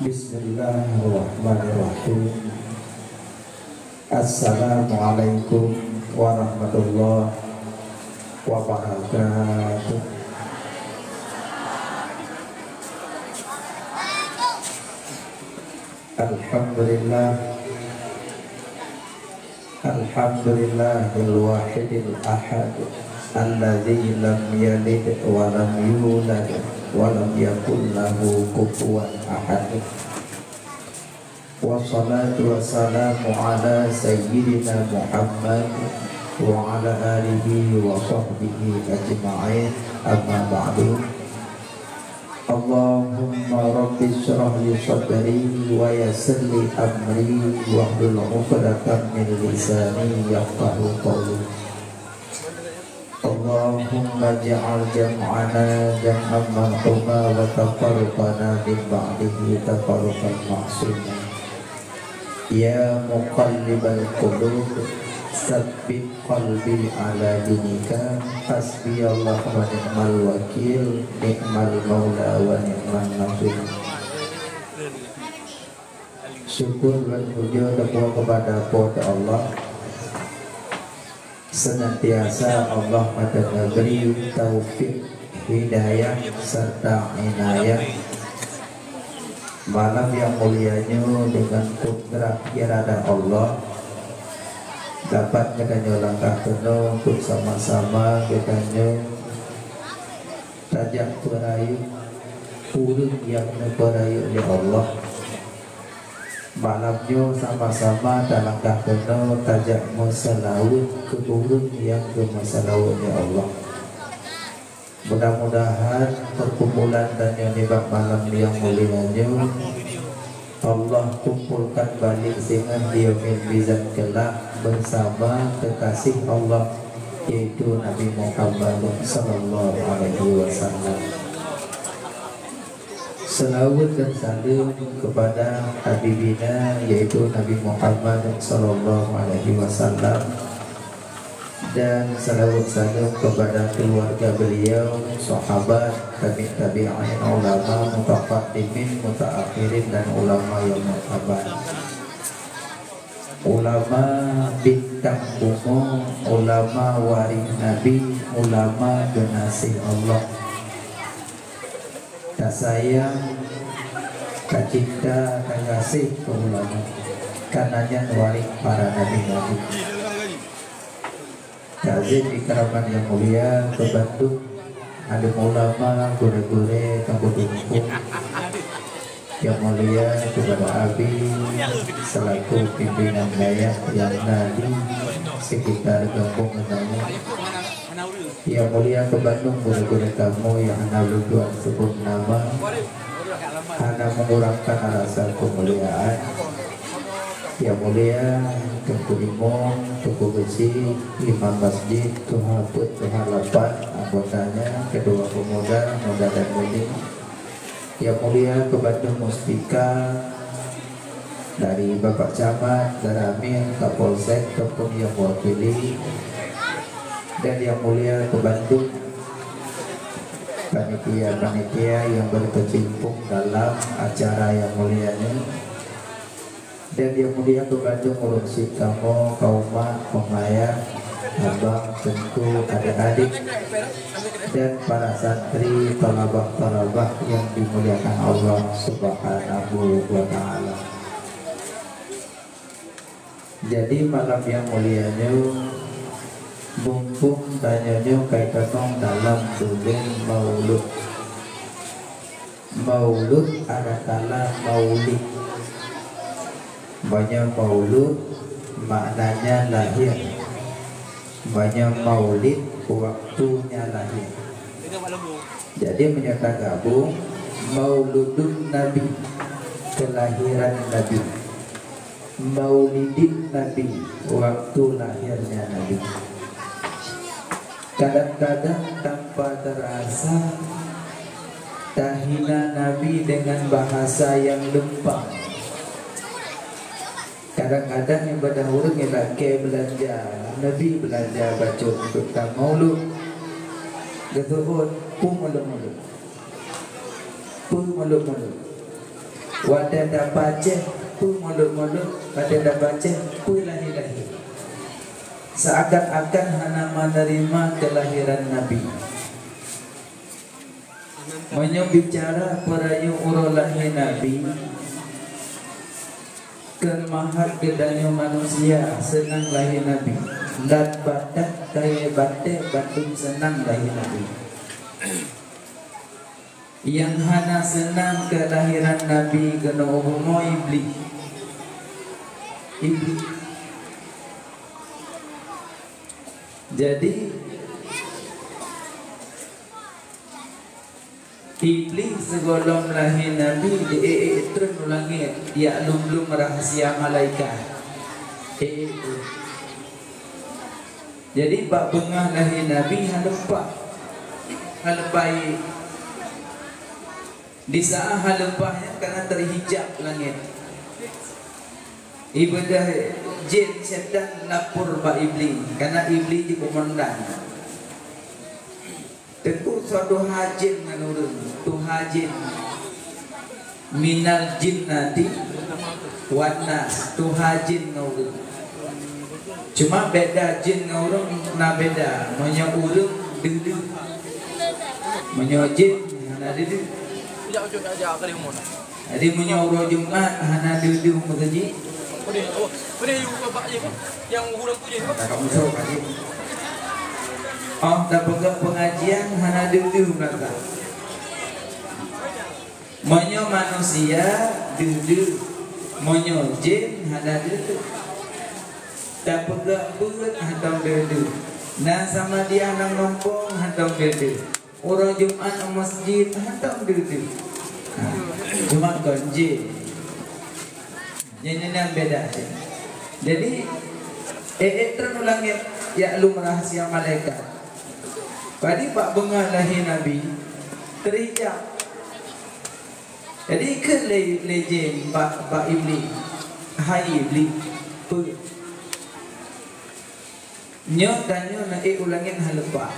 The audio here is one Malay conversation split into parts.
Bismillahirrahmanirrahim. Assalamualaikum warahmatullahi wabarakatuh. Alhamdulillah, alhamdulillahil wahidil ahad, alladzi lam yalid wa lam yulad wa lam yakul lahu kufuwan ahad. Wassalatu wassalamu ala sayyidina Muhammad wa ala alihi wa sahbihi ajma'in, amma ba'du. Allahumma rabbi syrah li sadri wa yassir li amri wahlul 'uqdatam min lisani yafqahu qawli. Allahumma ja'al jam'ana jam'an marhuma wa tafarraqana min ba'dihi tafarruqan ma'suma. Ya muqallibal qulub tsabbit qalbi ala dinika, hasbiyallah wa ni'mal wakil, ni'mal maula wa ni'man nasir. Syukur dan puji kepada Allah. Senantiasa Allah pada memberi taufik, hidayah serta inayah. Malam yang mulianya dengan kudrat irada Allah dapat kita langkah penuh untuk sama-sama kita tajak perayu urut yang perayu oleh Allah. Malamnya sama-sama dalam langkah penuh tajak masalawut ke urut yang masalawut oleh Allah. Mudah-mudahan perkumpulan dan yang dibak malam yang mulianya Allah kumpulkan balik dengan dia mizan kelak bersama kekasih Allah, yaitu Nabi Muhammad sallallahu alaihi wasallam. Selawat dan salam kepada habibina, yaitu Nabi Muhammad sallallahu alaihi wasallam, dan salawat salam kepada keluarga beliau, sahabat, tabi'in, ulama, mutaqaddimin, mutaakhirin, dan ulama yang marhaban. Ulama bintang bunga, ulama waris Nabi, ulama generasi Allah. Tak sayang, tak cinta, tak kasih ke ulama, karenanya waris para nabi-nabi. Ta'zim ikraman yang mulia ke Bandung, ada ulama gure-gure kampung hukum yang mulia kepada Abi selaku pimpinan dayak yang nadi sekitar kampung namanya. Yang mulia ke Bandung, gure-gure kamu yang naluduan sebut nama hanya mengurangkan alasan kemuliaan. Yang mulia Tuku Imam, Tuku Besi, Imam Masjid, Tuhan Put, Tuhan Lapan, anggotanya, kedua pemuda, muda dan mudi. Yang mulia ke Bandung Muspika, dari Bapak Camat, dari Amir, Kapolsek, ataupun yang mewakili. Dan yang mulia ke Bandung panitia-panitia yang berkecimpung dalam acara yang mulia ini. Dan yang mulia ke Bandung urusi kamu, kauma, pemaya, abang, tentu adik-adik, dan para santri, talabah-talabah yang dimuliakan Allah subhanahu wa ta'ala. Jadi malam yang mulianya bumbung tanyanya kaitan dalam bulan maulud. Maulud adalah maulid. Banyak maulud maknanya lahir, banyak maulid waktunya lahir. Jadi menyatakan gabung mauludun Nabi, kelahiran Nabi, maulidin Nabi, waktu lahirnya Nabi. Kadang-kadang tanpa terasa tahina Nabi dengan bahasa yang lempang. Kadang-kadang yang pada huruf yang pakai belanja, Nabi belanja baca untuk maulud. Dia turun, pun maulud-maulud. Wadah dah baca pu mulut-mulut, wadah dah baca pu lahir-lahir. Seakan-akan hana menerima kelahiran Nabi. Menyobicara perayu urolahi Nabi, kelemahan gedanya manusia senang lahir Nabi. Lat batak kaya batik batung senang lahir Nabi. Yang hana senang kelahiran Nabi kena uhumo iblis. Iblis. Jadi iblis segolong lahir Nabi di terus langit dia lum rahasia malaikat. Jadi bab bengah lahir Nabi halepai di saat halepahnya karena terhijab langit. Ibadah jin setan lapor ba iblis karena iblis dikomandan. Tentu suatu hajin menurun tu hajin minal jinnati wanas tu hajin menurun. Cuma beda jin menurun na beda. Monya urung dulu, monya jin na dulu. Jadi menyuruh Jumat hana dulu mengaji. Yang ulang punya oh, dah pengajian hana dulu kata. Monyo manusia dulu, monyo jin hana dulu. Dah pegang buat hantam dulu. Nah sama dia nang nombong hantam dulu. Orang Jumat masjid hantam dulu. Jumat konji. Ini yang beda. Jadi terulangnya ya lu rahasia malaikat. Tadi Pak Bengah lahir Nabi terhijab. Jadi ke lejen Pak Iblis. Hai Iblis. Nyok dan nyok nak ulangin halepah.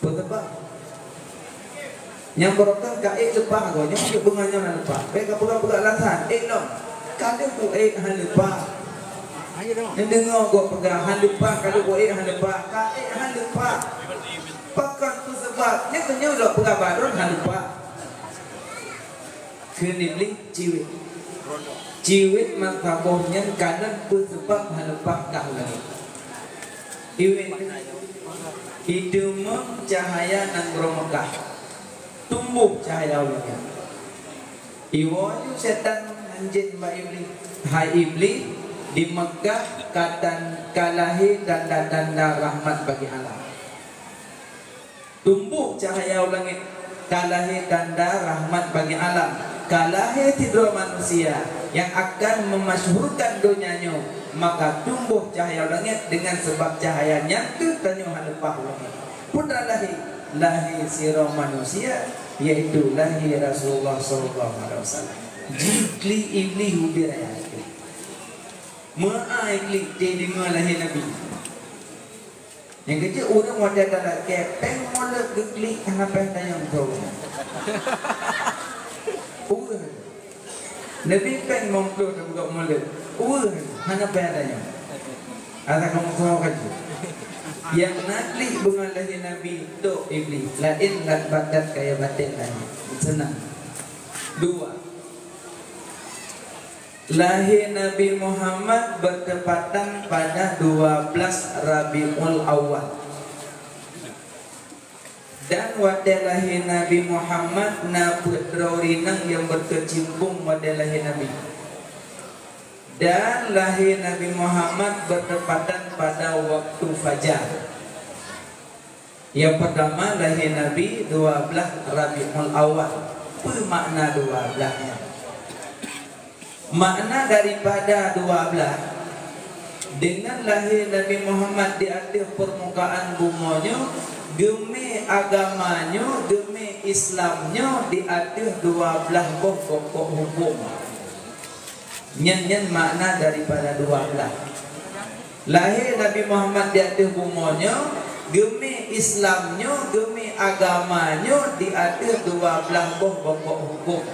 Betapa yang berokah kaik lepah kau nyok bengahnya nak lepah. Mereka pegang lantan. Long. Kalau ku halepah. Yang dengar kau pegang halepah. Kalau ku halepah. Kaik halepah. Pakan tu sebab yang kenyau dah pegang baron halepah. Kenibli ciwit. Ciwit matabohnya kanan tu sebab halepah dah lagi. Ciwit hidung cahaya nan Mekah tumbuh cahaya Allah. Iwaju setan anjin mbak iblis. Hai iblis di Mekah kalahi tanda-tanda rahmat bagi alam. Tumbuh cahaya langit kalahi tanda rahmat bagi alam. Kalahi tidur manusia yang akan memasyhurkan dunianya, maka tumbuh cahaya langit dengan sebab cahayanya itu tanyo halepah langit. Putra lahir sirah manusia yaitu lahir Rasulullah sallallahu alaihi wasallam. Jikli iblis hubiraya. Maa iblis dia dengar lahir Nabi. Yang kecil orang wadah dalam kepeng molek geklik apa tanya kau. Nabi pen mengklo dan buka mulut. Hana padanya. Ada kamu tahu kan? Yang nakli bunga lahir Nabi tu iblis. Lain lat badat kaya batin lain. Senang. Dua. Lahir Nabi Muhammad bertepatan pada 12 Rabiul Awal. Dan wadah lahir Nabi Muhammad na putra rinang yang berkecimpung wadah lahir Nabi. Dan lahir Nabi Muhammad bertepatan pada waktu fajar. Yang pertama lahir Nabi 12 Rabiul Awal. Apa makna 12-nya? Makna daripada 12 dengan lahir Nabi Muhammad di atas permukaan bumanya, demi agamanya, demi Islamnya di atas 12 pokok hukum. Nyen makna daripada 12. Lahir Nabi Muhammad di atas bumanya, demi Islamnya, demi agamanya di atas 12 pokok hukum.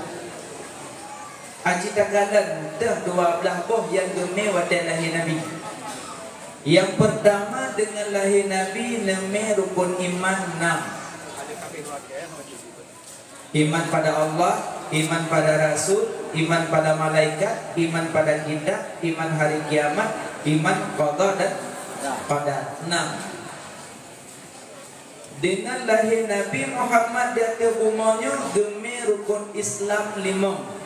Aji takalan dah 12 boh yang gemeh wadah lahir Nabi. Yang pertama dengan lahir Nabi nama rukun iman 6. Iman pada Allah, iman pada Rasul, iman pada malaikat, iman pada kitab, iman hari kiamat, iman qada dan qadar. 6. Dengan lahir Nabi Muhammad di atas bumanya gemeh rukun Islam 5.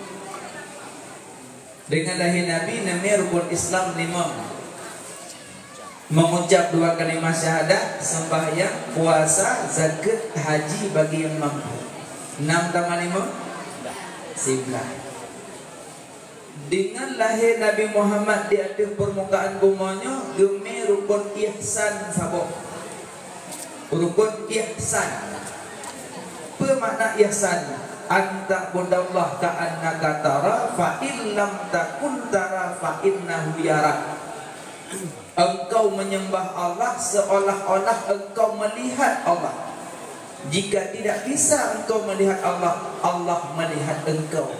Dengan lahir Nabi nama rukun Islam 5. Mengucap 2 kalimat syahadat, sembahyang, puasa, zakat, haji bagi yang mampu. 6 tambah 5 11. Dengan lahir Nabi Muhammad di atas permukaan bumanya gemeh rukun ihsan sabuk. Rukun ihsan. Apa makna ihsan? Anta budallah ka'annaka tara fa illam takun tara fa innahu yara. Engkau menyembah Allah seolah-olah engkau melihat Allah. Jika tidak bisa engkau melihat Allah, Allah melihat engkau.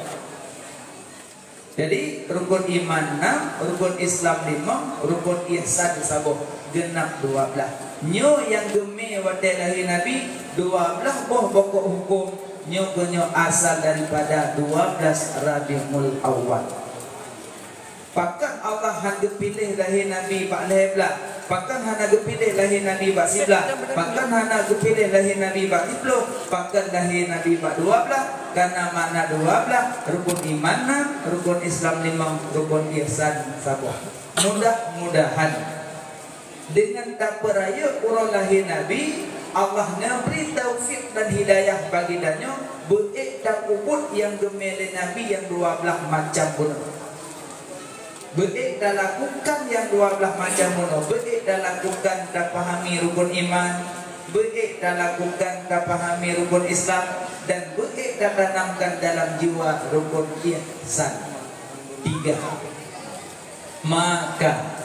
Jadi rukun iman 6, rukun Islam 5, rukun ihsan 10, genap 12. Nyo yang gemeh wadah lahir Nabi 12 boh pokok hukum. Nyo asal daripada 12 Rabiul Awal. Pakan Allah hanya pilih lahir Nabi Pak Lehblah. Pakan hanya pilih lahir Nabi Pak Siblah. Pakan hanya pilih lahir Nabi Pak Tiplo. Pakan lahir Nabi Pak 12. Karena makna 12 rukun iman 6, rukun Islam 5, rukun ihsan 10. Mudah-mudahan dengan tak peraya urang lahir Nabi Allah memberi taufik dan hidayah bagi danyo beik dan ubud yang gemele Nabi yang 12 macam pun. Beik dan lakukan yang 12 macam pun. Beik dan lakukan dan pahami rukun iman. Beik dan lakukan dan pahami rukun Islam. Dan beik dan tanamkan dalam jiwa rukun ihsan. 3. Maka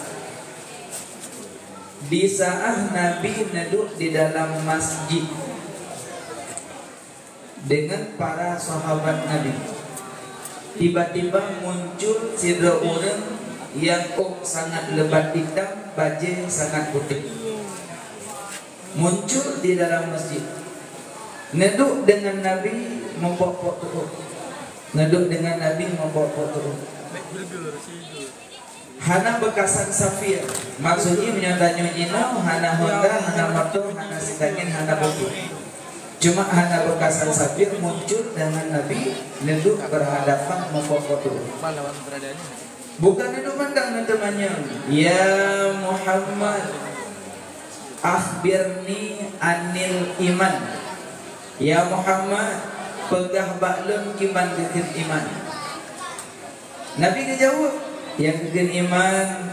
di saat Nabi duduk di dalam masjid dengan para sahabat Nabi, tiba-tiba muncul sidra orang yang sangat lebat hitam, baju sangat putih. Muncul di dalam masjid, neduk dengan Nabi mempok-pok turun. Neduk dengan Nabi mempok-pok turun. Hana bekasan safir, maksudnya menyandanya Ino, hana Honda, hana Motor, hana Sitangin, hana Bobo. Cuma hana bekasan safir muncul dengan Nabi neduk berhadapan mempokotu. Bukan neduk mandang temannya. Ya Muhammad, akhbirni anil iman. Ya Muhammad, pegah baklum kiban kekit iman. Nabi kejawab, yang kekit iman,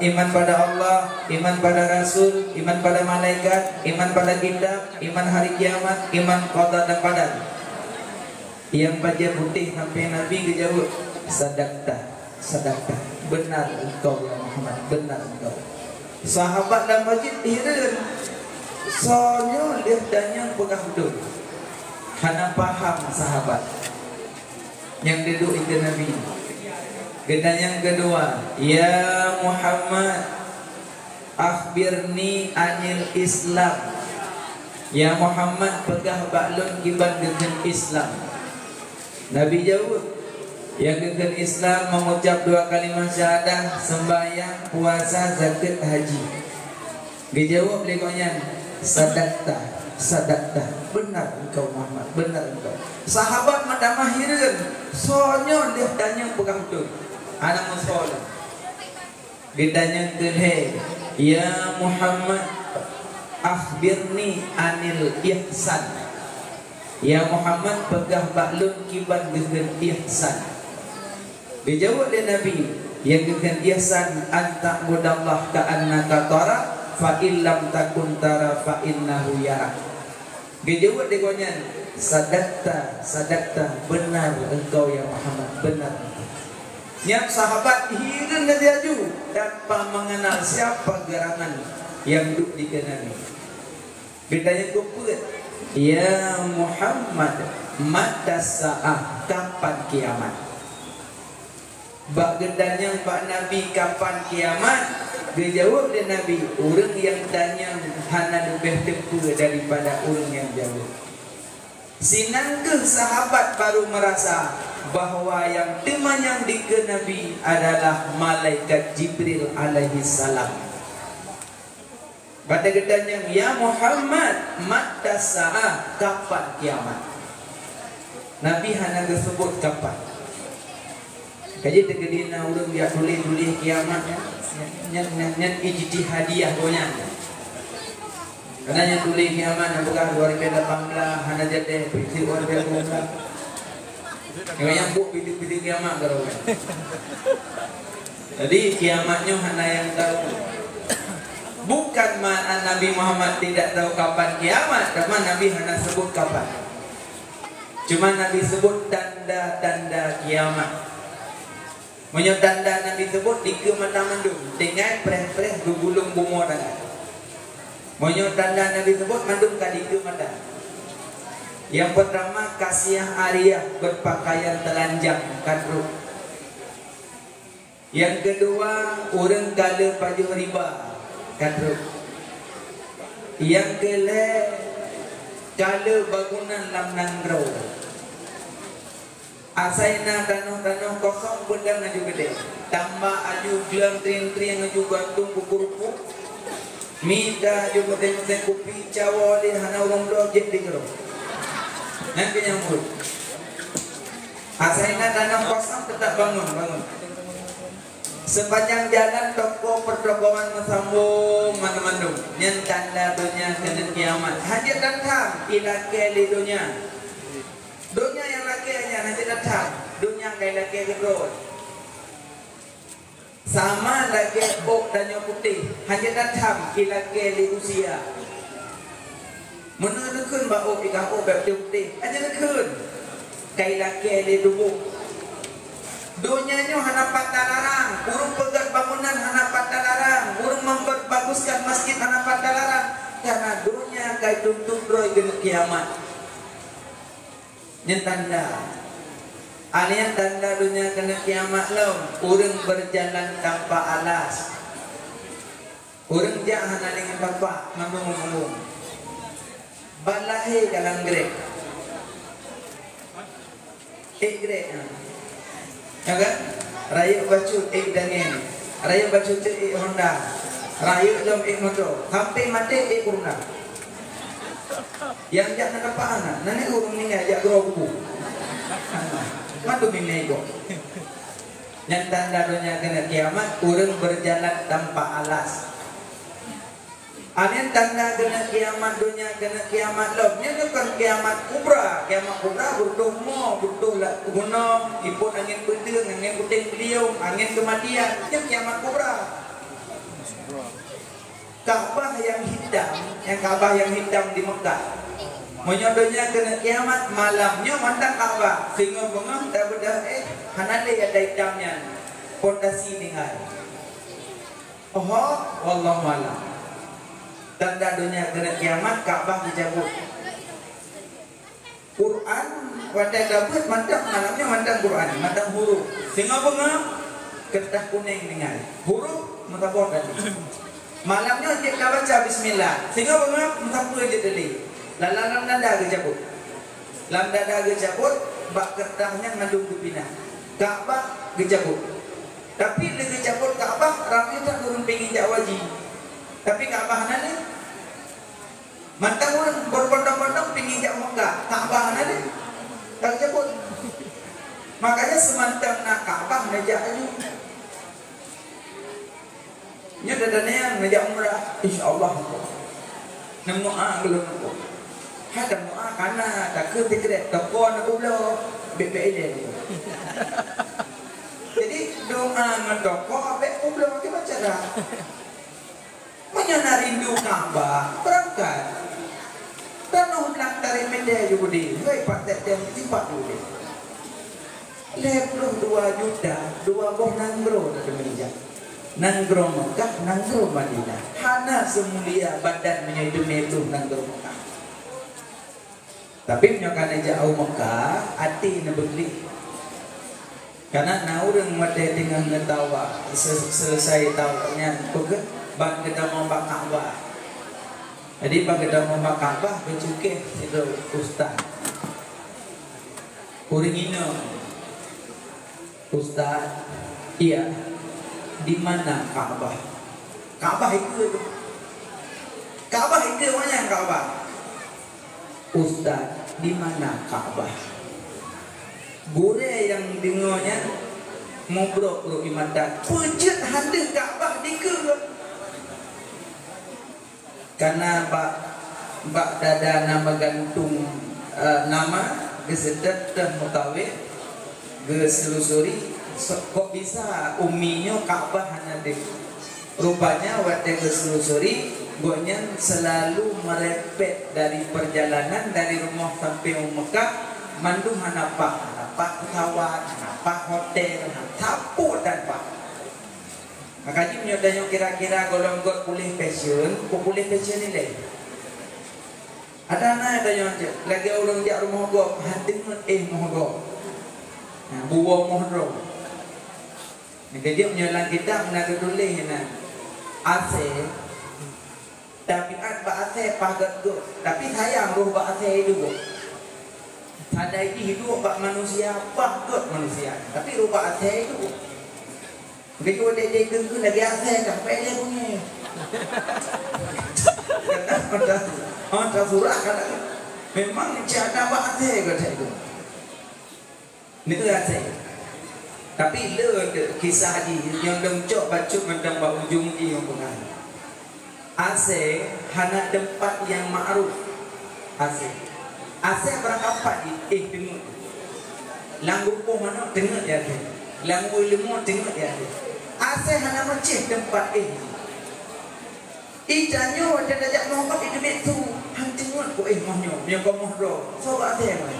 iman pada Allah, iman pada Rasul, iman pada malaikat, iman pada kitab, iman hari kiamat, iman qada dan qadar. Yang baju putih sampai Nabi kejawab, sadaqta, sadaqta, benar engkau ya Muhammad, benar engkau. Sahabat dan masjid heran, soalnya dia tanya pegah duduk. Hana paham sahabat yang duduk itu Nabi. Kita yang kedua, ya Muhammad, akhbirni anil Islam. Ya Muhammad, pegah baklun kiban dengan Islam. Nabi jawab, yang dengan Islam mengucap 2 kalimat syahadah, sembahyang, puasa, zakat, haji. Dia jawab berikutnya, sadaqta, sadaqta, benar engkau Muhammad, benar engkau. Sahabat madamah hiran, soalnya dia tanya pegang betul. Anak musola ditanya ke ya Muhammad, akhbirni anil ihsan. Ya Muhammad, pegah baklun kiban dengan ihsan. Dijawab oleh Nabi, yang dengan ihsan anta budallah ka'annaka tara fa illam takun tara fa innahu yara. Dijawab dengan sadaqta, sadaqta, benar engkau ya Muhammad, benar. Yang sahabat hidup dan diaju tanpa mengenal siapa gerangan yang duduk di kanan. Bedanya kuput, ya Muhammad, mata sa'ah, kapan kiamat? Bak gedanya Pak Nabi kapan kiamat? Dia jawab dia Nabi, orang yang tanya hana lebih tepu daripada orang yang jawab. Sinangkah sahabat baru merasa bahawa yang teman yang dike Nabi adalah malaikat Jibril alaihi salam. Pada gedanya, ya Muhammad, mata sa'ah, kapan kiamat? Nabi hana disebut kapan. Kaji tegedina urang dia tulis kiamat nyan ijtihadiyah punya. Karena yang tulis kiamat yang bukan 2018 hana jadi pilih orang dia bukan. Yang buk pilih kiamat kalau. Jadi kiamatnya hana yang tahu. Bukan makna Nabi Muhammad tidak tahu kapan kiamat, tapi Nabi hana sebut kapan. Cuma Nabi sebut tanda-tanda kiamat. Punya tanda Nabi sebut 3 mata mendung, tinggal preh-preh gulung bunga tangan. Punya tanda Nabi sebut mendung ke 3 mata. Yang pertama Kasiyah Ariyah berpakaian telanjang kadruk. Yang kedua orang kala baju riba kadruk. Yang kele kala bangunan lam nanggro. Asaina tanah-tanah kosong benda ngaju gede. Tambah aju gelang tring-tring ngaju gantung kuku-kuku. Minta aju gede kopi cawa di hana orang doa jet di gero. Nanti nyambut. Asaina tanah kosong tetap bangun. Sepanjang jalan toko pertokoan mesambung mana-mandung. Yang tanda dunia kena kiamat. Hajat datang ila keli dunia. Dunia yang laki hanya nanti datang. Dunia kayak laki gedor. Sama laki bok dan yang putih. Hanya datang ila keli usia. Mana nekun bau ikan oh putih. Hanya nekun. Kayak laki dubuk. Dunianya hana patah larang. Urung pegat bangunan hana patah larang. Urung memperbaguskan masjid hana patah larang. Karena dunia kayak tuntut roy kena kiamat. Yang tanda alian tanda dunia kena kiamat lah. Orang berjalan tanpa alas. Orang jangan dengan bapak ngomong-ngomong. Balahi dalam grek. Grek. Ya kan? Raya bacut dangin. Raya bacut Honda. Raya jom motor. Sampai mati kurna. Yang jak nak apa anak? Nani urung ni ngajak gerobu. Matu binego. Yang tanda dunia kena kiamat, urung berjalan tanpa alas. Yang tanda kena kiamat dunia kena kiamat loh. Ini bukan kiamat kubra. Kiamat kubra butuh mo, butuh gunung, ipun angin pedang, angin puting beliung, angin kematian. Ini kiamat kubra. Kaabah yang hitam di Mekah. Menyodonya kena kiamat malamnya mantap Kaabah. Sehingga bengah tak beda hanale ada hitamnya. Pondasi dengar. Oh, wallahu alam. Tanda dunia kena kiamat Kaabah dicabut. Quran pada dapat mantap malamnya mantap Quran, mantap huruf. Sehingga bengah kertas kuning dengar. Huruf mentabur tadi. Malamnya kita baca bismillah. Sehingga bengap entah apa je tadi. Lam dada ke cabut. Lam dada ke cabut, bak kertahnya ngandung ke pindah. Kaabah ke cabut. Tapi lagi cabut Kaabah, ramai tak turun pengen jak wajib. Tapi Kaabah nani mantap orang berbondong-bondong pengen jak Mekah. Kaabah nani tak cabut. Makanya semantap nak Kaabah ngajak aja. Nya dadanya ngajak umrah, insyaallah. Nemu belum aku. Hadam doa karena tak ke tikret toko nak ulo BPD. Jadi doa ngetoko abe ulo ke baca dah. Menyana rindu Ka'bah berangkat. Tanah nak tarik mede juga di. Hei patek yang tipat dulu. 22 juta, 2 boh nanggro ada meja. Nanggro Mekah, nanggro Madinah. Hana semulia badan menyedu-nedu nanggro Mekah. Tapi menyokan jauh Mekah, hati nak beli. Karena naurang mati dengan ngetawa selesai tawanya pun bang kita mau Ka'bah. Jadi bang kita mau Ka'bah bercukeh itu ustaz. Uringino ustaz, iya di mana Ka'bah? Ka'bah itu mana Ka'bah? Ustaz, di mana Ka'bah? Gure yang dengarnya ngobrol pro imadat pujat handa Ka'bah dikira karena bak dada nama gantung nama gesedat dan mutawid geselusuri kok bisa uminya Ka'bah hanya dek rupanya waktu geselusuri gonya selalu merepet dari perjalanan dari rumah sampai Mekah mandum hanapa pesawat, hotel, tapu dan pak. Makanya menyodanya kira-kira golong god pulih passion ni leh. Ada ada yang lagi orang jak rumah gua, hati mohon buah mohon. Maka dia menyolang kita menaruh tulis na AC. Tabiat ba AC pagat gua, tapi sayang roh ba AC itu gua. Ada ini hidup bak manusia bakut manusia tapi rupa asal itu begitu dia genggu lagi asal sampai dia punya ada surah kan memang cara bak asal kata itu itu asal tapi le kisah di yang dengcok bacut mendang bak ujung di yang pengen asal hanya tempat yang ma'ruf asal asal berapa di tengok langgu pun mana tengok ya tu langgu ilmu tengok ya tu asal hanya macam tempat ijanyo ada dajak Muhammad itu betu hang tengok ko mahnya yang kau mohro so asal mana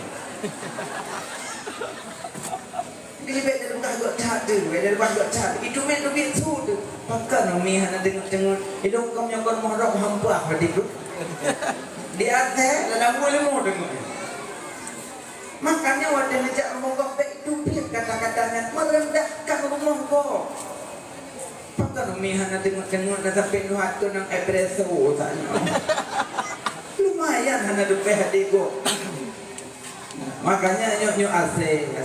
dilibet dari bukan gak cadu dari bukan gak cadu itu betu tu pakan mi hanya tengok hidup kau yang kau mohro hampa pada itu di atas dalam ilmu dengar. Makanya wadah ngejak rumah kau itu biar kata-katanya merendahkan rumah kau. Pakai rumihan tengok-tengok nak sampai nuhat tu nang espresso tanya. Lumayan hana dupe hati kau. Makanya nyok asing.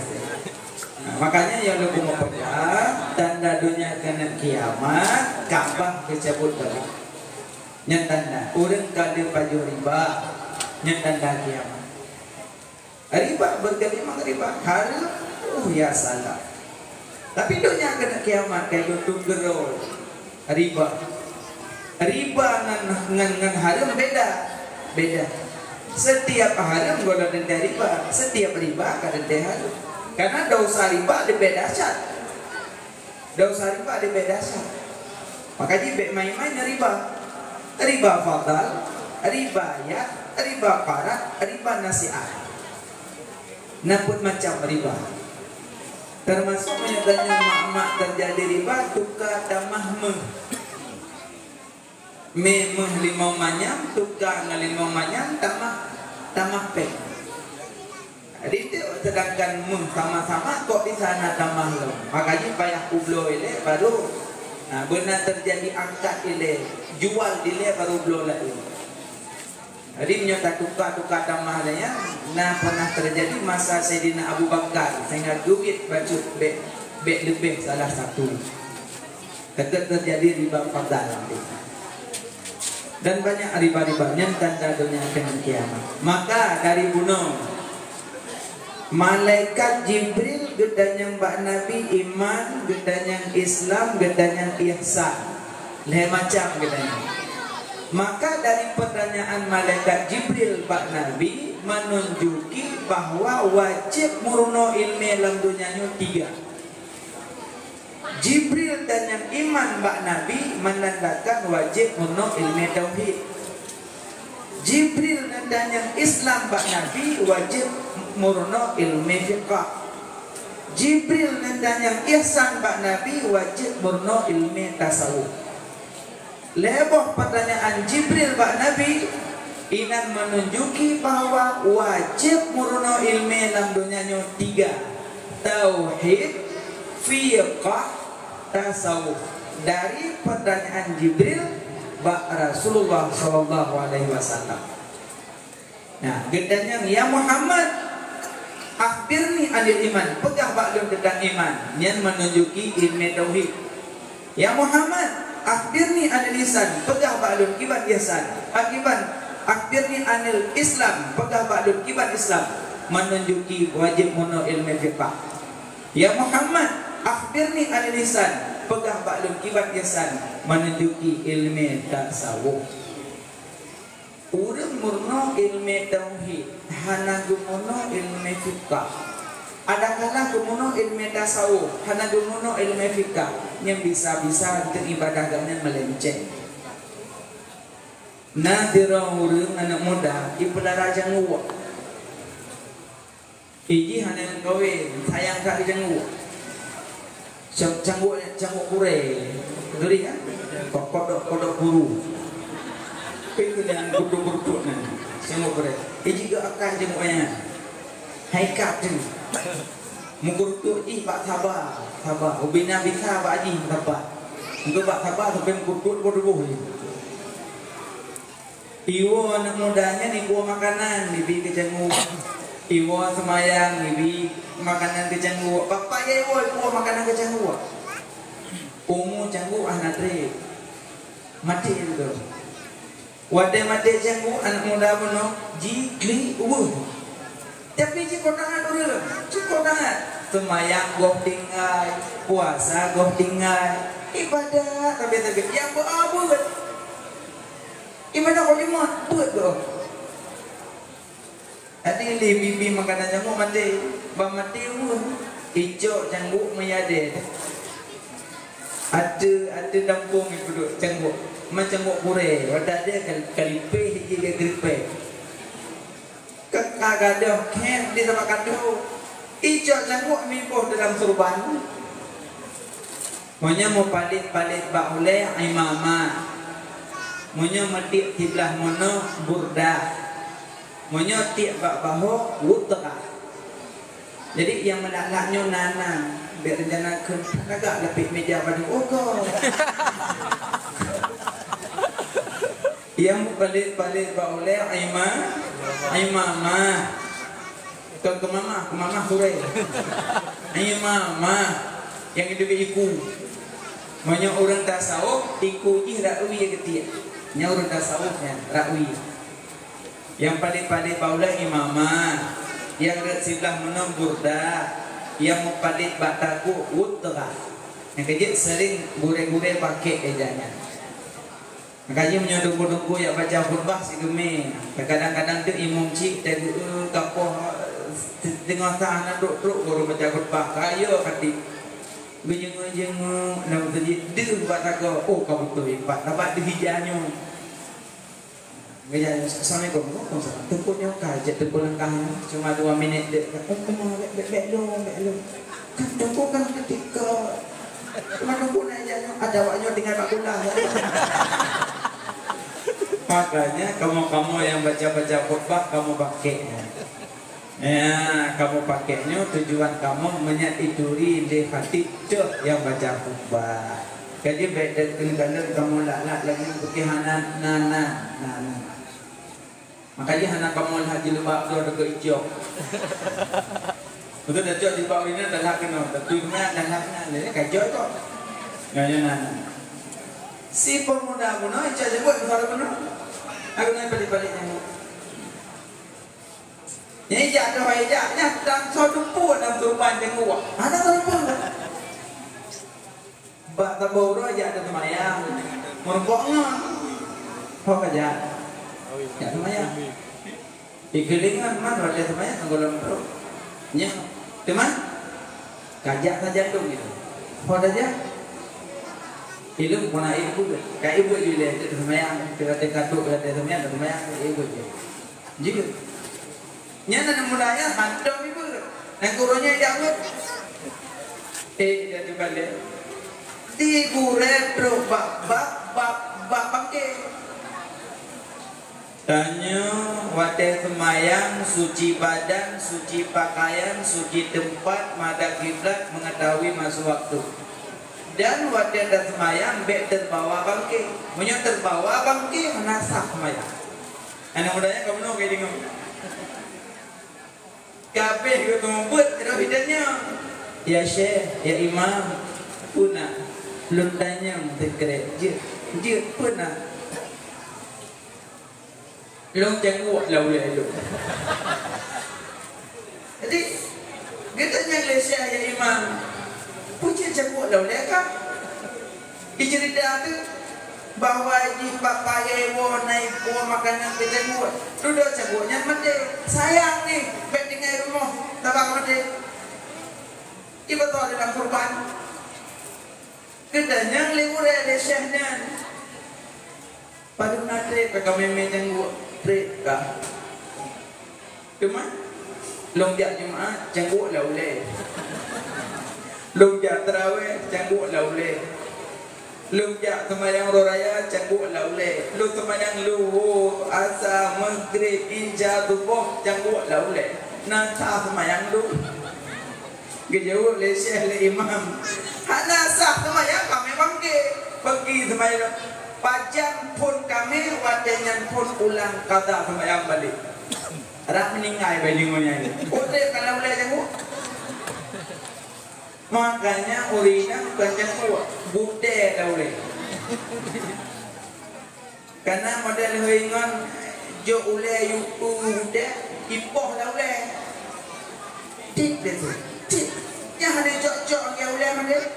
Makanya yang lebih mau percaya tanda dunia kena kiamat Ka'bah kecabut balik. Nyatanda orang kada paju riba nyatanda kiamat riba berkalimah riba haram ya salah tapi dunia kena kiamat kayak YouTube gerol riba ngan haram beda setiap haram goda dan riba setiap riba kada haram karena dosa riba ada dahsyat makanya main-main riba fadal, riba ya, riba parak, riba nasi'ah. Naput macam riba. Termasuk menyatakan mak-mak terjadi riba tukar tamah meh limau manyam tukar ngelimau manyam tamah pek. Jadi itu sedangkan sama-sama kok di sana tamah lo. Makanya payah kublo ini baru benar terjadi angkat ini jual dia baru belum lagi. Jadi menyatakan tukar tamahnya. Nah pernah terjadi masa Sayyidina Abu Bakar sehingga duit bacut lebih salah satu. Ketika terjadi riba fadal dan banyak riba-ribanya tanda dunia akan kiamat. Maka dari bunuh malaikat Jibril gedanyang Mbak Nabi iman, gedanyang Islam, gedanyang ihsan. Leh macam gedanyang. Maka dari pertanyaan malaikat Jibril Mbak Nabi menunjuki bahwa wajib murno ilmu dalam dunianya 3. Jibril dan yang iman Mbak Nabi menandakan wajib murno ilmu tauhid. Jibril dan yang Islam Mbak Nabi wajib murno ilmu fiqh. Jibril dan yang ihsan Mbak Nabi wajib murno ilmu tasawuf. Leboh pertanyaan Jibril Mbak Nabi inan menunjuki bahwa wajib murno ilmu dalam dunianya 3. Tauhid, fiqh tasawuf dari pertanyaan Jibril bak Rasulullah sallallahu alaihi wasallam. Nah, gendanya ya Muhammad, akhbirni anil iman, pegah baklum tentang iman, yang menunjuki ilmu tauhid. Ya Muhammad, akhbirni anil ihsan, pegah baklum kibat ihsan. Akhbirni anil Islam, pegah baklum kibat Islam, menunjuki wajib mono ilmu fiqh. Ya Muhammad, akhbirni anil ihsan, pegah baklum kibat ihsan, menunjuki ilmu tasawuf. Urang murno ilmu tauhid, hana gumono ilmu fiqh. Adakala gumono ilmu tasawuf, hana gumono ilmu fiqh, yang bisa-bisa untuk ibadah ganyan melenceng. Nah, dirang urang anak muda, ibadah raja nguwa. Iji hana kawin, sayang kak janggu. Canggu kure, geri kan? Kodok buru. Itu dengan kudu-kudu nah, canggu kure. Iji ke akan janggunya, hai kap jeng. Mukur tu pak sabar. Ubina bisa pak aji dapat. Untuk pak sabar sampai mukur kudu. Iwo anak mudanya nih buah makanan, bibi ke janggu. Iwo semayang, bibi makanan ke janggu. Bapak ya iwo buah makanan ke janggu. Umu janggu anak tri, mati itu. Wadah mati janggu anak muda puno, jili tapi jika tangan dulu, jika tangan semayang goh tinggal, puasa goh tinggal, ibadah tapi yang buat ibadah kau cuma buat goh. Tadi bibi makanan janggu mati, mati hijau janggu menyade. Ada dampung itu duduk janggu, macam pure, wadah dia kalipe hiji kalipe. Kagado ken di tempat kado ijo janggu mimpo dalam surban monya mau palit baule imama monya mati tiblah mono burda monya tiak bak baho wutra. Jadi yang melalaknya nana biar rencanakan agak lebih meja pada uko yang palit baule mama ke mama sore mama yang itu iku maunya orang tasawuf iku rakwi ya ketia nya orang tasawuf ya rakwi yang palit baula imama yang sebelah menang burda yang palit bataku wutra yang kejit sering gure-gure pakai ejanya. Makanya menyodong-dongku ya baca khutbah si gemi. Kadang-kadang tu imam cik tadi kapoh tengah tahan duk baru baca khutbah. Kayo kati berjenguk nama tadi dia buat aku. Oh kau betul empat. Dapat dihijanya. Gaya assalamualaikum. Tempatnya kajet tempat langkahnya cuma 2 minit dek. Kamu bek lo. Kan tempat kan ketika mana pun aja ada waknya tinggal Pak Gula. Makanya kamu yang baca khutbah kamu pakai. Ya, kamu pakainya tujuan kamu menyatiduri di hati yang baca khutbah. Jadi beda dengan kamu lalak lagi pergi nana. Makanya anak kamu haji lebak tu dekat ijok. Betul dah di bawah ini dah hak kena, tentunya dah haknya. Jadi kajau tu. Nana. Si pemuda pun aja buat besar pun. Aku nak balik-baliknya. Ini jatuh ajaknya dan sodupun dalam turban tengok. Ada turban. Bak tabur aja ada semayang. Merboknya. Apa aja? Ya semayang. Ikelingan mana ada semayang anggolam perut. Nya, teman? Kajak saja tu gitu. Apa aja? Ilmu mana ibu? Kayak ibu juga ada semayang. Kata katuk ada semayang ibu je. Jika nya nana mudanya hantam ibu. Nak gurunya jawab. Jadi balik. Di gure bro bak pakai. Tanya wadah semayang, suci badan, suci pakaian, suci tempat, madhab kiblat, mengetahui masa waktu. Dan wadah dah semayang, bek terbawa bangkit. Punya terbawa bangkit, menasah semayang. Anak mudanya kamu nak kayak tengok. Kabeh ke tumput, terus hidupnya. Ya Syekh, ya Imam, punah. Belum tanya, terkeret. Je, punah. Long janggut lah boleh elok. Jadi kita tanya Syekh ya Imam, punya janggut lah boleh kan? Di cerita tu bahawa di pakai naik makanan kita janggut. Duduk janggutnya mati. Sayang ni, baik tinggal rumah tabang mati. Ibu tahu dalam kurban. Kita yang lewat ada Syekhnya. Pada nanti kakak meme janggut. Mereka cuma longjak Jumaat cangguk lah boleh, longjak terawih cangguk lah boleh, longjak sembahyang raya cangguk lah boleh, lu sembahyang luhur, asar, maghrib, isya, subuh cangguk lah boleh. Nasa sembahyang lu gejauh le Syekh le Imam hak nasa sembahyang kami pergi sembahyang pajang pun kami wadahnya pun ulang kata sembahyang balik. Rak meninggal bandingannya ini. Boleh kalau boleh jenguk. Makanya urina bukan jenguk, bude dah boleh. Karena model huingan jo ule yuku bude ipoh dah boleh. Tik betul. Tik. Yang ada jok-jok dia ule mana?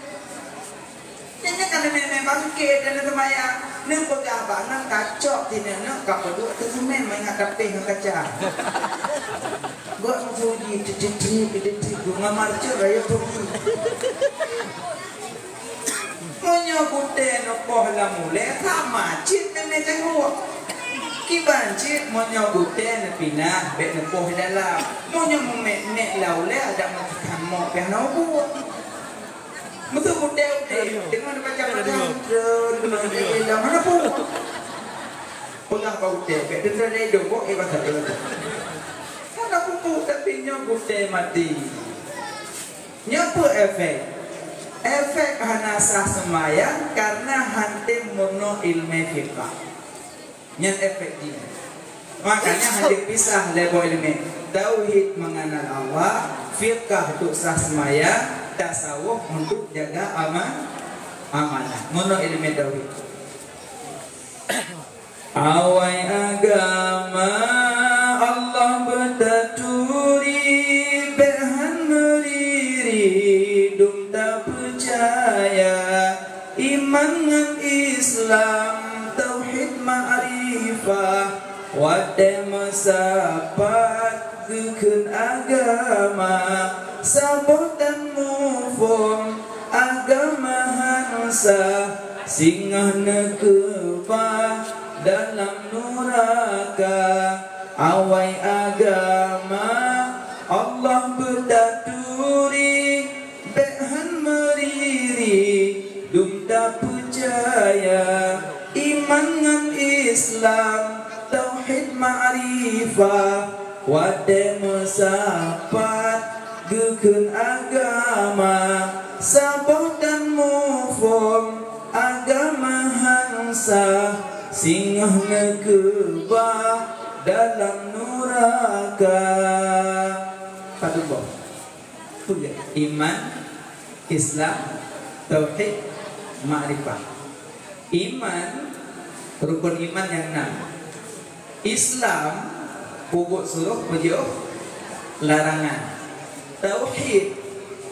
Ini kan memang bangkit dan sembahyang. Neng pegah bangang kacok di neng kau berdua tu semen main ngak kapeh ngak kaca. Gua masuk di titik gua ngamar cerai tu. Monyo kute nopoh la mule sama cit nene jenguk. Kiban cit monyo kute nepina bet nopoh dalam. Monyo memek laule ada makan mo peh nopo. Betul budek dengan macam-macam dalam mana pun pegang kau budek dengan dia dogok bahasa dia mana pun tapi nyo budek mati nyopo efek hanasah semayang karena hantim mono ilmu fiqah nyan efek dia makanya hantim pisah lebo ilmu tauhid mengenal Allah fiqah untuk sah semayang tasawuf untuk jaga amanah. Mono ilmu tauhid. Awai agama Allah bertaturi berhan meriri dum tak percaya iman dengan Islam tauhid ma'rifah wadah masapat kekun agama sabot dan mufum agama hansa singgah nekebah dalam nuraka awai agama Allah bertaturi behan meriri dum tak percaya iman dengan Islam tauhid ma'rifah wadah masapat gukun agama sabah dan mufum agama hansa singgah nekebah dalam nuraka padubah iman Islam tauhid ma'rifah iman rukun iman yang 6 Islam pokok suruh berjauh larangan tauhid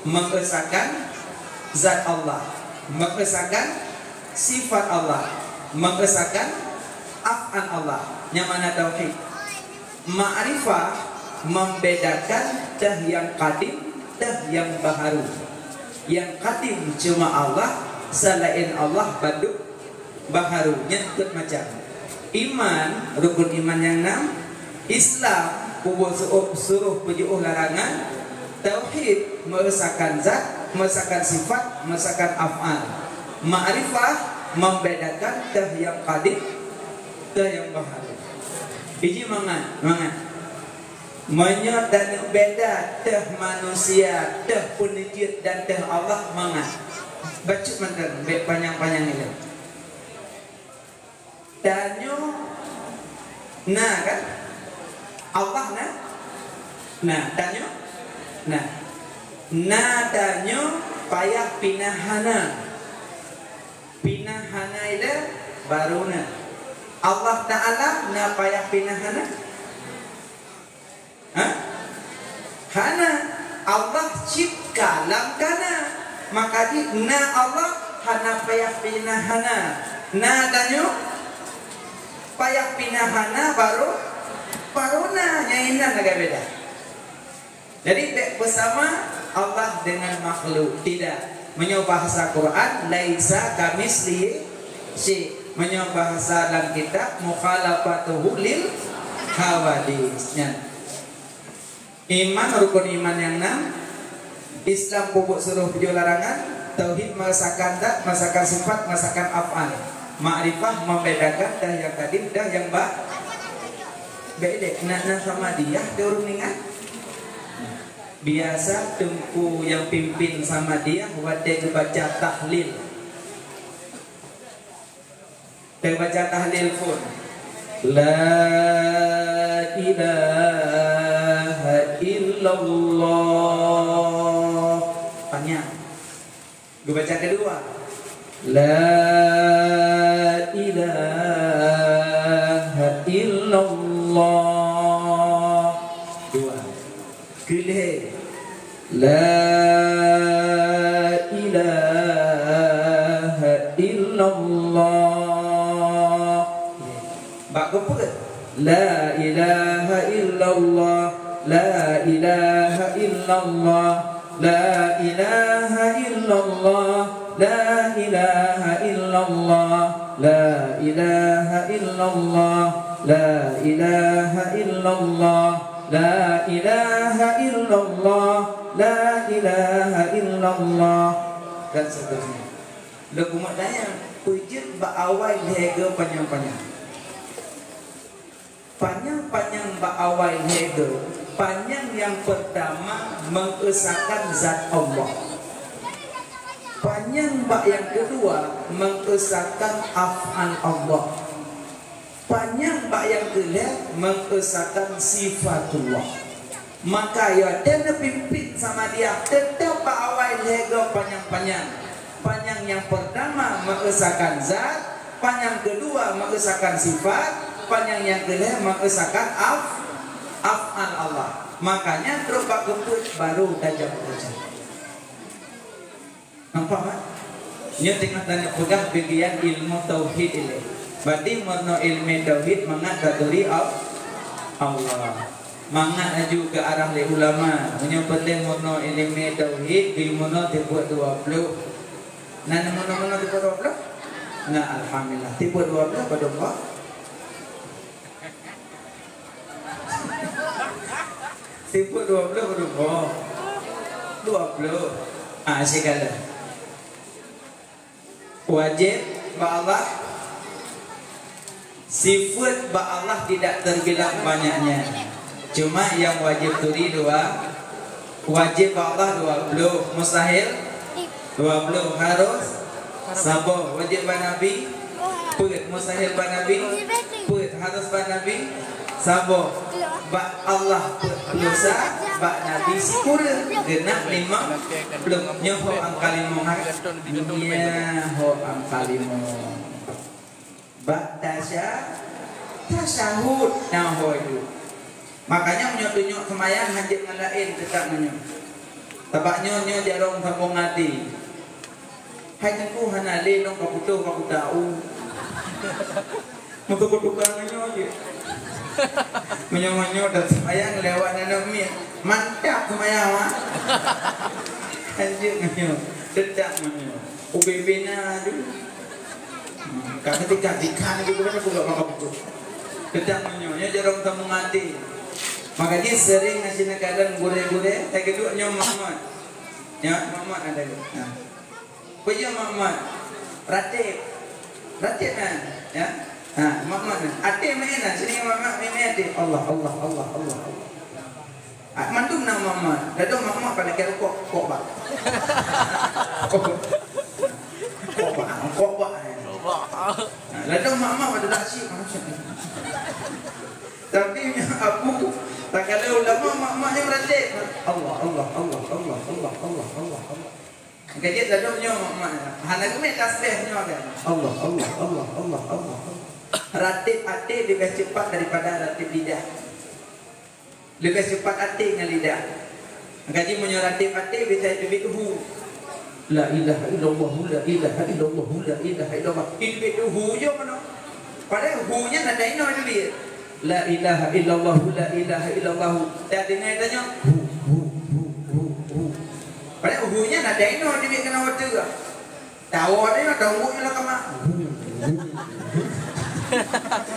mengesahkan zat Allah, mengesahkan sifat Allah, mengesahkan af'al Allah. Yang mana tauhid? Ma'rifah membedakan dah yang qadim, dah yang baharu. Yang qadim cuma Allah, selain Allah baduk baharu. Nyentut macam iman, rukun iman yang 6, Islam kubur suruh berjauh larangan, tauhid mengesahkan zat, mengesahkan sifat, mengesahkan af'al. Ma'rifah membedakan dah yang qadim, dah yang baharu. Iji mangan, mangan. Menyot dan beda teh manusia, teh penijit dan teh Allah mangan. Baca mantan, baik panjang-panjang itu. Danyo, nah kan? Allah nah danyo, nah danyo payah pinahana itu baruna. Allah Ta'ala na payah pinahana. Hana Allah cipta lam kana, maka di na Allah hana payah pinahana. Na danyo payah pinahana baruna nyainan agak beda. Jadi bersama Allah dengan makhluk tidak. Menyo bahasa Quran laisa kamislihi syai. Menyo bahasa dalam kitab mukhalafatuhu lil hawadisnya. Iman rukun iman yang 6. Islam pokok suruh video larangan. Tauhid merasakan dat, merasakan sifat, merasakan af'al. Ma'rifah membedakan dah yang kadim dah yang beda. Nak sama dia urung ingat. Biasa tengku yang pimpin sama dia wadai baca tahlil. Dan baca tahlil pun la ilaha illallah. Panjang. Gue baca kedua la ilaha illallah. Dua. Kelih la ilaha illallah. Bak gepet la ilaha illallah, la ilaha illallah, la ilaha illallah, la ilaha illallah, la ilaha illallah, la ilaha illallah, la ilaha illallah, la ilaha illallah, dan seterusnya. Lagu maknanya pujit ba'awai lehega panjang-panjang. Panjang-panjang ba'awai lehega. Panjang yang pertama mengesahkan zat Allah. Panjang bak yang kedua mengesahkan af'al Allah. Panjang bak yang kedua mengesahkan sifatullah. Maka ya dan pimpin sama dia tetap ba'awai lehega panjang-panjang. Panjang yang pertama mengesahkan zat, panjang kedua mengesahkan sifat, panjang yang kedua mengesahkan af'al Allah. Makanya terus Pak Gemput baru tajam urusan. Nampak Pak? Ini tengah tanya pegang bagian ilmu tauhid ini. Berarti murno ilmu tauhid mengat dari Allah. Mangat juga arah le ulama. Punya penting murno ilmu tauhid ilmu no dibuat 20. Nah, mana-mana tipe 12? Nah, alhamdulillah. Tipe 12 pada Allah. Tipe 12 pada Allah. 20. Segala. Wajib ba'allah. Sifat ba'allah tidak terbilang banyaknya. Cuma yang wajib turi 2. Wajib ba'allah 20. Mustahil 20 harus sabar. Wajib ban Nabi put, mustahil ban Nabi put, harus ban Nabi sabar. Bak Allah put dosa, bak Nabi syukur genap 50 nyoho angka 5 nyoho angka 5 bak tasyahud nyoho itu. Makanya menyok-nyok semayang hajat ngalain tetap menyok. Tabaknya nyo jarong sambung hati. Hai tengku hana le nong kaputo kaputau. Mutuk-mutukan nyo aja. Menyo-menyo dan semayang lewat nanami. Mantap semayang mah. Anjir nyo. Dedak nyo. Ubebena aduh. Karena tiga-tiga ni juga aku gak makan betul. Dedak nyo. Nyo jarong sambung hati. Makanya sering ngasih nakadan gure-gure. Yang kedua nyo Muhammad. Ya Muhammad ada ke? Punya Muhammad. Ratib kan? Ya. Mak ate main sini mak main ate Allah Allah Allah Allah Allah. Mantum nama mama, dah mak pada kira kok bak. Kok bak. Dah mak pada dah sih. Tapi aku tak kalau ulama mak yang beradik Allah Allah Allah Allah Allah Allah Allah Allah. Kajian dah mak. Hana kami tasbihnya kan. Allah Allah Allah Allah Allah. Ratib hati lebih cepat daripada ratib lidah. Lebih cepat hati dengan lidah. Kaji punya ratib hati bisa lebih hu. La ilaha illallah, la ilaha illallah, la ilaha illallah. Lebih hu je mana? Padahal hu nya nada ino itu dia. La ilaha illallah, la ilaha illallah. Tak dengar tanya hu. Padahal hu nya nada ino dia kena waktu ke? Tahu dia tahu lah kamu.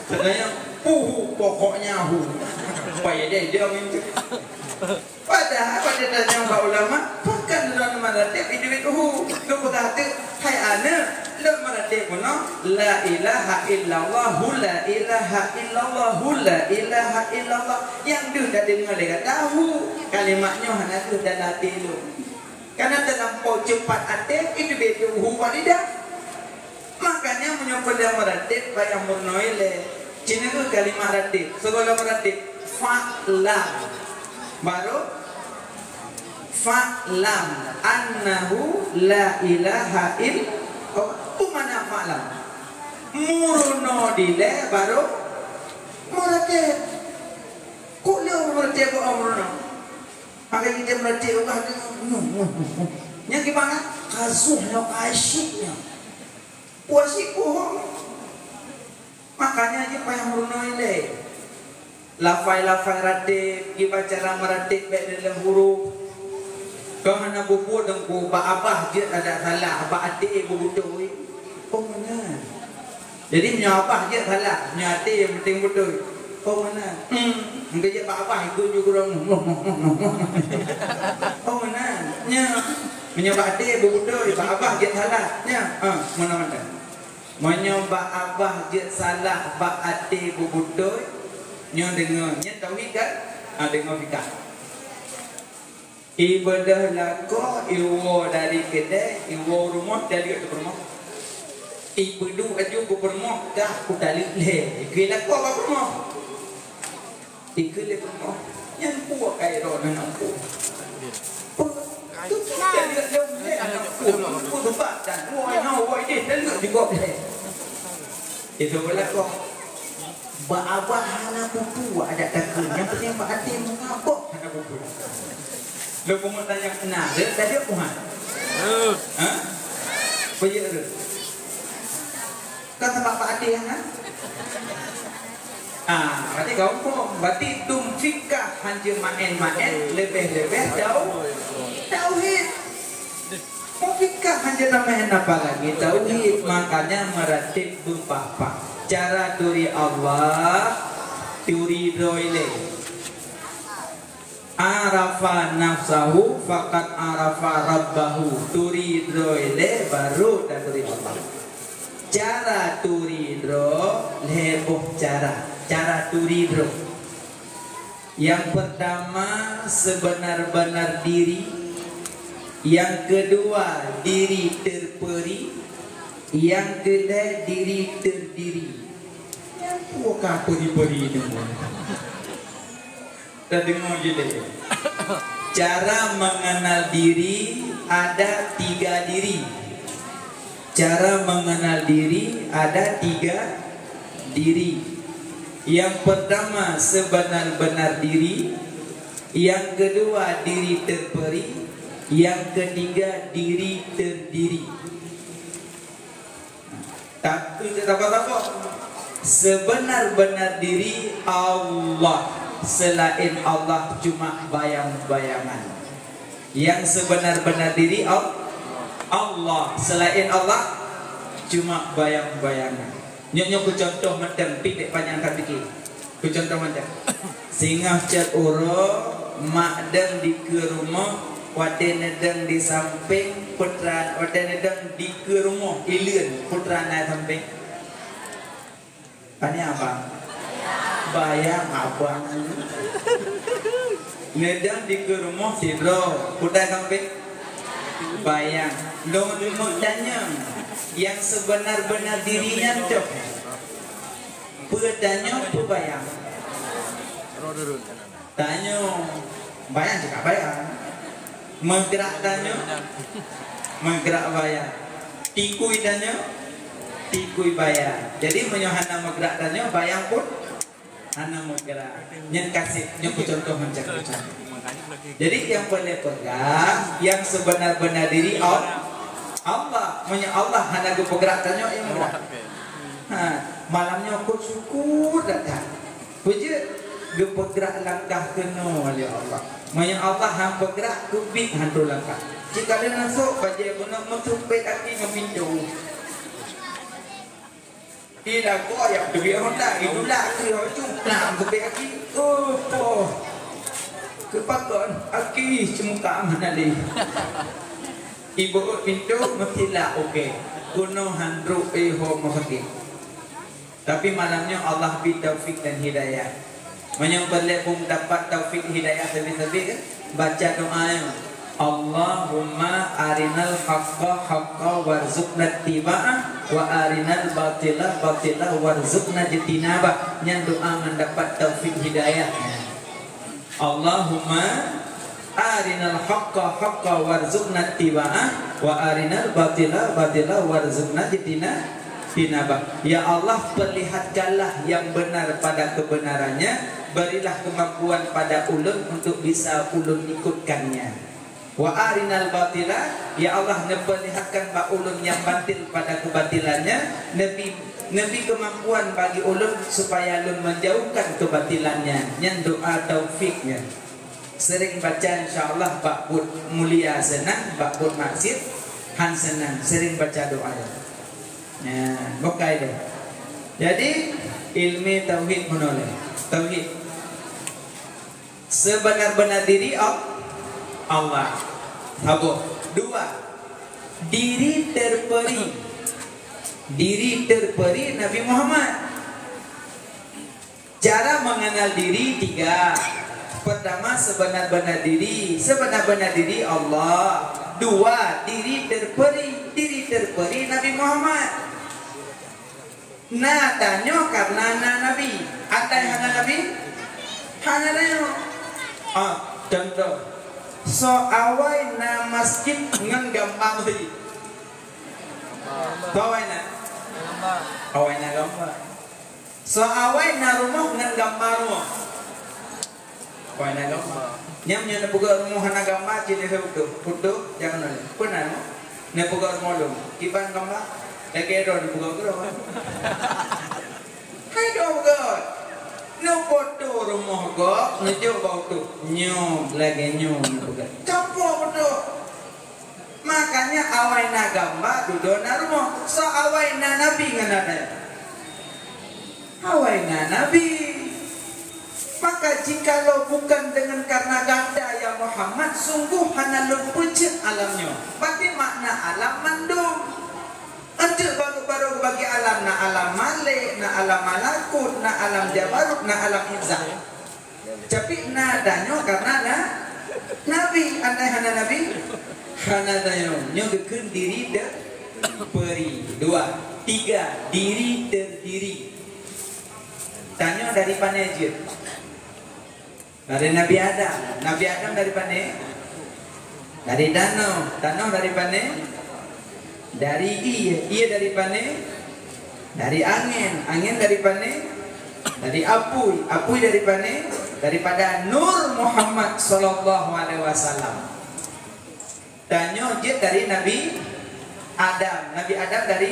Sebenarnya pokoknya supaya dia minta. Padahal pada tanya ulama bukan dalam maratib individu lu berkata hai ana lu maratib mana la ilaha illallah la ilaha illallah la ilaha illallah yang dia dah dengar dia tahu kalimatnya hanya tu dalam hati lu karena terlampau cepat hati individu walidah. Makanya menyebut yang meratib bayang murnoile. Cina itu kalimat ratib. Segala meratib fa'lam. Baru fa'lam annahu la ilaha illallah. Itu mana fa'lam? Murno dile baru meratib. Kok dia meratib kok murno? Maka kita meratib yang gimana? Kasuhnya asyiknya. Puasiku makanya aja payah murno ini lafai-lafai ratib kita cara meratib baik dalam huruf kau hana buku dan ku apa dia ada salah apa hati ibu betul oh mana jadi nyapa dia salah nyati yang penting betul oh mana mungkin dia apa itu juga orang oh mana nya menyembah hati ibu betul apa dia salah nya mana menyembah abah je salah bak hati bubutoi nyo dengarnya tauhid kan dengar fikah ibadah lako iwo dari kedai iwo rumah dari ke rumah ibudu aju ke rumah dah ku talik le kila ko ba rumah ikile rumah yang puak kai ro nan aku tu jadi ada aku tu pak dan woi no woi ni dan di kok itu boleh kok Abah hana pupu ada takun yang penting Pak Hati mengabok hana pupu lu mau tanya nah tadi aku hah boleh tu kata Pak Hati hana berarti kau pun berarti tumfikah hanya main-main lebih-lebih tauhid mau fikah hanya tambahan apa lagi tauhid makanya meratib beberapa cara turi Allah turi doile arafa nafsahu fakat arafa rabbahu turi doile baru dan turi Allah cara turi do leboh cara turi do yang pertama sebenar-benar diri. Yang kedua diri terperi. Yang ketiga diri terdiri. Yang bukan peri-peri itu. Kita dengar je deh. Cara mengenal diri ada 3 diri. Cara mengenal diri ada 3 diri. Yang pertama sebenar-benar diri. Yang kedua diri terperi. Yang ketiga diri terdiri. Tapi apa-apa sebenar-benar diri Allah, selain Allah cuma bayang-bayangan. Yang sebenar-benar diri Allah, selain Allah cuma bayang-bayangan. Nyok contoh macam pidek panjang fikir. Ku contoh macam singa cat uro mak dan di ke rumah wate nedang di samping putra wate nedang di ke rumah ilian putra na samping Ini apa? Bayang abang. Nedang di rumah tidro, udah sampai bayang. Dong tanya yang sebenar-benar dirinya cok. Tanya bayang. Tanya bayang juga bayang. Menggerak tanya, menggerak bayang. Tikui tanya, tikui bayang. Jadi menyohana menggerak tanya, bayang pun hana menggerak. Yang kasih, yang contoh mencak-mencak. Jadi yang boleh pegang, yang sebenar-benar diri Allah, Allah hana gue bergerak tanya yang bergerak. Malamnya aku syukur datang. Wujud gue bergerak langkah kena oleh Allah. Manya Allah hang bergerak kubik hantu langkah. Jika dia masuk baju guna mentupet aki ngepindu. Ila ko yang duit honda idula ki hojung nam kubik aki. Oh. Kepakon aki cemuka mana li. Ibu pintu mestilah okey. Kuno handru ho mahaki. Tapi malamnya Allah beri taufik dan hidayah. Menyang pun dapat taufik hidayah lebih-lebih kan? Baca doa Allahumma arinal haqqa haqqa warzuqna tiba'ah wa arinal batila batila warzuqna jitinabah. Yang doa mendapat taufik hidayah. Allahumma arinal haqqa haqqa warzuqna tiba'ah wa arinal batila batila warzuqna jitinabah. Ya Allah, perlihatkanlah yang benar pada kebenarannya, berilah kemampuan pada ulun untuk bisa ulun ikutkannya. Wa arinal batila, ya Allah, perlihatkan ba ulun yang batil pada kebatilannya, nabi kemampuan bagi ulun supaya ulun menjauhkan kebatilannya. Yang doa taufiknya sering baca insyaallah bakbut mulia senang, bakbut maksud han senang, sering baca doanya. Nah, bokai deh. Jadi ilmu tauhid menoleh. Tauhid sebenar-benar diri Allah. Satu, dua, diri terperi. Diri terperi Nabi Muhammad. Cara mengenal diri tiga. Pertama, sebenar-benar diri. Sebenar-benar diri Allah. Dua, diri terperi. Diri terperi Nabi Muhammad. Nah, tanya karena Nabi. Ada yang Nabi? Hanya tanya. Contoh. So awai na masjid ngan gambar hi. Awai na gambar. So awai na rumah ngan gambar rumah. Awai na gambar. Nyamnya na buka rumah na gambar cini foto jangan ada. Pernah na buka rumah dong. Kiban gambar. Lagi ada di buka rumah. Hai dong god. No foto rumah gok, ngejo bautu, nyom lagi nyom bukan. Campur betul. Makanya awai na gambar duduk na rumah. So awai na nabi nganada. Awai na nabi. Maka jikalau bukan dengan karena ganda ya Muhammad, sungguh hana lepecet alamnya. Berarti makna alam mandum. Ada baru-baru bagi alam, na alam malik, na alam malakut, na alam jabarut, na alam izzah. Tapi nadanya karena Nabi, andai hana Nabi, hana dayo, nyogekun diri peri. Dua, tiga, diri terdiri. Tanya dari panejir. Dari Nabi Adam. Nabi Adam dari pane? Dari danau. Danau dari pane? Dari iya dari pane? Dari angin dari pane? Dari apuy dari pane? Daripada Nur Muhammad sallallahu alaihi wasallam. Danau jet dari Nabi Adam. Nabi Adam dari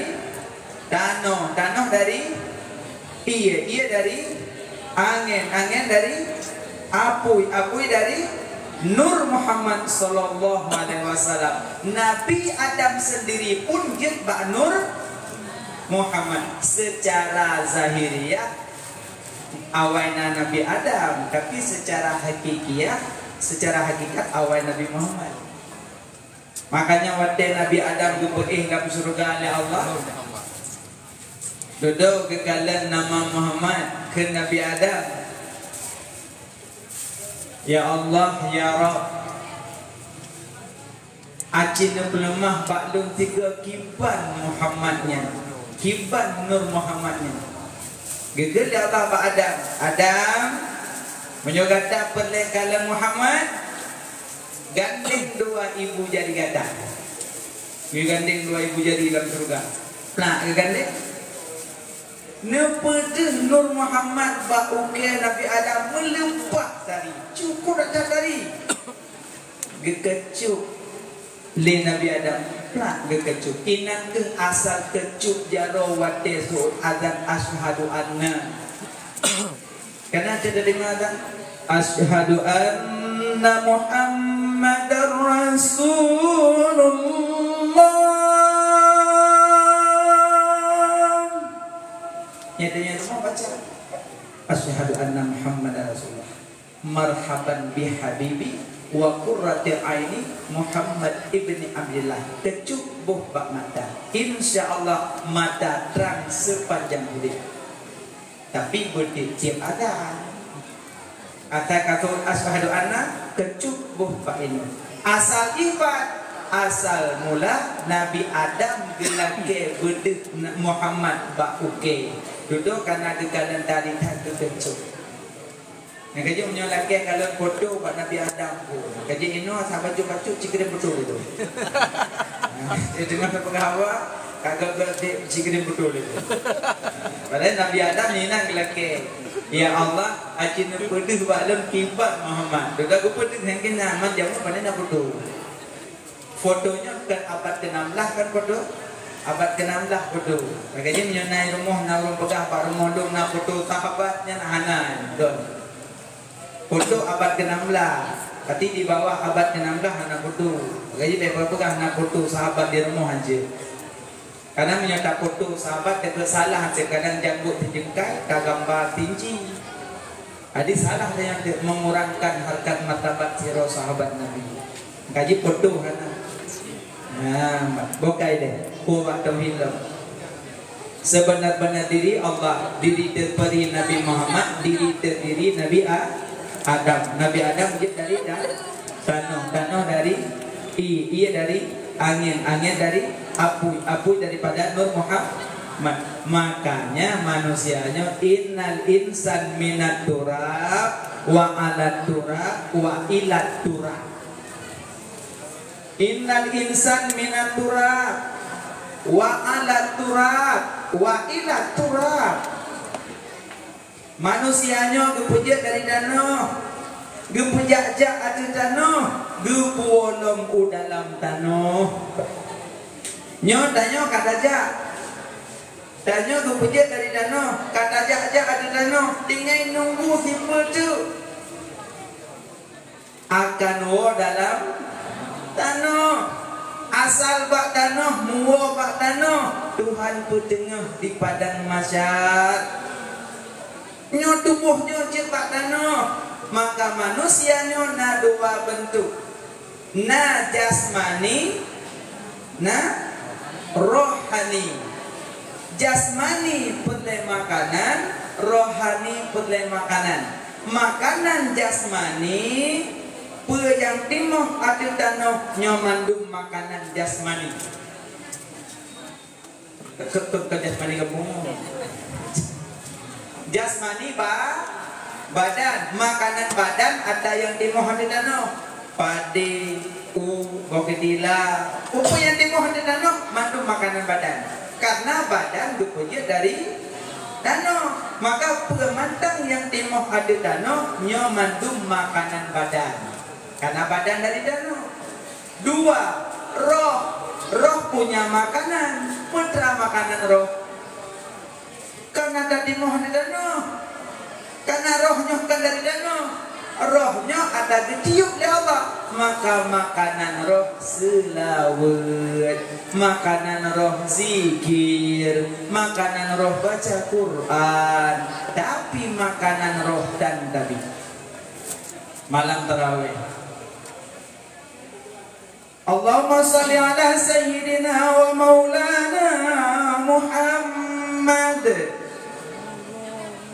danau. Danau dari iya dari angin dari apuy dari Nur Muhammad sallallahu alaihi wasallam. Nabi Adam sendiri pun jet ba Nur Muhammad secara zahiriyah awaina Nabi Adam, tapi secara hakikiyah, secara hakikat awai Nabi Muhammad. Makanya waktu Nabi Adam diperih ke surga oleh Allah, duduk kekalan nama Muhammad ke Nabi Adam. Ya Allah, Ya Rabb, acina pelemah baklum 3 kiban Muhammadnya, kiban Nur Muhammadnya. Gegel dia Allah Pak Adam. Adam menyogata perlekalan Muhammad, ganding 2 ibu jadi gadah. Ganding 2 ibu jadi dalam surga. Nah, ganding nepedeh Nur Muhammad bauke Nabi Adam melempah tadi. Cukup dah tadi. Gekecup le Nabi Adam. Plak gekecup. Inang ke asal kecup jaro wate su'ud azan asyhadu anna. Karena ada dengar azan asyhadu anna Muhammadar Rasulullah. Nyatanya semua baca asyhadu anna Muhammadar Rasulullah. Marhaban bi habibi wa qurrati aini Muhammad ibni Abdullah. Kecup buh bak mata. Insyaallah mata terang sepanjang hidup. Tapi bertiap ada. Kata kata asyhadu anna kecup buh bak ini. Asal ifat, asal mula Nabi Adam gelake bedeh Muhammad bak uke. Duduk karena kekalan tadi tak kecup. Yang kerja punya laki kalau foto buat Nabi Adam pun. Kerja ino sahabat baju cikir betul itu. Dia dengar penghawa kagak berarti cikir betul itu. Padahal Nabi Adam ni nak laki. Ya Allah, acin pedih balam kibat Muhammad. Duduk aku pedih hangkin zaman jamu pada nak foto. Fotonya bukan abad ke-16 kan foto. Abad ke-16 foto. Kerja menyonai rumah nak rumah pegah pak rumah dong nak foto sahabatnya nak hanan. Don. Foto abad ke-16. Tapi di bawah abad ke-16 anak foto. Gaji berapa anak foto sahabat di rumah aja. Karena menyata foto sahabat dia salah. Kadang janggut dijengkai, gambar tinggi. Jadi salah yang mengurangkan harkat martabat siro sahabat Nabi. Gaji foto kan. Nah, bokai deh. Kuat tauhid. Sebenar-benar diri Allah, diri terperi Nabi Muhammad, diri terdiri Nabi Adam. Nabi Adam dari tanah dari ia dari angin dari apu daripada Nur Muhammad. Makanya manusianya innal insan minat turab wa alat turab wa ilat turab. Innal insan minat turab wa alat turab wa ilat turab. Manusianya gepujat dari danau, gepujak-jak ada tanah, gepuolong u dalam tanah. Nyo danyo kata jak, danyo gepujat dari danau, kata jak-jak ada tanah, tinggal nunggu tipe tu akan wo dalam tanah. Asal bak tanah, muo bak tanah, Tuhan pun tengah di padang mahsyar. Nyo tubuhnya cepat tanah. Maka manusianya na 2 bentuk. Na jasmani, na rohani. Jasmani perle makanan, rohani perle makanan. Makanan jasmani yang timoh ada tanah nyomandum makanan jasmani. Ke jasmani kamu. Jasmani badan, makanan badan ada yang dimohon di danau. Padi, boketila, apa yang dimohon di danau mandum makanan badan. Karena badan dupunya dari danau, maka pemantang yang dimoh ada danau nyo mandum makanan badan. Karena badan dari danau. 2, roh punya makanan, putra makanan roh. Karena tadi mohon di danau, karena rohnya bukan dari danau, rohnya ada ditiup oleh Allah, maka makanan roh selawat, makanan roh zikir, makanan roh baca Quran. Tapi makanan roh dan tadi malam tarawih. Allahumma salli ala sayyidina wa maulana Muhammad Muhammad.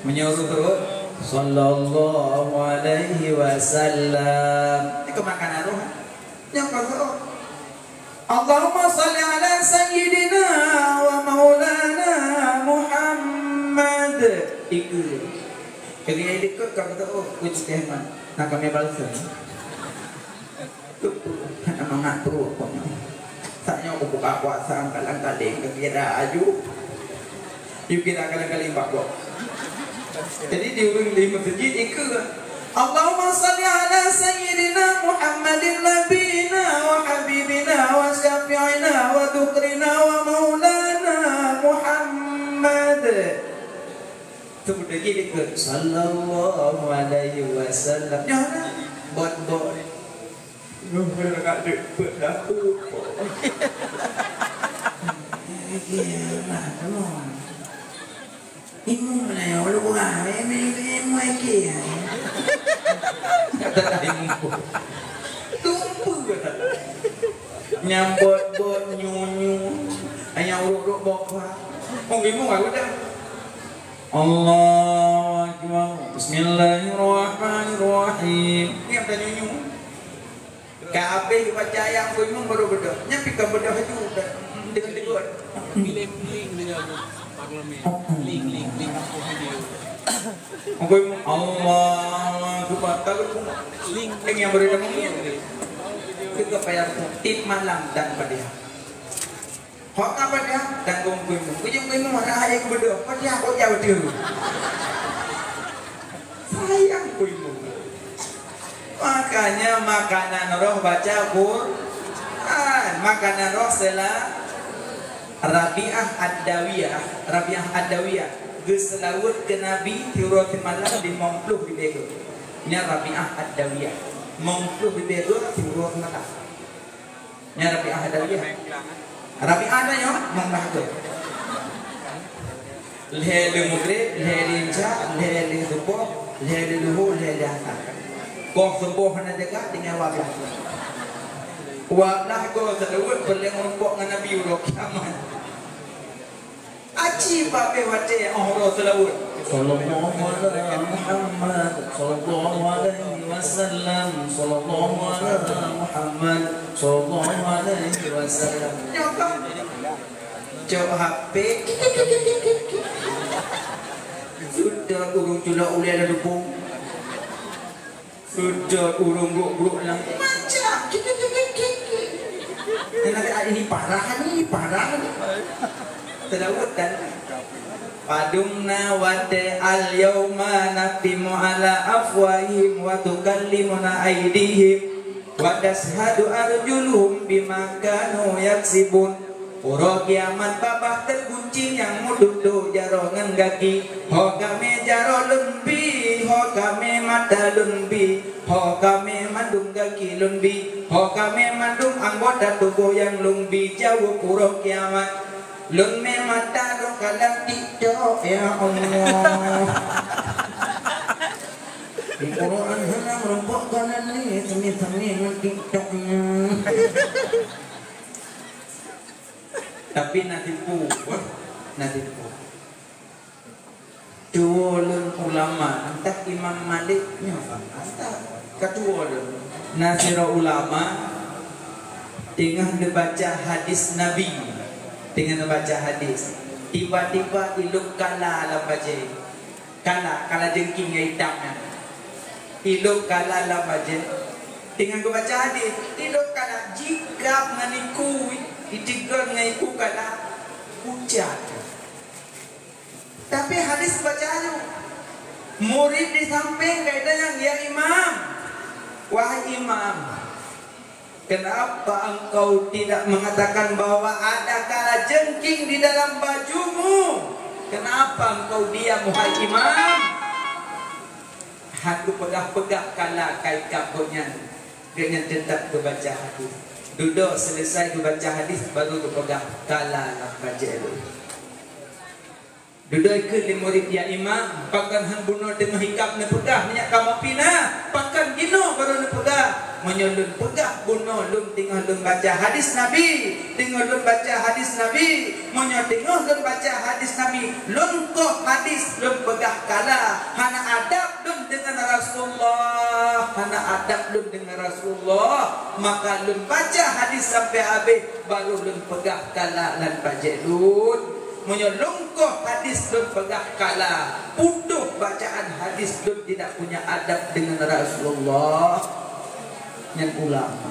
Menyuruh terus sallallahu alaihi wasallam. Itu makanan roh. Yang kedua, Allahumma salli ala sayyidina wa maulana Muhammad. Iku. Kali ini ikut kau kata oh, kucing teman. Nak kami balsa. Tu, nama ngatur pokoknya. Saknya aku buka puasa angkat-angkat kira aju. Yuk kita kali-kali bakok. Jadi di urung di masjid itu Allahumma salli ala sayyidina Muhammadin nabiyina wa habibina wa syafi'ina wa dhukrina wa maulana Muhammad. Sebut lagi dikut sallallahu alaihi wasallam. Ya nah, bot-bot. Nuh nak dek dah tu. Gila, teman. Imu mana ya? Walau bukan, imu lagi ya. Kata imu, tumpu kata. Nyambut-bot nyunyu, hanya urut-urut bokah. Oh imu nggak udah. Allahu Akbar. Bismillahirrahmanirrahim. Ini apa nyunyu? Kabeh dibaca yang imu baru bedah. Nyampi ke bedah itu udah dengan tegur. Link dia tu. Link aku video. Aku Allah Akbar. Link yang beredar mungkin. Itu payah tip malam dan pada. Hok apa dia? Tanggung kuimu. Kuimu mana ayah bedah. Pada aku jauh dia. Sayang kuimu. Makanya makanan roh baca Quran. Makanan roh selah Rabi'ah Ad-Dawiyah geselawut ke Nabi tiurut malam di mempluh di bego. Ini Rabi'ah Ad-Dawiyah mempluh di bego tiurut malam. Ini Rabi'ah Ad-Dawiyah. Rabi'ah ada yang mengbahagia. Lehele mugre, lehele inca, lehele subuh, lehele luhur, lehele asar. Kau subuh hanya dekat dengan wablah. Wablah kau selawut berlengur pok dengan Nabi Urok kiamat. Aci pakai wajah Allah selawut. Sallallahu alaihi Muhammad, sallallahu alaihi wasallam, sallallahu alaihi Muhammad, sallallahu alaihi wasallam. Nyokap, jawab HP. Sudah urung culak ulai ada dupung. Sudah urung guk lang. Macam. Ini parah nih. Terlalu dan padumna wate al yauma naqtimu ala afwahim wa tukallimuna aydihim wa tashhadu arjuluhum bima kanu yaksibun. Pura kiamat babah terkunci yang mulut do jaro ngengaki. Ho kami jaro lembi, ho kami mata lembi, ho kami mandung kaki lembi, ho kami mandung anggota tubuh yang lumbi. Jauh pura kiamat lumbi mata do kalang tidak ya Allah. Di Quran hendak merompok kanan ni temi-temi TikToknya. Tapi natipu. Dua ulama, entah Imam Maliknya, entah kedua Nasirah ulama dengan dibaca hadis Nabi, dengan dibaca hadis, tiba-tiba iluk kala alam baca, kala jengking yang hitamnya, iluk kala alam baca, dengan dibaca hadis, iluk kala jika menikui ditiga dengan iku kata hujan. Tapi hadis bacaannya murid di samping kaitanya dia imam. Wahai imam, kenapa engkau tidak mengatakan bahwa ada kala jengking di dalam bajumu? Kenapa engkau diam wahai imam? Aku pegang-pegang kala kait kapurnya dengan tetap membaca hadis. Duduk selesai membaca hadis baru berpegang kala nak baca itu. Duduk ke di murid ya imam, pakan han bunuh dengan hikap ne pedah minyak kamu pina, pakan ino baru lun pegah. Menyolun pegah bunuh lun tengah lun baca hadis Nabi, tengah lun baca hadis Nabi, menyo tengah lun baca hadis Nabi, lun ko hadis lun pegah kala, hana adab lun dengan Rasulullah, hana adab lun dengan Rasulullah, maka lun baca hadis sampai habis baru lun pegah kala lan baca lun. Menyelungkuh hadis lun pegah kala, putuh bacaan hadis lun tidak punya adab dengan Rasulullah yang ulama.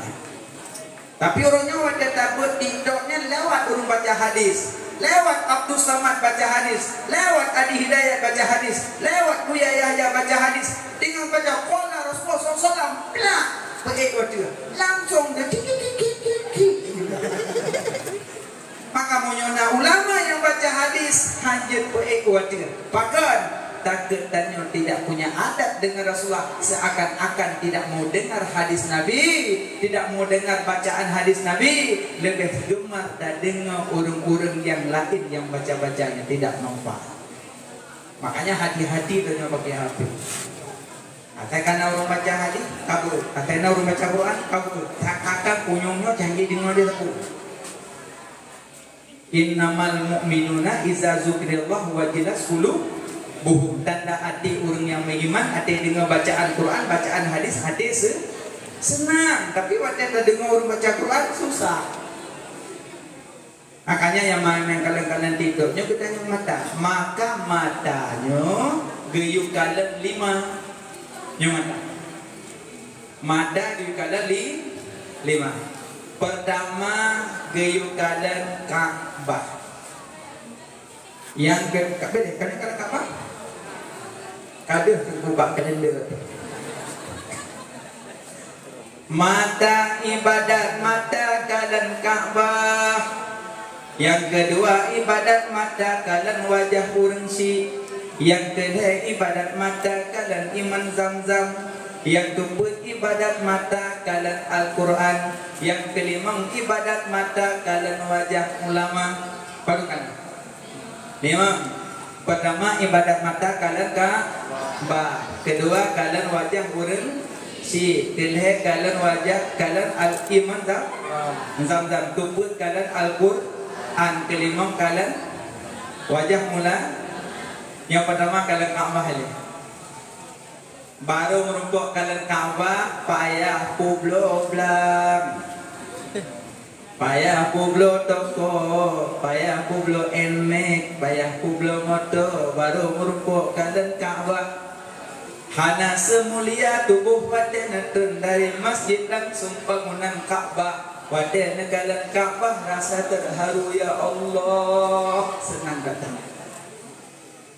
Tapi orangnya wadah takut tidaknya lewat urung baca hadis, lewat Abdul Samad baca hadis, lewat Adi Hidayat baca hadis, lewat Buya Yahya baca hadis, tinggal baca qala Rasulullah SAW, plak pakai wadah langsung dia maka menyona ulama yang baca hadis hanya pakai wadah pakan takut tanya tidak punya adab dengan Rasulullah, seakan-akan tidak mau dengar hadis Nabi, tidak mau dengar bacaan hadis Nabi, lebih gemar dan dengar orang-orang yang lain yang baca-bacanya tidak nampak. Makanya hati-hati dengan pakai HP. Katakan orang baca hadis kabur, katakan orang baca Quran kabur, kakak punyongnya janji dengar dia takut. Innamal mu'minuna iza zukrillah wajilas qulubuhum. Tanda hati orang yang beriman, hati dengar bacaan Quran, bacaan hadis, hati senang. Tapi waktu kita dengar orang baca Quran susah. Makanya yang main kalian tidurnya kita yang mata, maka matanya geyuk kalian 5 yang mata geyuk kalian 5. Pertama geyuk kalian Ka'bah. Yang Ka'bah deh, kadang Ka'bah kada terbuka kalender. Mata ibadat mata kalian Ka'bah. Yang kedua ibadat mata kalian wajah kursi. Yang ketiga ibadat mata kalian iman Zamzam. Yang keempat ibadat mata kalian Al-Quran. Yang kelima ibadat mata kalian wajah ulama. Baru kan 5. Pertama ibadat mata kalian Ka'bah. Kedua kalian wajah burung si. Ketiga kalian wajah kalian al-iman Zamzam. Keempat kalian Al-Quran. Kelima kalian wajah mula. Yang pertama kalian Ka'bah ini. Baru merumpuk kalian Ka'bah payah publo blam. Payah publo toko, payah publo enmek, payah publo moto, baru merumpuk kalian Ka'bah. Hana semulia tubuh wadena tun dari masjid langsung bangunan Ka'bah. Wadena kalian Ka'bah rasa terharu ya Allah, senang datang.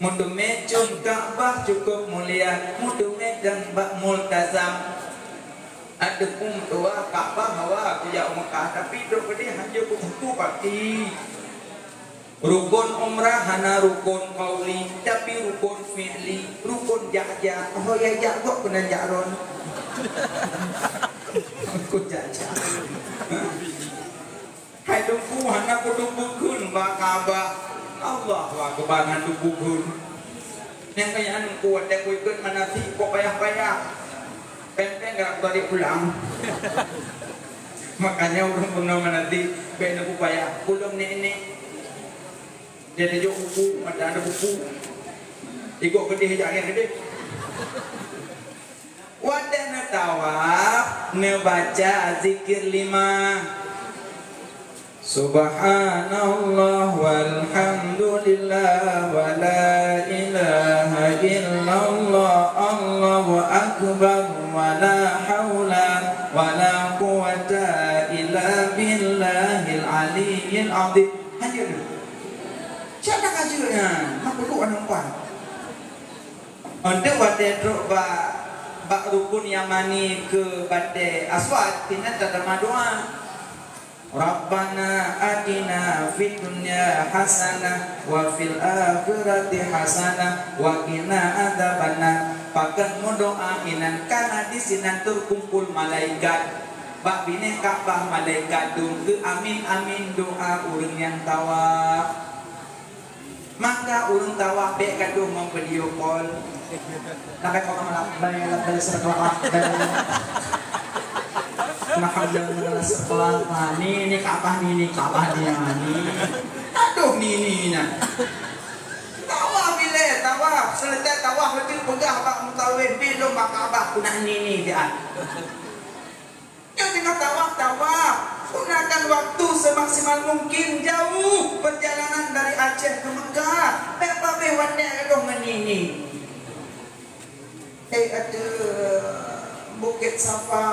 Mutu mecum Ka'bah cukup mulia, mutu medang bak multazam. Ada tua Ka'bah hawa punya Mekah, tapi dok dia hanya buku pati. Rukun umrah hana rukun qauli, tapi rukun fi'li, rukun jaja. Oh ya jago kena jaron. Rukun jaja. Hai duku hana kudu bukun ba Ka'bah. Allah wa kebangan bukun. Yang kayaan kuat dak ikut manati kok payah-payah. Pempeng gerak balik pulang. Makanya orang pernah menanti benda upaya pulang nenek. Dia ada buku, ada buku. Ikut gede jangan gede. Wadana tawaf ngebaca zikir 5. Subhanallah walhamdulillah wa la ilaha illallah Allahu akbar wa la hawla wa la quwata illa billahil aliyyil azim. Hanya dulu. Siapa kajiannya? Mak perlu orang kuat. Untuk wadai bak rukun yamani ke badai aswad tina terima doa. Rabbana atina fid dunya hasanah wa fil akhirati hasanah wa qina adzabannar. Pakan doa inan kana di sinan terkumpul malaikat. Bak bine Ka'bah malaikat dung ke amin amin doa urang yang tawaf. Maka urang tawaf be kadu video call. Nakay ko naman balik sa kelak. Nakablang na sa kelak. Nini kapah niya. Aduh nini na. Tawa bile, tawa. Selesai tawa betul pegah bak mutawif belum makabah punah nini dia. Yang tengah tawa. Gunakan waktu semaksimal mungkin jauh perjalanan dari Aceh ke Mekah. Pepa bewannya dong ini. Ada Bukit Safa,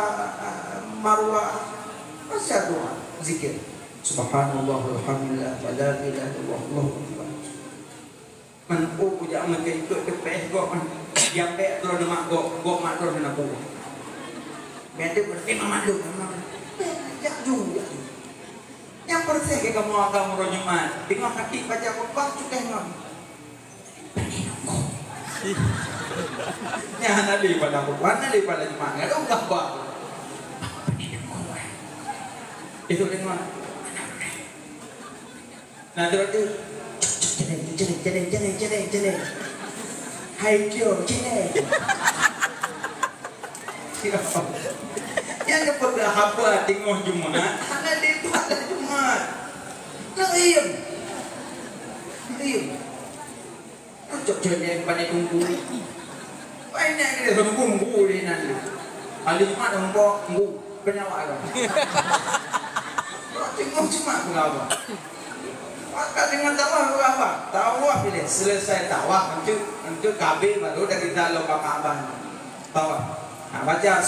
Marwah, masya doa zikir. Subhanallah, alhamdulillah, la ilaha illallah, Allahu akbar. Man puja man kay ikut depeh go man. Yang pe terus mak go mak terus na puja. Bete berarti mama lu jak juga. Yang percaya ke kamu agama rojuman, tengok hati baca khutbah cukai ngon. Ya nabi pada khutbah, nabi pada jumat, enggak ada khutbah. Itu tengok. Nah terus tu, jadi. Hai kyo, jadi. Siapa? Yang kepada apa tengok Jumat, ada di pada Jumat. Naim. Cocok yang pandai tunggu. Banyak kita tunggu di nanti. Hari Jumat tunggu penyawa kan. Tengok Jumat apa? Maka dengan tawaf apa? Tawaf pilih selesai tawaf untuk KB baru dari dalam Ka'bah. Tawaf. Nah, baca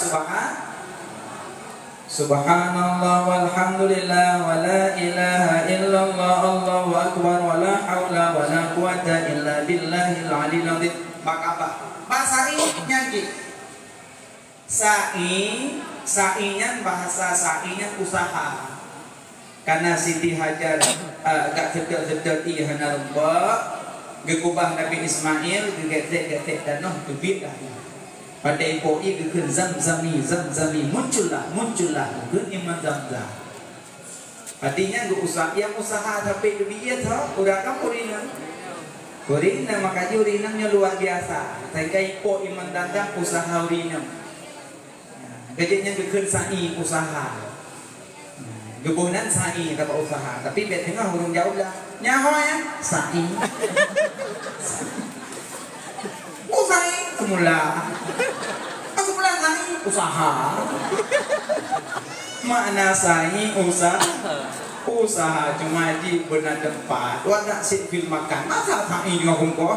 Subhanallah walhamdulillah wa la ilaha illallah Allahu akbar wa la haula wa la quwata illa billahil aliyil azim. Bakapa? Bahasa nyanyi. Sa'inya bahasa sa'inya usaha. Karena Siti Hajar gak sedek-sedek iya narumba gekubah Nabi Ismail gegetek-getek danah tubik dah. Pada ipoi gekun zamzami muncullah gekun iman zamzam. Artinya yang usaha sampai demikian tau udah kan urinam makanya urinamnya luar biasa. Sehingga ipo iman zamzam usaha urinam. Gajinya gekun sa'i usaha. Gebunan sa'i kata usaha. Tapi biar tengah hurung jauh lah. Nyawa ya sa'i. Sa'i semula sa'i usaha. Makna sa'i usaha cuma di benar tempat. Wadak sipil makan. Masa sa'i juga kumpul.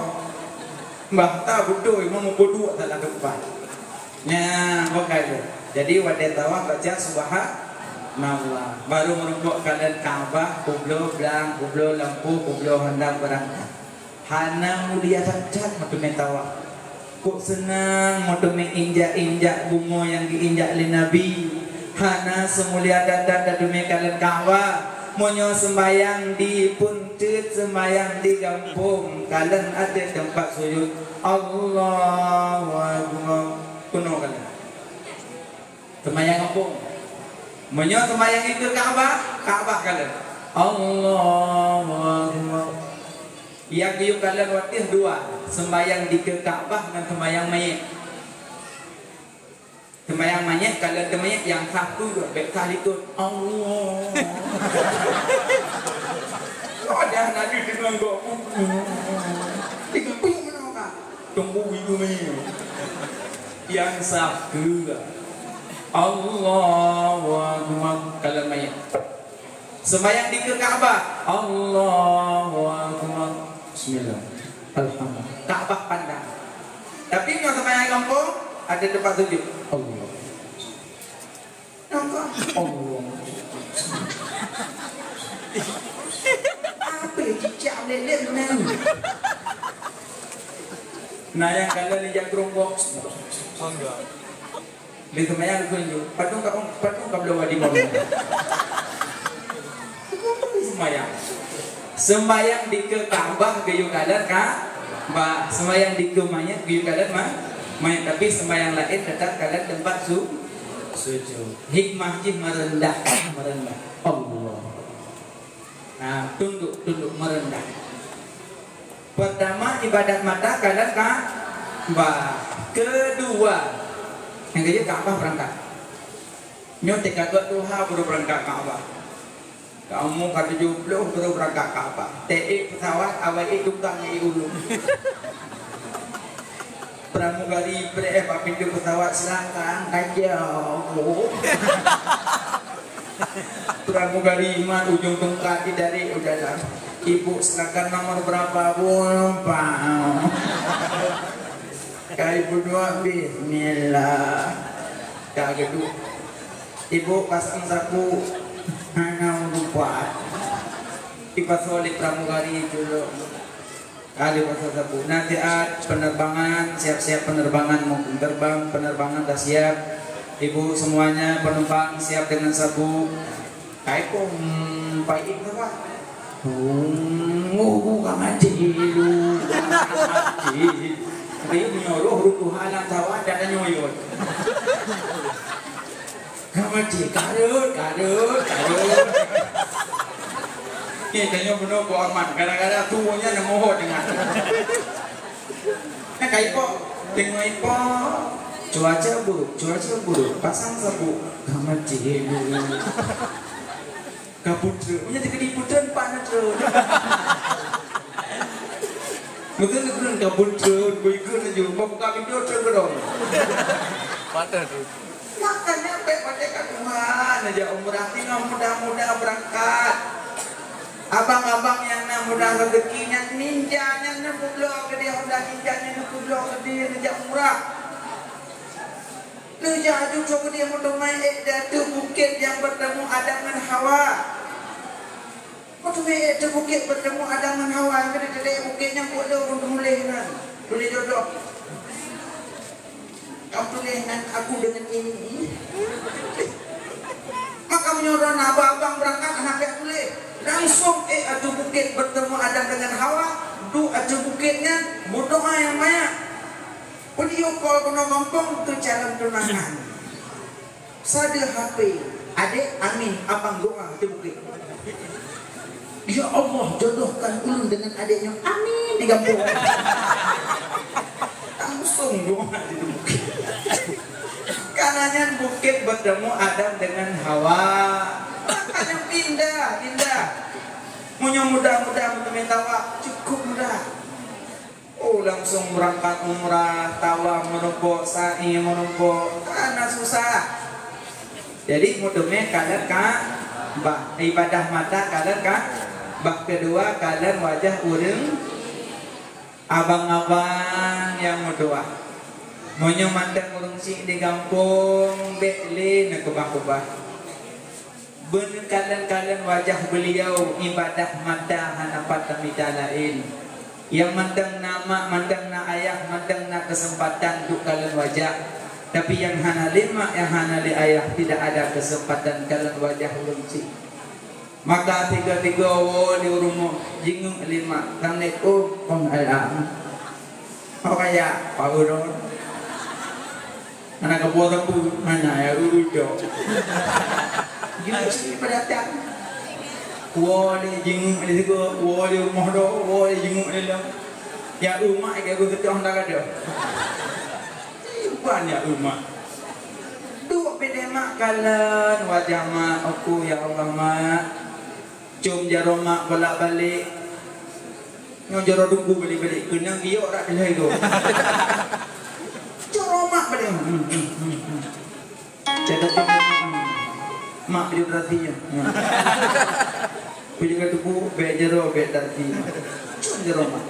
Mbah tak bodoh mau bodoh dalam tempat. Nah, bukan. Jadi wadah tawaf baca subhanallah. Baru merumpuk kalian Ka'bah, kublo belang, kublo lampu, kublo hendak berangkat. Hana mulia cacat matu metawa. Kok senang matu menginjak-injak bunga yang diinjak oleh Nabi. Hana semulia dadat demi kalian Ka'bah. Monyo sembayang di puncut, sembayang di kampung. Kalian ada tempat sujud. Allahu Akbar. Kuno kalian. Sembayang kampung. Monyo sembayang itu Ka'bah kalian. Allahu Akbar. Yang diuk kalian watih dua, sembayang di ke Ka'bah dan sembayang mayat. Sembayang mayat kalian ke mayat yang satu bekah itu Allah. Ada Nabi dengan gua. Ikut mana? Tunggu itu mayat. Yang satu Allahu Akbar kalian mayat. Sembayang di ke Ka'bah Allahu Akbar. Bismillah. Alhamdulillah. Ka'bah pandang. Tapi kalau sembahyang kampung ada tempat sujud. Allah. Allah. Apa yang cicak lelek nang? Nah yang kalian yang gerombok. Enggak. Di sembahyang kunjung. Patung belum di bawah. Sembahyang. Sembayang di ke Ka'bah gayung kadan Ka'bah, sembayang di ke mayat gayung kadan mayat. Tapi sembayang lain tetap kalian tempat sujud. Hikmah jih merendah Allah. Nah tunduk merendah. Pertama ibadat mata kalian Kedua, yang ketiga Ka'bah berangkat. Nyotek kagak Tuhan baru berangkat Ka'bah. Kamu kata 70 baru berangkat Ka'bah. TE pesawat awal itu tukang ulung. Pramugari pintu pesawat silakan kajau. Pramugari iman ujung tongkat dari udara. Ibu silakan nomor berapa bu? Kali berdua bismillah. Kali kedua ibu pasang sapu hanya lupa. Ipasoli pramugari dulu. Kali pasang sapu. Nanti penerbangan siap-siap penerbangan mau terbang penerbangan dah siap. Ibu semuanya penumpang siap dengan sapu. Kaipun pahit apa? Bukan mati dulu. Kayu menyuruh rukuh alam tawa dan nyoyot. Kamati kadut. Ini tanya benar bu aman. Kadang-kadang tubuhnya nemohot dengan. Kayu kok tengok ipo. Cuaca buruk. Pasang sabu. Kamati dulu. Kaputra, punya dikediputan pak natra. Betul kaputra, berikut saja. Buka pintu tergerong. Patah tu. Makanya sampai pada Tuhan aja umrah tinggal mudah-mudah berangkat. Abang-abang yang nak mudah rezekinya ninjanya nak pulau ke dia hendak ninjanya nak pulau ke dia ninja umrah. Lu jaju coba dia mau main datu bukit yang bertemu Adam dan Hawa. Waktu itu bukit bertemu Adam dan Hawa yang ada bukitnya bodoh untuk mulai kan. Boleh jodoh. Kamu tuliskan aku dengan ini. Maka menyuruh abang berangkat anak yang boleh. Langsung atu bukit bertemu Adam dengan Hawa. Atu bukitnya berdoa yang banyak. Video call kena ngomong tu cara tunangan. Sada HP, adik amin, abang doa tu bukit. Ya Allah jodohkan ulun dengan adiknya. Amin di kampung. Langsung doa di bukit. Kanannya bukit bertemu Adam dengan Hawa. Makanya pindah. Punya mudah-mudah untuk minta cukup mudah. Oh langsung berangkat umrah, tawa menumpuk, sa'i menumpuk, karena susah. Jadi mudahnya kalian ibadah mata kalian kedua kalian wajah urang abang-abang yang mudah. Monyo mandang urang si di kampung bekle nak kubah-kubah. Bener kalian wajah beliau ibadah mata hanapat tamita lain. Yang mandang nama, mandang na ayah, mandang na kesempatan untuk kalian wajah. Tapi yang hana lima, yang hana li ayah tidak ada kesempatan kalian wajah lunci. Maka tiga-tiga di rumah jingung lima, tangnet pun alam. Oh kaya Pak Urun. Anak kebuah kampung mana ya udah. Jingung sini pada datang. Wali jenguk ni juga, wali rumah dah, wali jenguk ni lah. Ya rumah yang aku kata orang dah ada. Banyak rumah. Dua beda mak kalian wajah mak aku ya Allah mak. Cum jaro mak bolak balik. Yang jaro duku balik-balik. Kena giok tak dia itu. Jaro mak balik. Jadi mak dia perhatinya. Pilih tubuh bejero bedarti. Cum jeroma.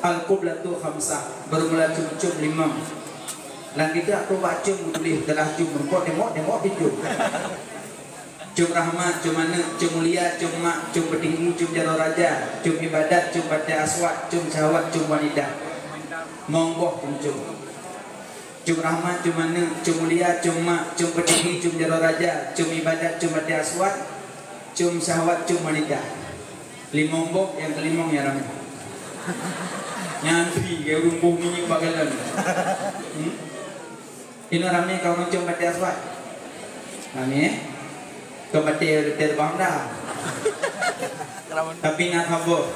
Al-Qiblatu khamsah. Bermula cum-cum 5. Lang kita tu cum boleh telah cum berbuat demo itu. Cum rahmat, cum anak, cum mulia, cum mak, cum petinggi, cum jaro raja, cum ibadat, cum bati aswat, cum syahwat, cum wanita. Monggoh cum. Cum rahmat, cum anak, cum mulia, cum mak, cum petinggi, cum jaro raja, cum ibadat, cum bati aswat. Cum syahwat, cum wanita. Limombok yang kelimong ya ramai. Nyantri, kayak rumpuh minyak bagalan. Ini ramai kau cum bati aswat. Ramai kau bati terbang dah. Tapi nak kabur.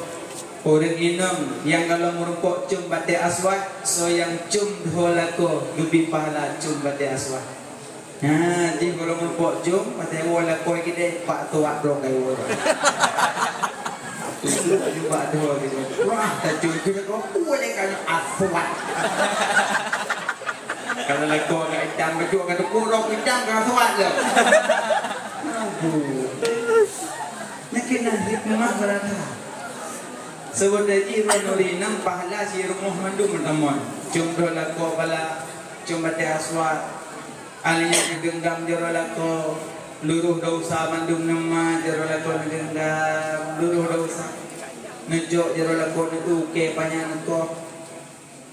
Orang inam yang kalau merumpok cum batik aswad, so yang cum dholako lebih pahala cum batik aswad. Nah, jadi kalau merumpok cum batik dholako kita pak tuak dong kayu orang. Jumpa dua gitu. Wah, tajam kita kau boleh kan aswad. Kalau leko agak hitam baju kata kurang hitam kan aswad lah. Nak kena hikmah berada. Sebenarnya Iranuri nang pahala si rumah mandu teman. Cuma leko pala cuma teh aswad. Alihnya genggam jero leko luruh dosa mandung nama jero leko genggam luruh dosa. Ngejok jero leko itu ke panjang ko.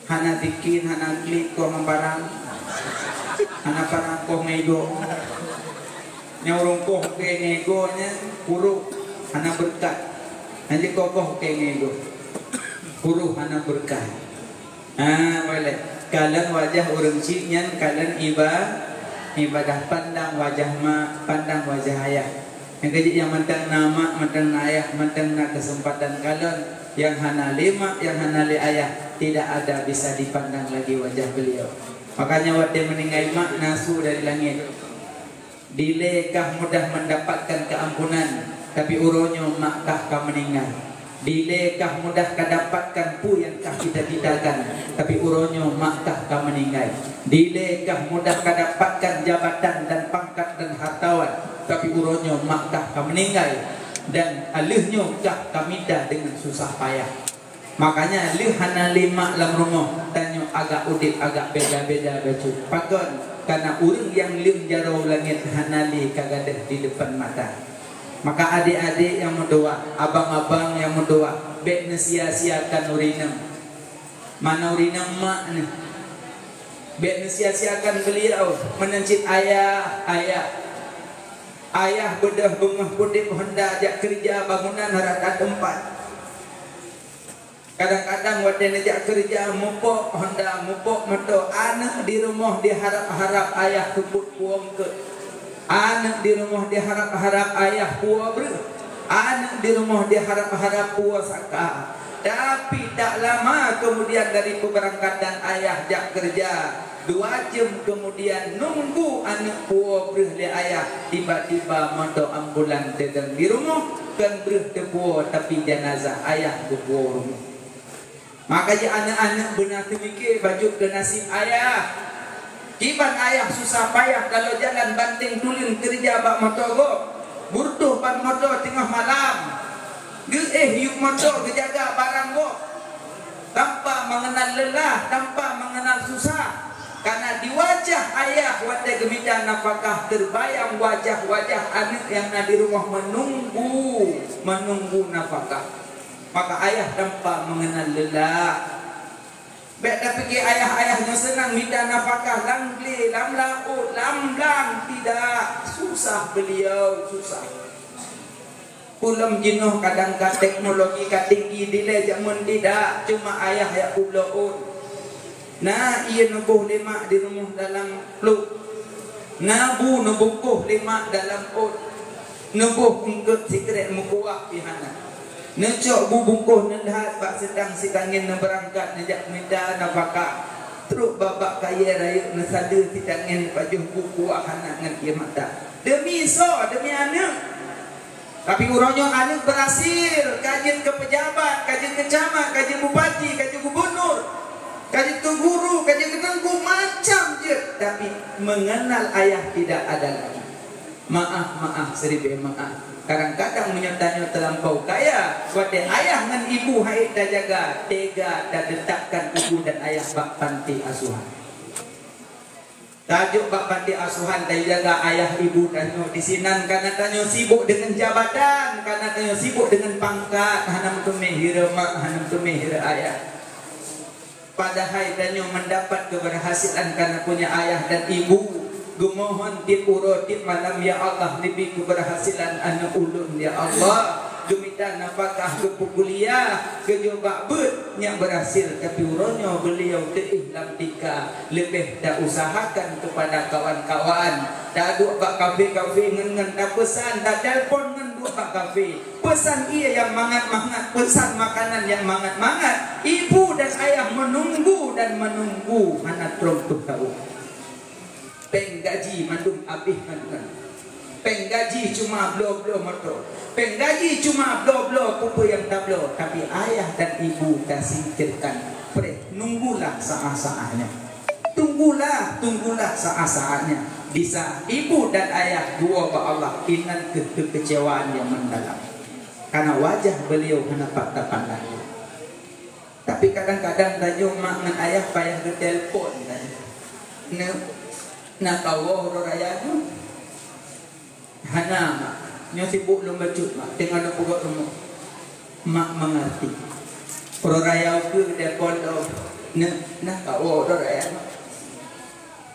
Hana bikin hana klik ko membarang. Hana parang ko ngego. Nyaurung ko ke ngegonya puru hana berkat. Nanti kokoh ke ngego. Puru hana berkat. Boleh. Kalian wajah orang ciknya kalian ibadah pandang wajah pandang wajah ayah. Yang kecil yang mentang nama, mentang ayah, mentang kesempatan kalian yang hana lima, yang hana li ayah tidak ada bisa dipandang lagi wajah beliau. Makanya waktu meninggal mak nasu dari langit. Dilekah mudah mendapatkan keampunan, tapi uronyo makkah kau meninggal. Dilekah mudah kau dapatkan pu yang kah kita tidakkan, tapi uronyo makkah kau meninggal. Dilekah mudah kau dapatkan jabatan dan pangkat dan hartawan, tapi uronyo makkah kau meninggal. Dan alihnya kah kami dah dengan susah payah. Makanya alih hana lima lam rumah tanyo agak udip agak beda-beda baju. Pakon karena urang yang lim jarau langit hanali kagadah di depan mata. Maka adik-adik yang mendoa, abang-abang yang mendoa, bek sia-siakan urinam. Mana urinam mak ni? Bek sia-siakan beliau menencit ayah. Ayah bedah bengah putih hendak ajak kerja bangunan harakat tempat. Kadang-kadang waktu ajak kerja mupok hendak mupok meto anak di rumah diharap-harap ayah tuput puang ke. Anak di rumah diharap-harap ayah puang ber. Anak di rumah diharap-harap puang saka. Tapi tak lama kemudian dari keberangkatan ayah jak kerja 2 jam kemudian nunggu anak puang ber le ayah tiba-tiba motor ambulan datang di rumah kan ber tepuang tapi jenazah ayah di puang rumah. Makanya anak-anak benar mikir baju ke nasib ayah. Kiban ayah susah payah kalau jalan banting tulen kerja bak motor go. Burtuh ban motor tengah malam. Yuk motor kejaga barang go. Tanpa mengenal lelah, tanpa mengenal susah. Karena di wajah ayah waktu gemita nafkah terbayang wajah-wajah anak yang ada di rumah menunggu nafkah. Maka ayah tanpa mengenal lelah. Baik dah fikir ayah-ayahnya senang minta nafkah langli, lam laut, lam tidak. Susah beliau, susah. Pulam jenuh kadang-kadang teknologi tinggi dilai zaman tidak. Cuma ayah yang pulau. Nah, ia nubuh 5 di rumah dalam peluk. Nabu nubuh 5 dalam ut. Nubuh ungkut sikret mukuah pihana. Necok bubungkuh nendat bak sedang sikangin berangkat nejak minta nafkah. Teruk babak kaya raya nesada sikangin pajuh buku anak ngan dia mata. Demi demi anak. Tapi urangnya anak berhasil kajian ke pejabat, kajian ke camat, kajian bupati, kajian gubernur, kajian ke guru, kajian ke tengku macam je. Tapi mengenal ayah tidak ada lagi. Maaf seribu maaf. Kadang-kadang menyertanya terlampau kaya. Waktu ayah dan ibu hai dah jaga, tega dan letakkan ibu dan ayah bak panti asuhan. Tajuk bak panti asuhan dah jaga ayah ibu dan disinan karena tanya sibuk dengan jabatan, karena tanya sibuk dengan pangkat, hanam tumehira mak, hanam tumehira ayah. Padahal tanya mendapat keberhasilan karena punya ayah dan ibu. Gemohon tip uro tip malam ya Allah lebih keberhasilan anak ulun ya Allah. Gemita nafkah ke kuliah ke coba bet yang berhasil tapi uronya beliau teihlam tika lebih dah usahakan kepada kawan-kawan. Dah duk bak kafe ngen tak pesan tak telefon ngen duk bak kafe. pesan ia yang mangat-mangat, pesan makanan yang mangat-mangat. Ibu dan ayah menunggu dan menunggu anak teruntuk tahu. Penggaji mandum abih mandum. Penggaji cuma blo-blo motor. Penggaji cuma blo-blo pupu yang tablo. Tapi ayah dan ibu dah singkirkan. Nunggulah saat-saatnya. Tunggulah saat-saatnya. Bisa ibu dan ayah dua ba Allah ingat kekecewaan yang mendalam. Karena wajah beliau hanya fakta pandang. Tapi kadang-kadang tanya mak dengan ayah payah ke telefon. Nak tahu orang raya tu? Hana mak. Nyo sibuk belum bacut mak. Tengah nak pukul rumah. Mak mengerti. Orang raya ke telefon tu. Nak tahu orang raya mak.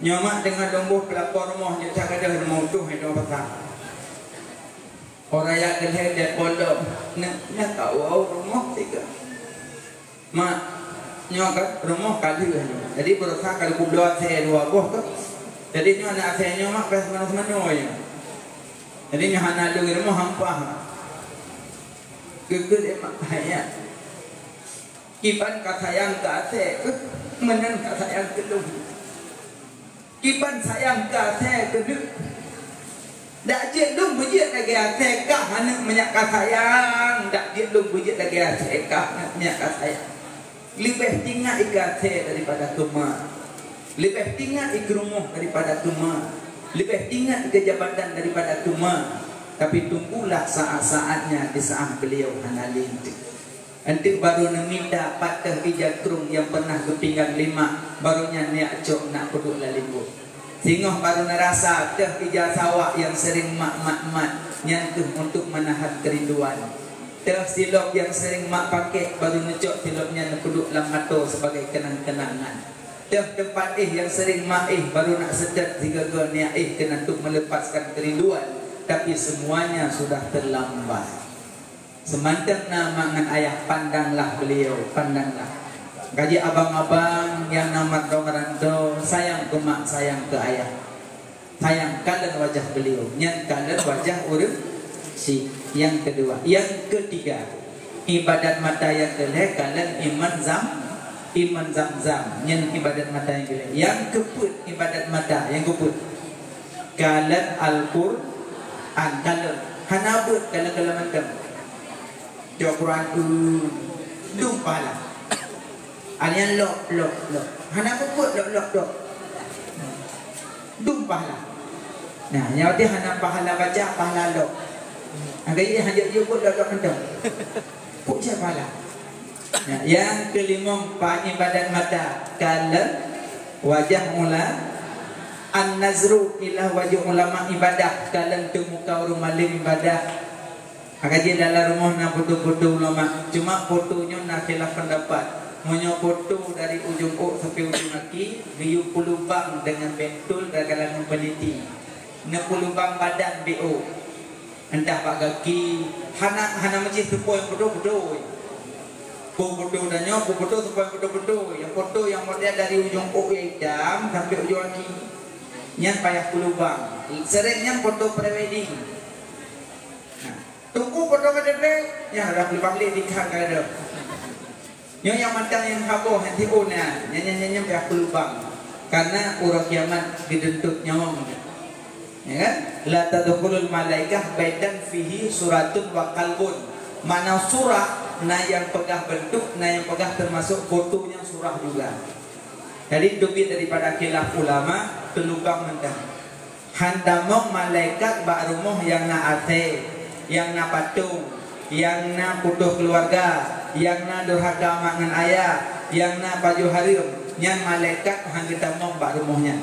Nyamak dengan domboh pelapor rumah dia tak ada rumah tu hidup pasal. Orang yang kelihatan dia pondok nak tahu rumah tiga. Mak nyamak rumah kali ni. Jadi berusaha kalau kubur saya dua buah tu. Jadi nyamak nak saya nyamak pas mana-mana ya. Jadi nyamak nak dulu rumah hampa. Gegel emak hayat. Kiban kata yang kata menen kata yang kedua. Kiban sayang ka saya keduk. Dak je lung bejit lagi saya kah hanya menyak sayang. Dak je lung bejit lagi saya kah menyak sayang. Lebih tinggal ikat saya daripada kema. Lebih tinggal ikrumuh daripada kema. Lebih tinggal kejabatan daripada kema. Tapi tunggulah saat-saatnya di saat beliau hanalin. Nanti baru meminta patah ijakrung yang pernah kepinggang 5 barunya niat cok nak kuduk lalimbu. Sehingga baru nerasa teh ijaz sawak yang sering mak nyantuh untuk menahan kerinduan. Teh silop yang sering mak pakai baru necok silopnya nak kuduk lamato sebagai kenang-kenangan. Teh tempat yang sering mak baru nak sedar jika niat kena untuk melepaskan kerinduan. Tapi semuanya sudah terlambat. Semantang nama dengan ayah pandanglah beliau, pandanglah. Gaji abang-abang yang nama merantau sayang ke mak, sayang ke ayah. Sayang kalian wajah beliau, yang kalian wajah urut si. Yang kedua, yang ketiga, ibadat mata yang kelih kalian iman zam-zam, yang ibadat mata yang kelih. Yang keput ibadat mata yang keput. Kalian Al-Quran kalian hanabut kalian macam. Dia Quran dumpalah. Alian lok. Hana puput lok. Dumpalah. Nah, yang dia hana pahala baca, pahala lok. Agak ini hanya dia pun lok macam. Puk je pahala. Nah, yang kelima ibadat mata kala wajah mula an-nazru ila wajah ulama ibadah kala muka rumah ibadah. Akaji dalam rumah nak foto-foto ulama. Cuma fotonya nak khilaf pendapat. Punya foto dari ujung sampai ujung kaki, biu lubang dengan pentul dan kalangan peneliti. Nak lubang badan BO. Entah pak kaki, hana macam foto yang foto-foto. Foto dan nyok foto sampai foto-foto. Yang foto yang model dari ujung hitam sampai ujung kaki. Yang payah lubang. Seringnya foto prewedding. Tunggu foto KTP, ya dah balik di kah ada. Yang matang yang haboh nanti ona, nyanyi pihak lubang. Karena urang kiamat didentut nyawang. Ya kan? La tadkhulul malaikah baitan fihi suratun wa qalbun. Mana surah na yang pegah bentuk, na yang pegah termasuk fotonya surah juga. Jadi dubit daripada khilaf ulama telubang mentah. Handamong malaikat bak rumah yang na ate. Yang nak patung, yang nak putus keluarga, yang nak durhaka mak dengan ayah, yang nak baju harim, yang malaikat hang kita mau bak rumahnya.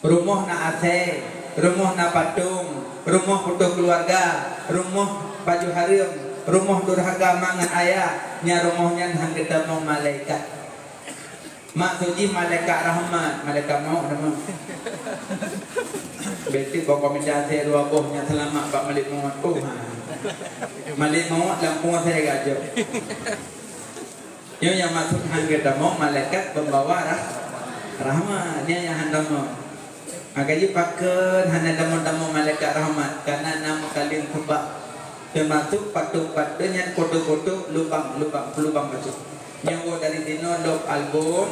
Rumah nak ate, rumah nak patung, rumah putus keluarga, rumah baju harim, rumah durhaka mak dengan ayah, nya rumahnya hang kita mau malaikat. Mak suji malaikat rahmat, malaikat mau nama. Berarti bawa komentar dua bohnya selamat Pak Malik Muhammad. Oh, Malik Muhammad lampung saya gajah. Yang maksud hang kita mau malaikat membawa rahmat. Dia yang hendak mau. Agaknya pakai hanya damo malaikat rahmat karena nama kalian kubak termasuk patu-patunya foto-foto lubang baju. Nyawa dari dino lop album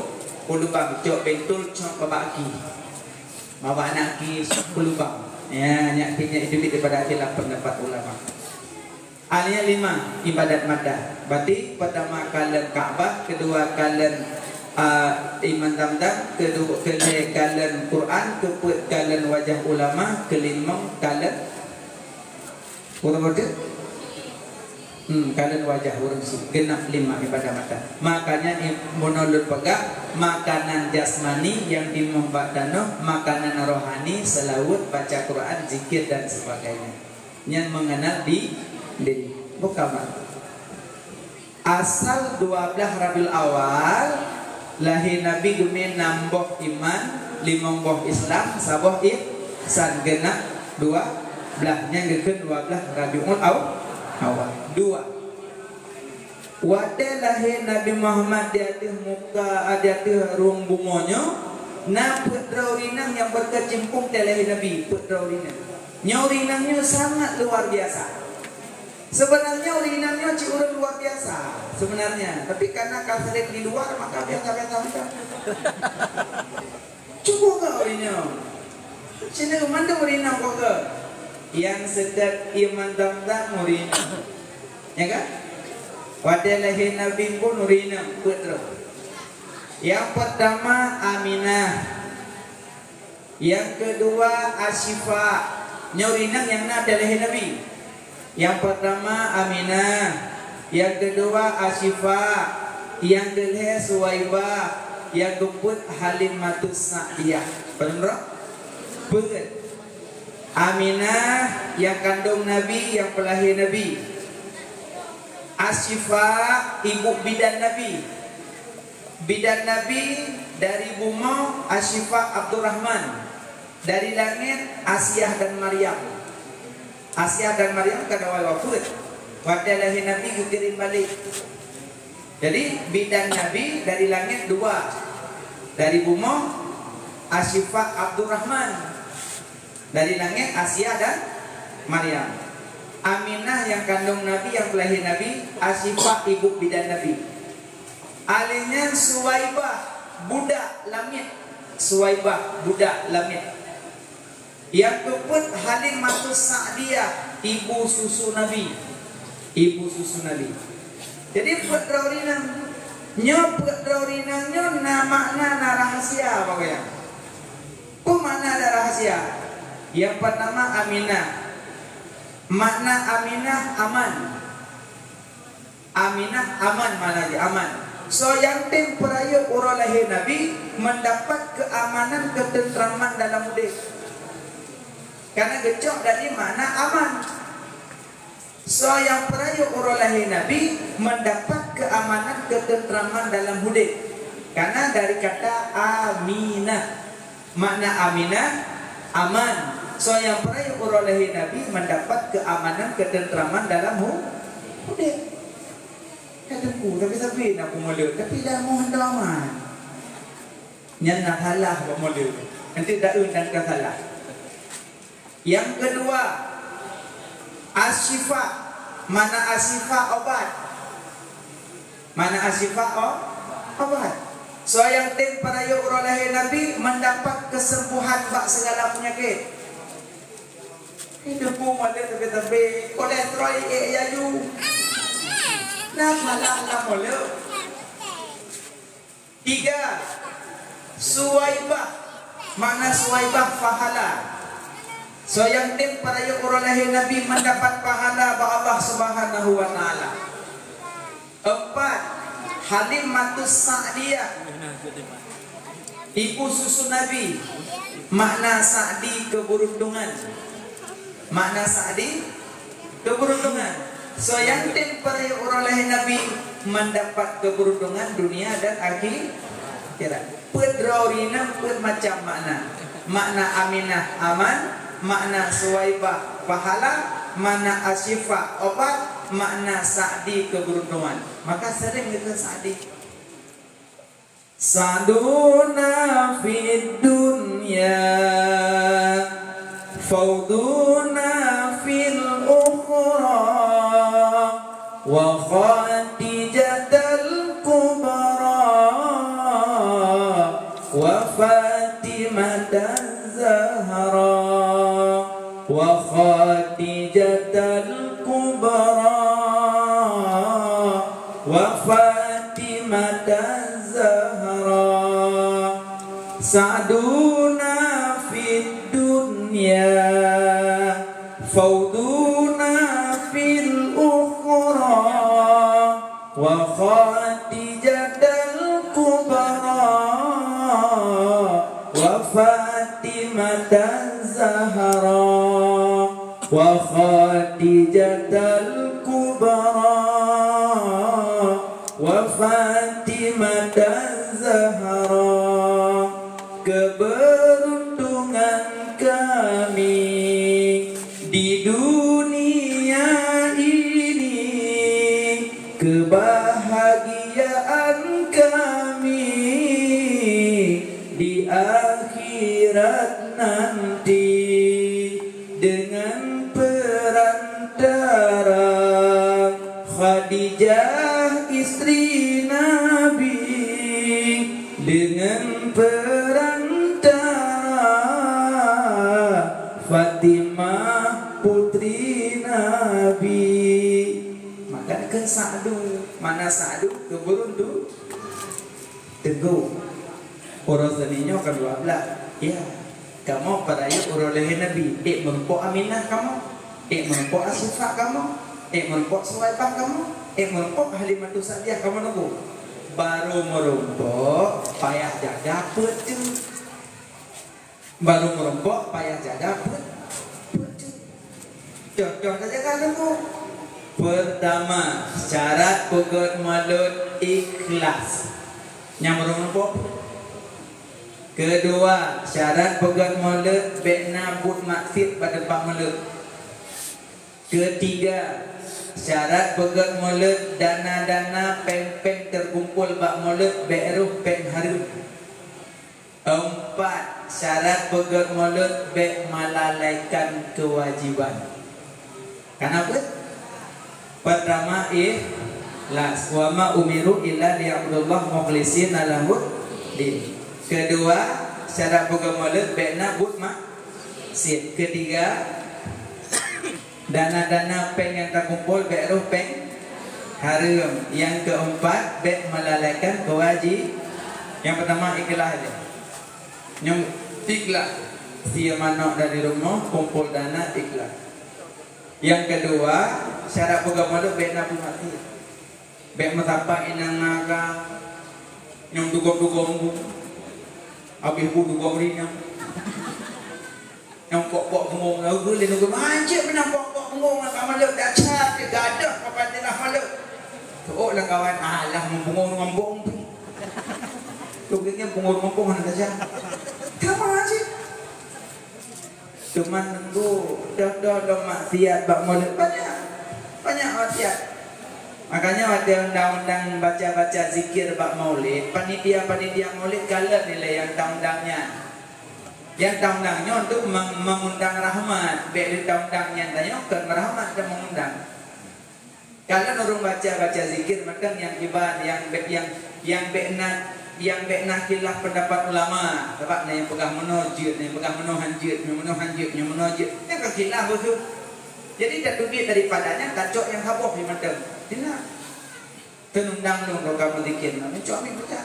lubang cok bentul cok babaki. Bawa anak ki lubang. Ya, nyakitnya itu daripada khilaf pendapat ulama. Alnya 5 ibadat madah. Berarti pertama kalian Ka'bah, kedua kalian iman damdam, kedua kalian Quran, keempat kalian wajah ulama, kelima kalian kalian wajah orang si genap 5 ibadah mata. Makanya menolak pegak makanan jasmani yang dimembak dano, makanan rohani selawut, baca Quran, zikir dan sebagainya. Yang mengenal di bukan asal 12 Rabiul Awal lahir Nabi gemi nambah iman, 5 boh Islam, saboh ihsan genap 12 nya ngeken 12 Rabiul Awal. 2 wadah lahir Nabi Muhammad di atas muka di atas ruang bumonyo na petraurinang yang berkecimpung di lahir Nabi petraurinang nyaurinangnya sangat luar biasa. Sebenarnya urinannya ciuran luar biasa sebenarnya, tapi karena kasret di luar maka biasa-biasa aja. Cukup ke urinnya? Sini mana urinang kok ke? Yang sedang iman damdam urinang, ya kan? Wadah lahir Nabi pun urinang putra. Yang pertama Aminah, yang kedua Asyifa, nyurinang yang nak lahir Nabi. Yang pertama Aminah, yang kedua Asyifa, yang kedua Suwaibah, yang keempat Halimatus Sa'diyah. Benar? Betul. Aminah yang kandung Nabi, yang pelahir Nabi. Asyifa ibu bidan Nabi. Bidan Nabi dari bumi Asyifa Abdurrahman. Dari langit Asyah dan Maryam. Asyah dan Maryam kada wafat. Wadah lahir Nabi dikirim balik. Jadi bidan Nabi dari langit 2. Dari bumi Asyifa Abdurrahman. Dari langit Asyah dan Maryam. Aminah yang kandung Nabi, yang pelahir Nabi. Asyifa ibu bidan Nabi. Alihnya Suwaibah budak lamit. Suwaibah budak lamit. Yang keempat Halimatus Sa'diyah ibu susu Nabi. Ibu susu Nabi. Jadi petraurinang petraurinangnya makna rahasia apa ya? Makna ada rahasia. Yang pertama Aminah. Makna Aminah aman. Aminah aman mana dia aman. So yang tim peraya orang lahir Nabi mendapat keamanan, ketentraman dalam hidup. Karena gecok dari makna aman. So yang peraya orang lahir Nabi mendapat keamanan, ketentraman dalam hidup. Karena dari kata Aminah. Makna Aminah aman. So yang peraya orang lahir Nabi mendapat keamanan, ketentraman dalam hidup. Kataku, tapi nak pemula, tapi dah mohon aman. Yang nak halah pemula, nanti dah undang ke salah. Yang kedua, Asyifa. Mana Asyifa obat? Mana Asyifa obat? So yang tim peraya orang lahir Nabi mendapat kesembuhan bak segala penyakit. Hidupmu ada tapi kolesterol yaju. Nah malah mula. 3 Suwaibah. Mana Suwaibah pahala. So yang tim peraya orang lahir Nabi mendapat pahala bagi Allah Subhanahu wa taala. 4 Halimatus Sa'diyah ibu susu Nabi. Makna Sa'di keberuntungan. Makna Sa'di keberuntungan. So yang tim peraya orang lahir Nabi mendapat keberuntungan dunia dan akhirat. Pedraurina macam makna. Makna Aminah aman, makna Suwaibah pahala, makna Asyifa obat, makna Sa'di keberuntungan. Maka sering kita Sa'di. Saduna fid dunya fauduna fil ukhra wa Khadijatal Kubra wa Fatimatan Zahra wa Khadijatal Kubra wa Fatimatan Zahra Sa'duna fid dunya Fauduna fil ukhra wa Khadijatal Kubra wa Fatimatan Zahra wa Khadijatal Kubra wa Fatimatan Zahra. Keberuntungan kami di dunia ini, kebahagiaan kami di akhirat nanti dengan perantara Khadijah istri Nabi, dengan perantara Fatimah putri Nabi. Maka ke Sa'du, mana Sa'du? Keberuntung teguh urusaninya kedua belah. Ya, kamu peraya urolehe Nabi. Mempok Aminah kamu, mempok Asifah kamu, mempok Suwaibah kamu, mempok Halimatus Sa'diyah kamu nunggu. Baru merumpok payah jaga petu. Baru merumpok payah jaga petu. Contoh saja kan nunggu. Pertama, syarat pegot malut ikhlas. Yang merumpok. Kedua, syarat pegot malut bekna but maksud pada pak malut. Ketiga, syarat pegat mulut dana-dana pen-pen terkumpul bak mulut beruh pen harum. 4. Syarat pegat mulut bek melalaikan kewajiban. Kenapa? Pertama ikhlas. Wa ma umiru illa liya'budullah mukhlishina lahud din. Kedua, syarat pegat mulut bekna but maksud. Ketiga, dana-dana pen yang terkumpul beruh pen haram. Yang keempat, bek melalaikan kewajiban. Yang pertama ikhlas aja. Yang ikhlas dia manok dari rumah kumpul dana ikhlas. Yang kedua, syarat agama itu bek nabu mati. Bek metapa inang naga yang dugong-dugong habis bu dugong rinang yang kok-kok ngomong lagu le nunggu anjir menang kok ngomong nak malu dak cat dia gadah apa dia nak malu oh lah kawan alah membungong-ngembong tu kena bungong-ngembong nak saja kamu aja cuma nunggu dah maksiat bak malu banyak maksiat. Makanya ada undang-undang baca-baca zikir bak maulid, panitia maulid kalah nilai yang undang-undangnya. Yang undang-undangnya untuk mengundang rahmat, beli undang-undangnya tanya ke rahmat dan mengundang. Kalau orang baca-baca zikir maka yang ibadah yang bekna khilaf pendapat ulama, sebabnya yang pegang menojid, yang pegang menohanjid, yang menojid, yang khilaf itu. Jadi tak duit daripadanya kacau yang haboh di madam. Tidak. Tenundang dong kamu zikir, namanya cok baca.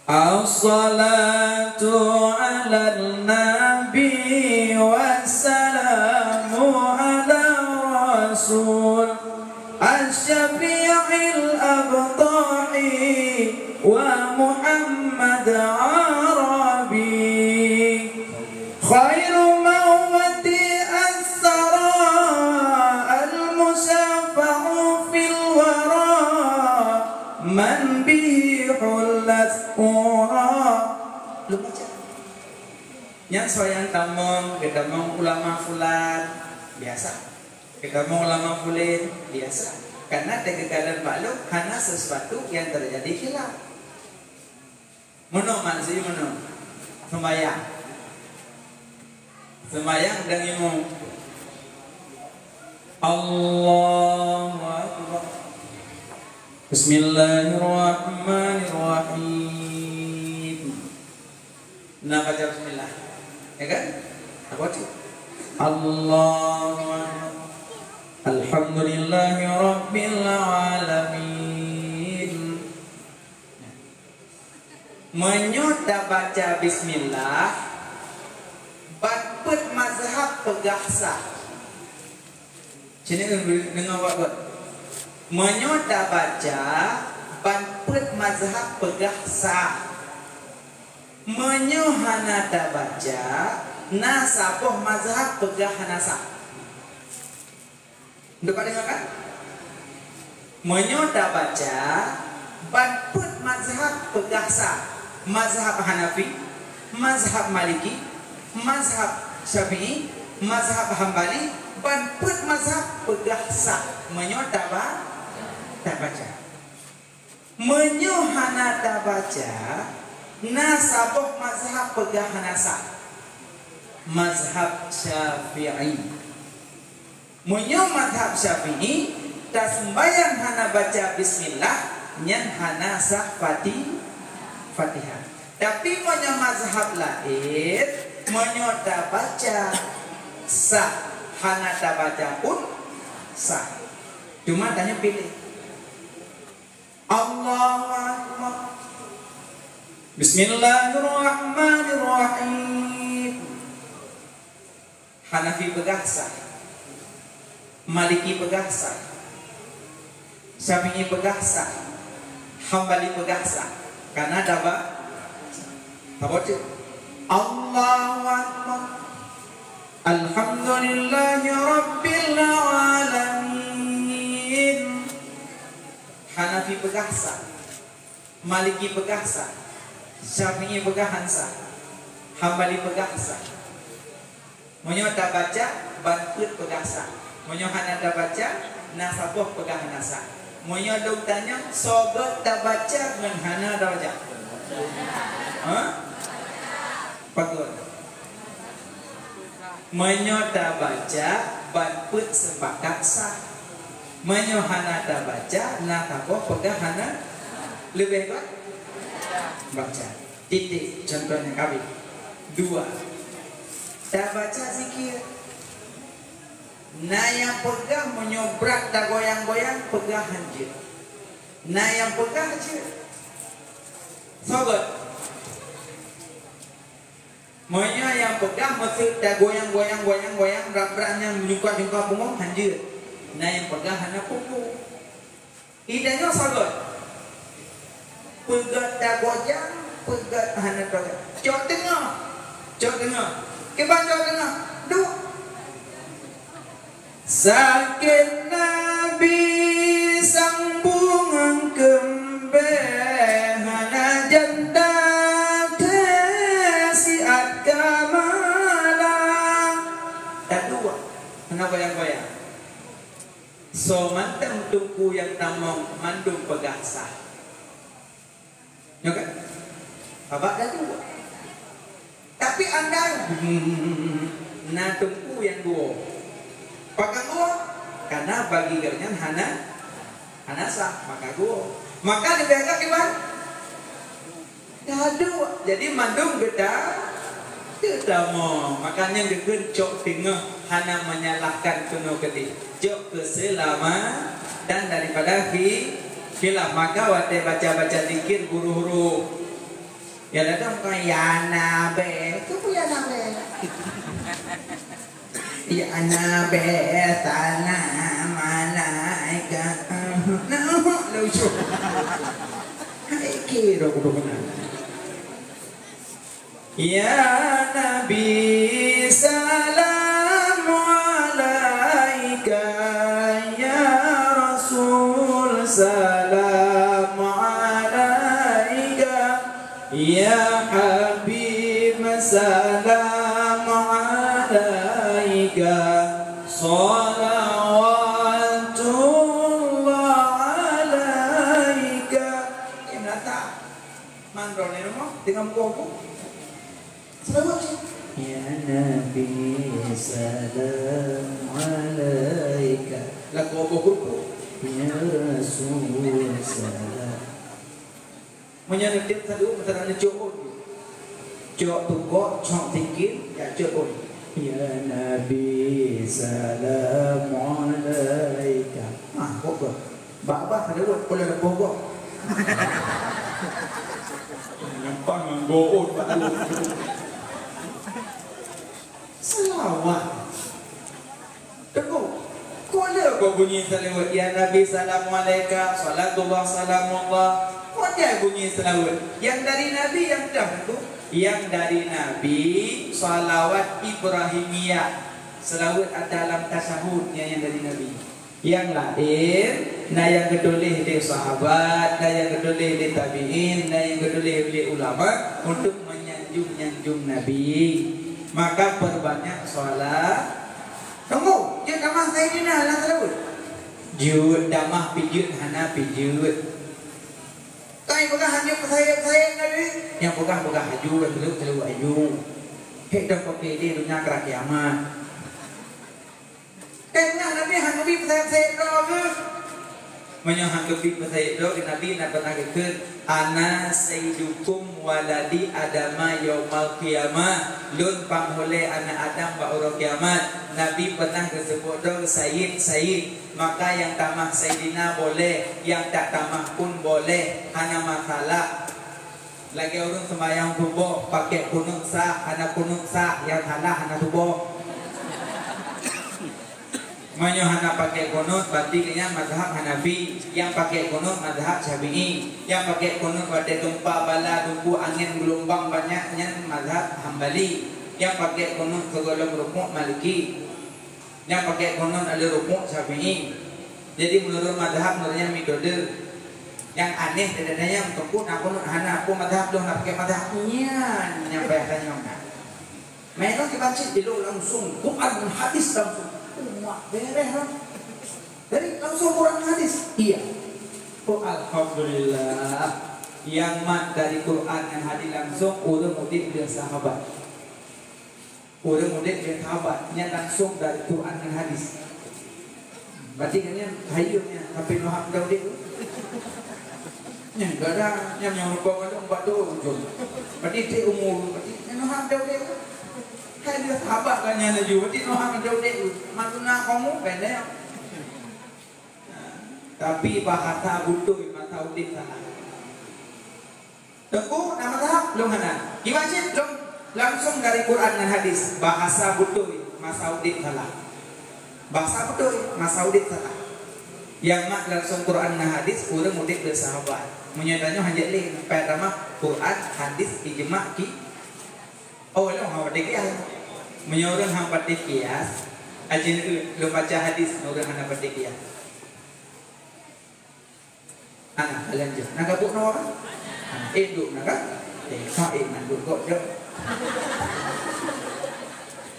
As-salatu ala nabi wassalamu ala rasul asy-syafi'il abtahi wa Muhammad Arabi khairu mawati as-sara al-musafa'u fil wara man bihi hulat ura. Lu baca yang soyan tamong kita mau ulama fulan biasa, kita mau ulama fulan biasa, karena tegagalan makhluk hanya sesuatu yang terjadi khilaf. Mono mansi mono sembayang dan ilmu. Allah Bismillahirrahmanirrahim. Nah, baca bismillah. Ya kan? Apa itu? Allahu Akbar. Alhamdulillahi Rabbil Alamin. Menyudah baca bismillah batpet mazhab pegahsa. Sini dengar buat. Menyudah baca batpet mazhab pegahsa. Menyuhanada baca nasapoh mazhab pegahanasa. Dapat dengar kan? Menyudah baca batpet mazhab pegahsa. Mazhab Hanafi, mazhab Maliki, mazhab Syafi'i, mazhab Hambali, batpet mazhab pegahsa. Menyudah baca. Menyuhanada baca nasaboh mazhab pegahanasa. Mazhab Syafi'i. Munyo mazhab Syafi'i tasmbayang hana baca bismillah nyan hana sah Fatihah. Tapi munyo mazhab lain munyo ta baca sah hana ta baca pun sah. Cuma tanya pilih. Allahu Akbar. Bismillahirrahmanirrahim. Hanafi pegahsa, Maliki pegahsa, Syafi'i pegahsa, Hambali pegahsa. Karena ada apa itu? Allahu Akbar. Alhamdulillahi Rabbil Alamin. Hanafi pegahsa, Maliki pegahsa, Syafi'i pegahansa, Hambali pegahsa. Menyota baca batpet pegahsa. Menyohana da baca nasaboh pegahanasa. Menyodok tanya sobat da baca menghana da baca. Bagus. Menyota baca batpet sepakat sah. Menyohana da baca nasaboh pegahana lebih kuat baca. Titik contohnya kami. 2. Da baca zikir. Nah yang pegang menyobrak dah goyang-goyang pegang hanjir. Nah yang pegang je sobat. Monya yang pegang masih dah goyang-goyang berat-beratnya menyuka-nyuka punggung hanjir. Nah yang pegang hanya punggung. Idanya sobat. Pegat dah goyang, pegat hanya goyang. Cok tengah. Keban cok tengah. 2. Sakit Nabi sambungan kembang hana janda tesiat kamalang. Dan 2. Hana goyang-goyang. So manteng tuku yang namong mandung pegahsa. Ya kan? Babak dah 2. Tapi anda na tuku yang 2. Pakai gua karena bagi gernya hana sah maka gua maka dibeka gimana? Dadu jadi mandung beda tidak mau makanya digencok tengah hana menyalahkan kuno ketik jok keselama dan daripada hilang maka wate baca zikir huruf ya datang kayak nabe itu punya nabe. Ya nabe tanah malaikat nah lucu kira kudu benar. Ya Nabi salam alaika ya Rasul salam alaika ya Habib salam alaika salawatullah alaika. Ini tak mandor ni rumah dengan kau. Ya Nabi salam alaika. Lagu apa huruf? Ya Rasul salam. Menyerempet tadi antara cok tukok cok tinggi ya cok. Ya Nabi salam alaika. Kok babah ada buat boleh ada pokok. Nampak nggoot selawat. Tunggu. Kok ada kau bunyi selawat ya Nabi salam alaika salatullah salamullah. Kok dia bunyi selawat? Yang dari Nabi yang dah tu. Yang dari Nabi salawat Ibrahimiyah. Selawat dalam tasyahudnya yang dari Nabi. Yang lain, nah yang kedoleh di sahabat, nah yang kedoleh di tabi'in, nah yang kedoleh di ulama untuk menyanjung Nabi. Maka perbanyak salat. Tunggu, dia damah Sayyidina lah selawat. Jud damah pijut hana pijut. Kau yang pegang hanya saya Nabi. Yang pegang haju, terlalu haju. Hekdah pakai dia dunia kerak kiamat. Kayaknya Nabi hanggapi pesayat doa. Menyo hanggapi pesayat doa Nabi nak pernah kata ana sayyidukum waladi adama yaumal qiyamah lun panghole anak Adam ba uro kiamat. Nabi pernah disebut doa sayyid. Maka yang tamah sayyidina boleh, yang tak tamah pun boleh. Hanya masalah lagi orang sembahyang subuh pakai kunut sah, hana kunut sah, yang salah hana subuh. Manyo hana pakai kunut berarti kena mazhab Hanafi, yang pakai kunut mazhab Syafi'i, yang pakai kunut pada gempa bala dumpu angin gelombang banyaknya mazhab Hambali, yang pakai kunut segala rukuk Maliki, yang pakai kunut ada rukuk Syafi'i. Jadi menurut mazhab menurutnya midode. Yang aneh dadanya untuk aku hana aku mazhab dong nak pakai mazhabnya nyampe tanya. Mereka dibaca dulu langsung Quran dan hadis langsung. Umat beres lah. Dari langsung Quran hadis. Iya. Oh alhamdulillah. Yang mat dari Quran dan hadis langsung udah mudik dia sahabat. Udah mudik dia sahabatnya langsung dari Quran dan hadis. Berarti kan hayunya sampai nohak jauh dia. Yang ada yang lupa ada empat tu. Berarti dia umur. Berarti nohak jauh dia. Hai dia sahabat kan yang laju. Berarti nohak jauh dia. Maksudnya kamu pendek. Tapi bahasa butuh masa udik salah. Tengku nama tahap belum ada. Gimana belum langsung dari Quran dan hadis. Bahasa butuh masa udik salah. Bahasa butuh masa udik salah. Yang mak langsung Quran dan hadis udah mudik bersahabat. Menyatanya hanya leh pertama Quran hadis ijma ki. Oh lo hamba dekias. Menyorong hamba dekias. Ajin lo baca hadis orang hamba dekias. Anak lanjut. Nak kabuk no orang? Duk nak kan? Kau nak duk kok je.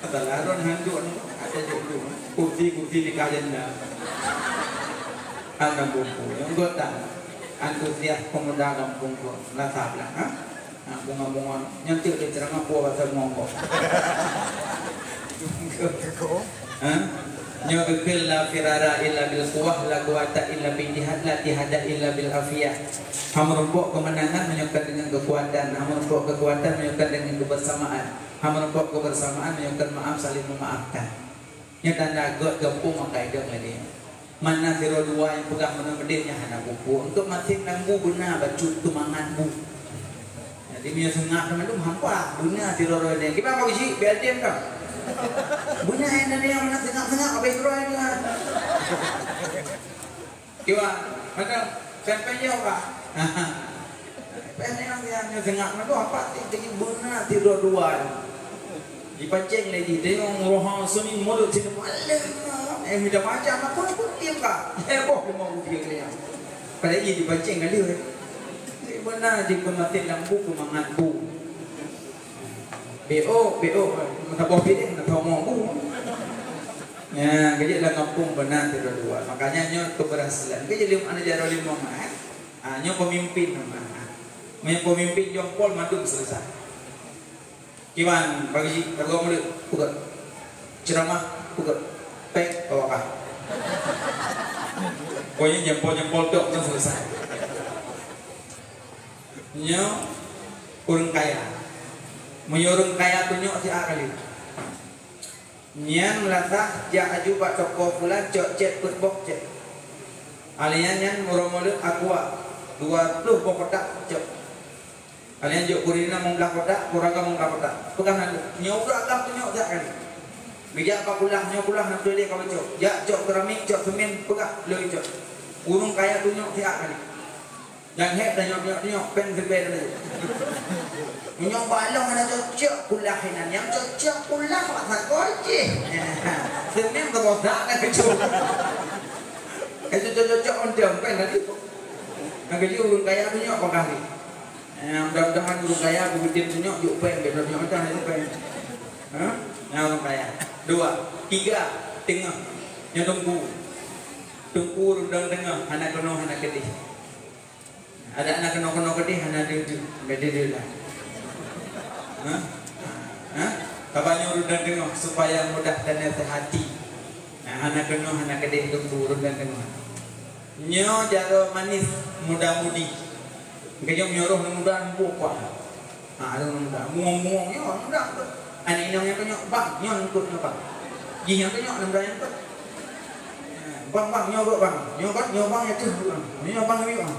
Kata laron handuk ada dulu. Kursi di kajian dah. Anak bungku yang gue tak antusias pemuda kampung gue lasap lah, bunga-bunga nyantik di ceramah gue bahasa Mongol. Nyogel la firara illa bil quwwah la quwwata illa bil jihad la tihada illa bil afiyah. Hamerumpuk kemenangan menyokkan dengan kekuatan, hamerumpuk kekuatan menyokkan dengan kebersamaan, hamerumpuk kebersamaan menyokkan maaf saling memaafkan. Yang tanda god gempung maka idam lagi. Mana zero dua yang pegang benar-benarnya hana buku untuk masih nanggu benar bacut tumanganmu. Jadi punya sengak teman tu hampa benar zero dua yang kita mau isi biar diam tak. Benar yang ada yang mana sengak apa zero ini lah. Kiwa mana sampai jauh pak. Pengen yang sengak mana tu apa tinggi benar zero dua. Dipancing lagi dia orang roha seni mulut sini malam. Minta macam apa pun diam kak. Boh dia mau dia kalian. Pada ini dipancing kali ni. Benar di pematin lampu kemanganku. BO tak boleh pilih nak tahu mau bu. Ya, kerja dalam kampung benar tidak dua. Makanya nyo keberhasilan. Kerja lim ada jaro lima mah. Nyo pemimpin mah. Nyo pemimpin jongkol maduk selesai. Kiwan pagi bergau mulut pukat ceramah pukat pek bawah Pokoknya jempol-jempol tok tu selesai. Nyo orang kaya. Orang kaya tu nyok si kali. Nyan melatah jak aju pak toko pula cok cet putbok cet. Alian nyan muromolu aqua 20 kotak cok. Alian jok kurina mengbelah kotak, kuraga mengbelah kotak. Pegang handu. Nyok beragam tu nyok jak kali. Bijak apa pulang, nyok pulang nak beli kau cok. Jak cok keramik, cok semen, pegang loi cok. Urung kaya tu nyok siap kali. Yang hek dan nyok pen sepen tu. Nyok balong ada cok pulang hinan, yang cok pulang tak kunci. Semen terbosak nak cok. Itu cok ondem pen tadi. Nak jadi urung kaya tu nyok pegang ni. Mudah-mudahan urung kaya begitu tu nyok juk pen, betul nyok dah itu pen. Orang kaya. 2, 3, tengah. Yang tunggu rundang tengah. Anak kena anak kedih. Ada anak kena kedih, anak dia gede lah. Kabarnya rundang tengah supaya mudah dan hati. Anak kena anak kedih tunggu rundang tengah. Nyo jaro manis muda-mudi. Kejong nyuruh muda buka. Ada muda, muang-muang yo muda. Ani inong yang kenyok bang, nyon ikut nyok bang. Ji yang kenyok nembra yang ikut. Bang nyok bang, nyok bang ya tu bang. Nyok bang ni bang.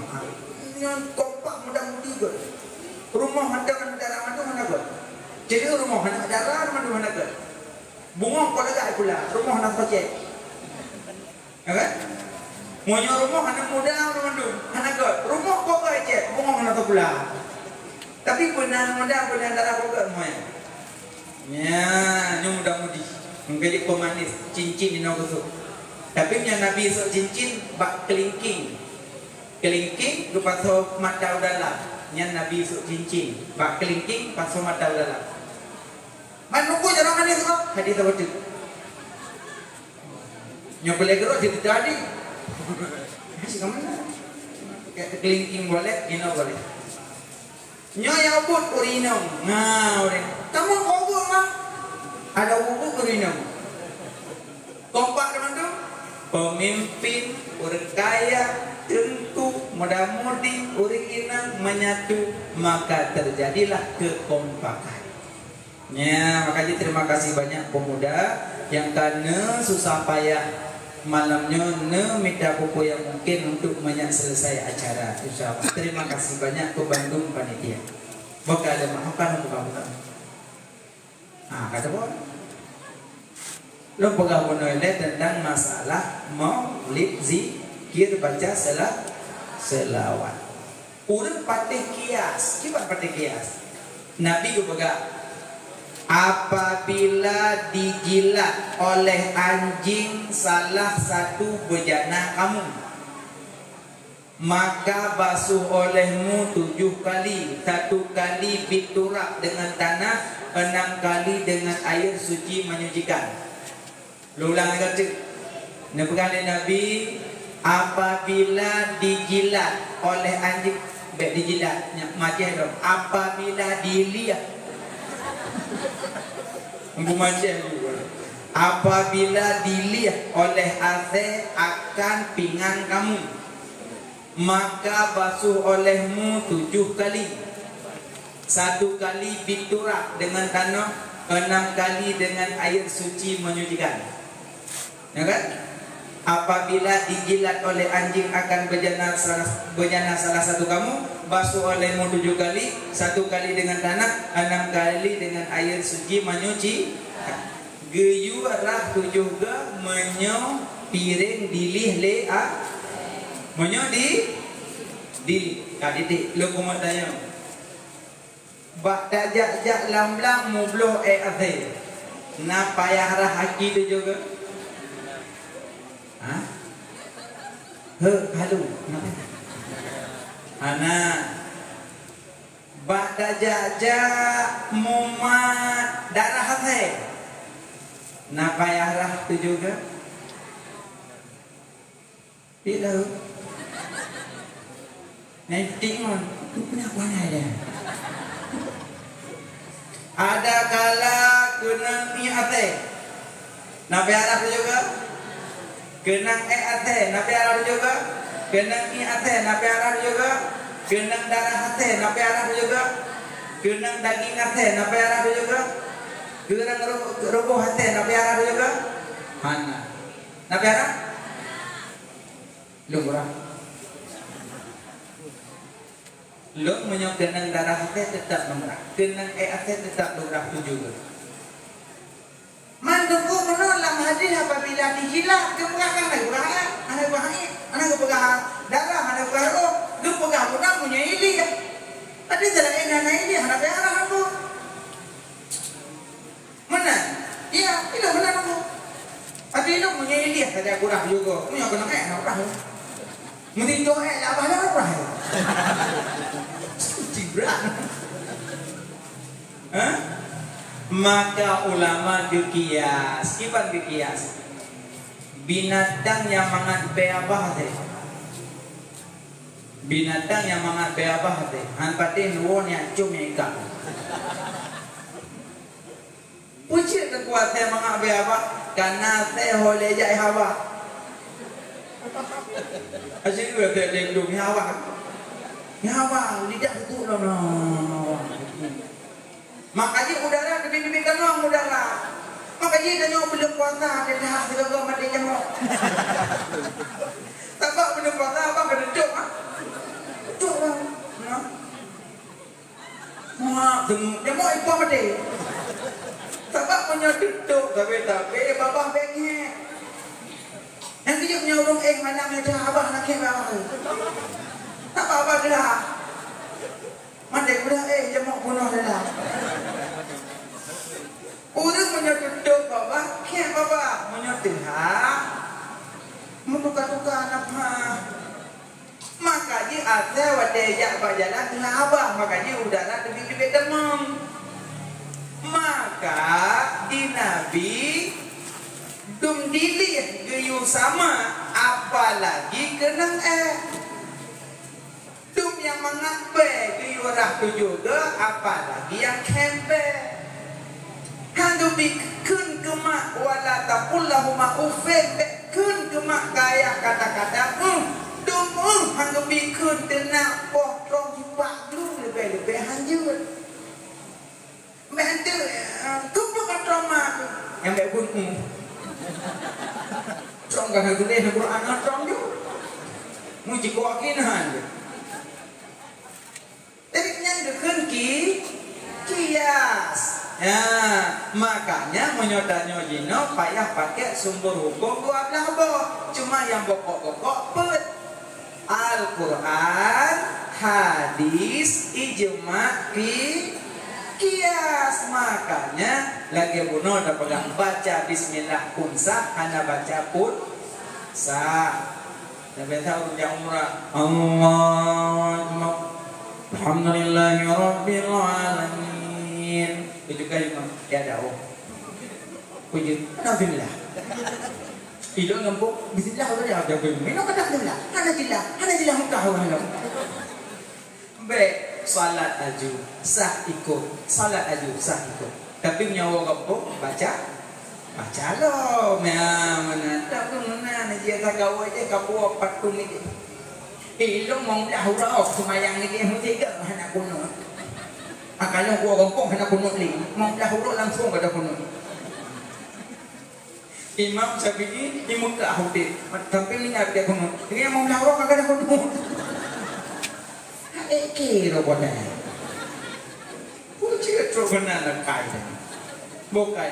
Nyon kompak muda-mudi kot. Rumah ada kan darah madu mana kot. Jadi rumah ada darah madu mana kot. Bungong kau lega pula, rumah nak projek. Ya kan? Monya rumah anak muda madu, anak kot. Rumah kau projek, bungong nak pula. Tapi benar muda benar darah kau kot moya. Ya, nyong muda-mudi. Mengkaji pemanis cincin di nogosuk. Tapi yang Nabi sok cincin bak kelingking. Kelingking ke paso mata dalam. Yang Nabi sok cincin bak kelingking paso mata dalam. Menunggu jarang manis kok. Hadis apa tu? Nyong boleh gerok jadi. Masih ke mana? Kelingking boleh, ino boleh. Nyoya ubud urinong. Orang. Kamu ubud mah? Ada ubud urinong. Kompak teman tu. Pemimpin, orang kaya, tentu, muda-mudi, orang inang menyatu, maka terjadilah kekompakan. Ya, makanya terima kasih banyak pemuda yang karena susah payah malamnya minta buku yang mungkin untuk selesai acara. InsyaAllah. Terima kasih banyak ke Bandung panitia. Bukan ada maafkan untuk kamu. Kata apa? Lo pegang menoleh tentang masalah maulid zikir baca selawat. Urut patih kias. Gimana patih kias? Nabi juga pegang. Apabila dijilat oleh anjing salah satu bejana kamu, maka basuh olehmu 7 kali. 1 kali biturak dengan tanah, 6 kali dengan air suci menyucikan. Ulang kata Nabi, apabila dijilat oleh anjing, dijilat mati dong. Apabila dilihat apabila dilihat oleh azeh akan pinggan kamu, maka basuh olehmu 7 kali. 1 kali biturak dengan tanah, 6 kali dengan air suci menyucikan. Ya kan? Apabila dijilat oleh anjing akan bejana salah satu kamu, basuh olehmu 7 kali, 1 kali dengan tanah, 6 kali dengan air suci menyuci. Geyu arah 7 ke menyo piring dilih lea menyo di titik lo kumatanya bak dajak lam mubloh azai na payah rah haki tu juga. Halu ana bak dajak mumat darah azai na payah rah tu juga. Tidak nanti mon punya mana dia. Ada kala kena ni ate. Na payah rah tu juga. Kenang ate napi arah juga. Kenang ate napi arah juga. Kenang darah ate napi arah juga. Kenang daging ate napi arah juga. Kenang roboh ate napi arah juga. Hana. Napi arah? Lumrah. Lo menyok kenang darah ate tetap lumrah. Kenang ate tetap lumrah tu juga. Manduku menolak hadis apabila dijilat dia pegang anak pegang darah, anak pegang roh, dia pegang pun punya ili ya. Tadi jalan anak ini anak darah aku. Mana? Iya, itu benar aku. Tapi itu punya ili ya, tadi aku dah juga. Punya kena anak dah. Mesti doa apa apa. Cibran. Hah? Maka ulama dikias, iban dikias binatang yang mangan beabah teh, binatang yang mangan beabah teh, hampatin won yang cuma ikan. Pucil kekuatan mangan beabah, karena teh oleh jai hawa. Asyik gue teh lindung hawa, lidah itu loh. Makanya udara demi kan udara. Makanya tanya belum puasa dia dah juga mati nyamuk. Tabak belum puasa apa kededuk ah? Duk lah. Nyamuk ipo mati. Tabak punya duduk tapi babah bengek. Yang dia punya urung mana meja abah nak kira. Tak apa dah. Mandek udah jamak bunuh dah. Urang menyeduk bawah, kian bawah menyedihah, menuka-tuka apa? Makanya ada wadaya bajalan dengan abah, makanya udara lebih demam. Maka di Nabi dum dilih geyu sama, apalagi kenang yang mengapa diurah tu juga apalagi yang kempe handu bikun kemak wala taqullahuma uffin bikun kemak gaya kata-kata handu bikun tenak potong jipak lu lebih hanjur bantu kupu katroma yang bekun trong kan hadu deh Quran trong ju muji ko akinan tapi nyandukun kias. Ya, makanya menyodanya jino payah pakai sumber hukum buat labo. Cuma yang pokok-pokok pet Al-Quran, hadis, ijma, kias. Makanya lagi bunuh ada pegang baca Bismillah pun sah, hanya baca pun sah. Tapi tahu yang umrah Allah. Alhamdulillahi Rabbil Alamin. Itu juga imam ya dakwah. Puji Alhamdulillah. Itu ngempuk bismillah udah ada belum. Ini kata Alhamdulillah. Alhamdulillah mukah orang. Baik, salat aju sah ikut. Salat aju sah ikut. Tapi nyawa ngempuk baca lo. Mana tak tu mana dia tak gawe je kapu patung ni. Ilong mong dahurau semayang ni dia mesti ke anak kuno. Kalau gua gompong anak kuno ni, mong dahurau langsung pada kuno. Imam Syafi'i di Mekah hudi, tapi ni ada kuno. Dia mong dahurau kagak ada kuno. Kira bodoh. Puji tu benar nak kaya. Bukan.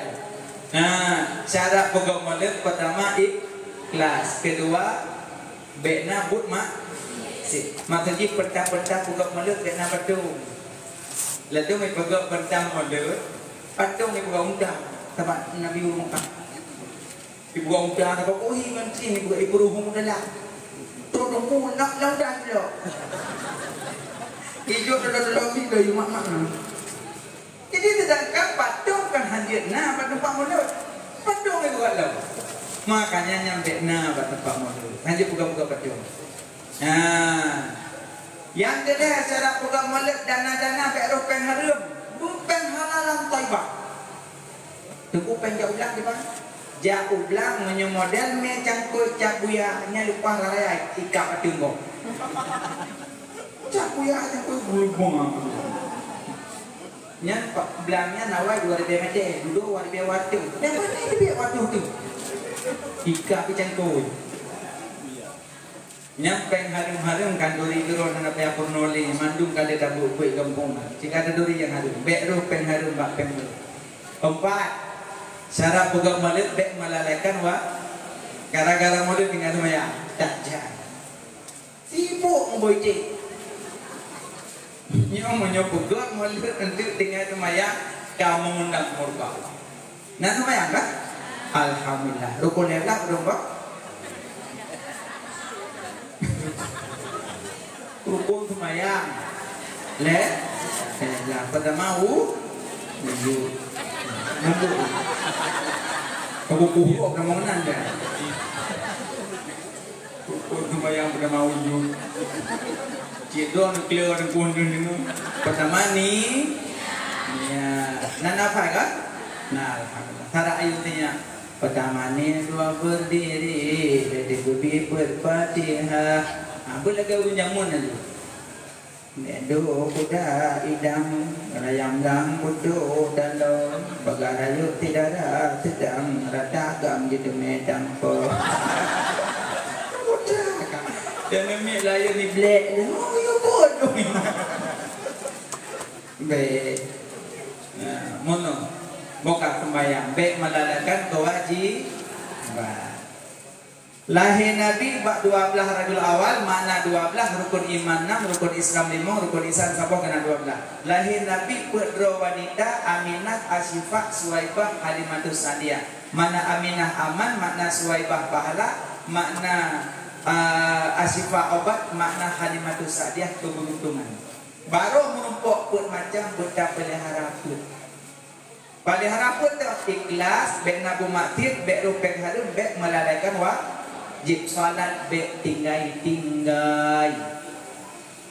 Nah, syarat pegang mulut pertama ikhlas, kedua bena but mak. Maksudnya pertah-pertah buka mulut kena patung. Lalu mai buka pertah mulut, patung ni buka undang. Tempat Nabi Muhammad. Ibu undang apa oh ini sini buka ibu ruhum dah. Tolongmu nak undang lo. Hidup dalam video mak-mak. Jadi sedangkan patung kan hadirna pada tempat mulut. Patung ni buka lo. Makanya nyampe na pada tempat mulut. Hanya buka-buka patung. Nah, yang kedua cara pegang mulut dana-dana beroh pengharum, bukan halalan taibah. Tu peng jauh ulang di mana? Jauh belang menyo model me cangkut cabuya nya lupa raya ikap tunggu. Cabuya cangkut bulbong. Nya belangnya nawai 2000 meter, dulu 2000 waktu. Dan mana itu biar waktu tu? Ikap cangkut. Nya peng harum-harum kan duri gero nana paya purnoli mandung kali dabu kuih kampung. Jika ada duri yang harum, bek ro peng harum bak peng. Empat. Cara pegawai malit bek melalaikan wa gara-gara malit dengan maya dajjal sibuk memboicik nyong menyebut malit nanti dengan maya kamu mengundang murka nah maya enggak alhamdulillah rukun elak dong pak rukun semayang le lah pada mau menjut nunggu aku kuhuk nak mau nanda kuhuk cuma yang pada mau jujur cik doang nuklear dan kuhuk dulu pertama ni ya nana apa kan nah alhamdulillah cara ayatnya pertama ni dua berdiri dari bumi berfatihah apa lagi unjamun aja Nendo kuda idam rayam dang kudu dalam bagarayu tidak ada sedang radagam jadi medang po kuda dan ambil layu ni black oh you bodoh baik mono boka sembahyang baik melalakan kewajiban lahir Nabi bak 12 Rabiul Awal makna 12 rukun iman 6 rukun Islam 5 rukun Ihsan sampai kena 12 lahir Nabi putra wanita Aminah Asyifah Suwaibah Halimatus Sadiah mana Aminah aman makna Suwaibah pahala makna Asyifah obat makna Halimatus Sadiah keberuntungan baru menumpuk pun macam buta pelihara pun pelihara pun ikhlas bek nabu matir bek rupek harum bek melalaikan jib salat bek tinggai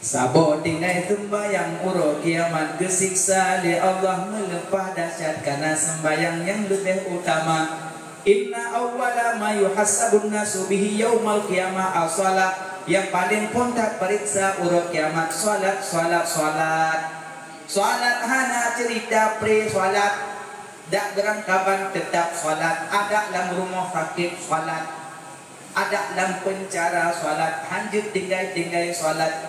sabo tinggai sembayang uro kiamat kesiksa li Allah melepah dahsyat karena sembayang yang lebih utama inna awwala ma yuhassabun nasu bihi yaumal qiyamah as-salat yang paling pontak periksa uro kiamat salat hana cerita pre salat dak gerangkaban tetap salat ada dalam rumah sakit salat ada dalam pencara solat hanjut tinggai solat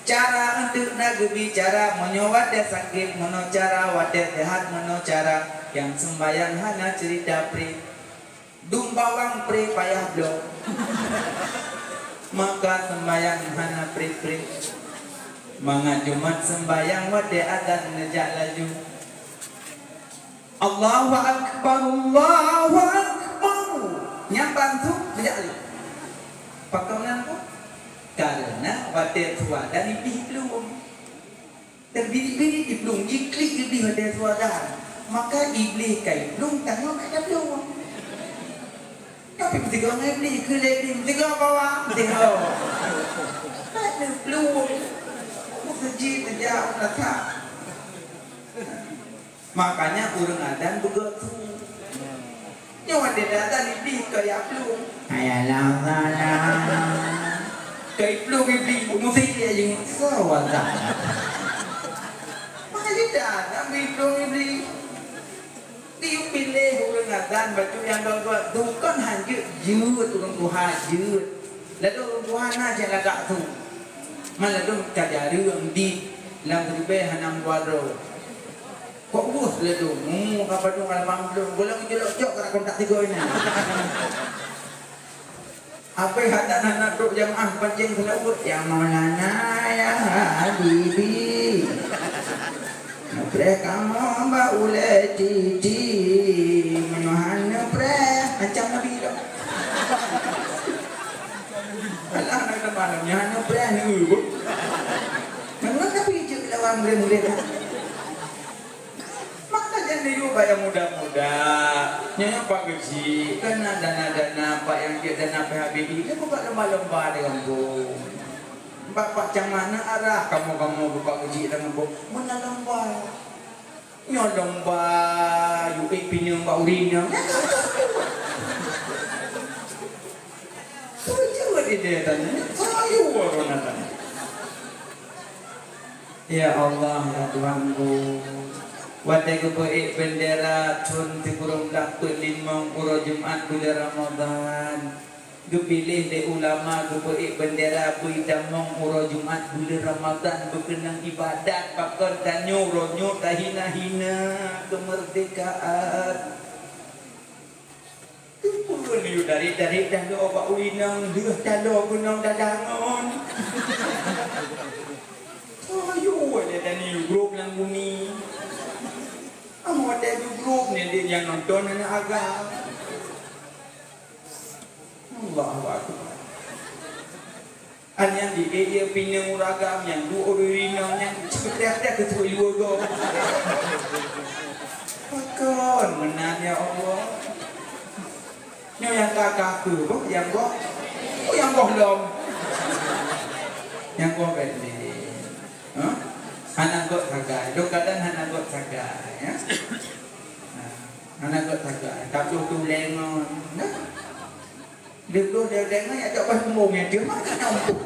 cara untuk nak bicara menyawat dia sakit meno cara wadah sehat meno cara yang sembahyang hana cerita pri dum bawang pri payah blok maka sembahyang hana pri manga Jumat sembahyang wadah adan nejak laju Allahu Akbar nyampan tu tidak lagi pakaunan tu karena wadah tua dan iblis belum terbiri-biri di belum jiklik lebih wadah tua dah maka iblis kai belum tengok ada belum tapi ketika orang iblis ke lebih ketika bawah tengok ada belum sejid sejak letak makanya urang adan begitu nyawa dia datang iblis kayak pelung ayalah kayak pelung iblis musik dia je sawat tak makanya datang pelung iblis tiup pilih orang adzan baju yang dua tu kan hanjut jut orang Tuhan jut lalu orang Tuhan aja lagak tu malah tu kajari orang di dalam teribeh hanam waro kok bus le tu kapan tu kalau bang belum boleh jelok jok kena kontak tiga ini apa yang nak duk jamaah pancing selawut ya Maulana ya Habibi pre kamu mbak ule titi menuhan pre macam Nabi dah alah nak malamnya hanya pre ni menurut Nabi je lawan murid-murid niru bayang muda-muda nyanyi Pak Gaji kan dana-dana Pak yang dia dana PHBI dia buka lomba-lomba dengan bu Bapak macam mana arah kamu buka Gaji dengan bu mana lomba nyolomba yuk pinyong Pak Urinya ide tanya. Ayo orang tanya. Ya Allah ya Tuhanku. Wadai kebaik bendera cun ti kurang lakut limang pura Jumat bulan Ramadan. Gepilih de ulama kebaik bendera bui damong pura Jumat bulan Ramadan berkenang ibadat pakar tanyo ronyo tahina-hina kemerdekaan. Pun you dari dah do ba ulinang dia talo gunung dadangon. Ayo ada tani grup lang bumi. Amo ada grup ni dia yang nonton anak agam. Allahu akbar. Yang di area pinang uragam yang dua orang yang seperti ketua luar. Pakon menanya Allah. Nyo yang kakak tu, yang gua, yang gua belum, yang gua beli. Anak got tagai, kadang anak got tagai, ya. Anak got tagai, tapi tu lengon, nah. Dia lengon ya tak pas ngomongnya dia makan nampu.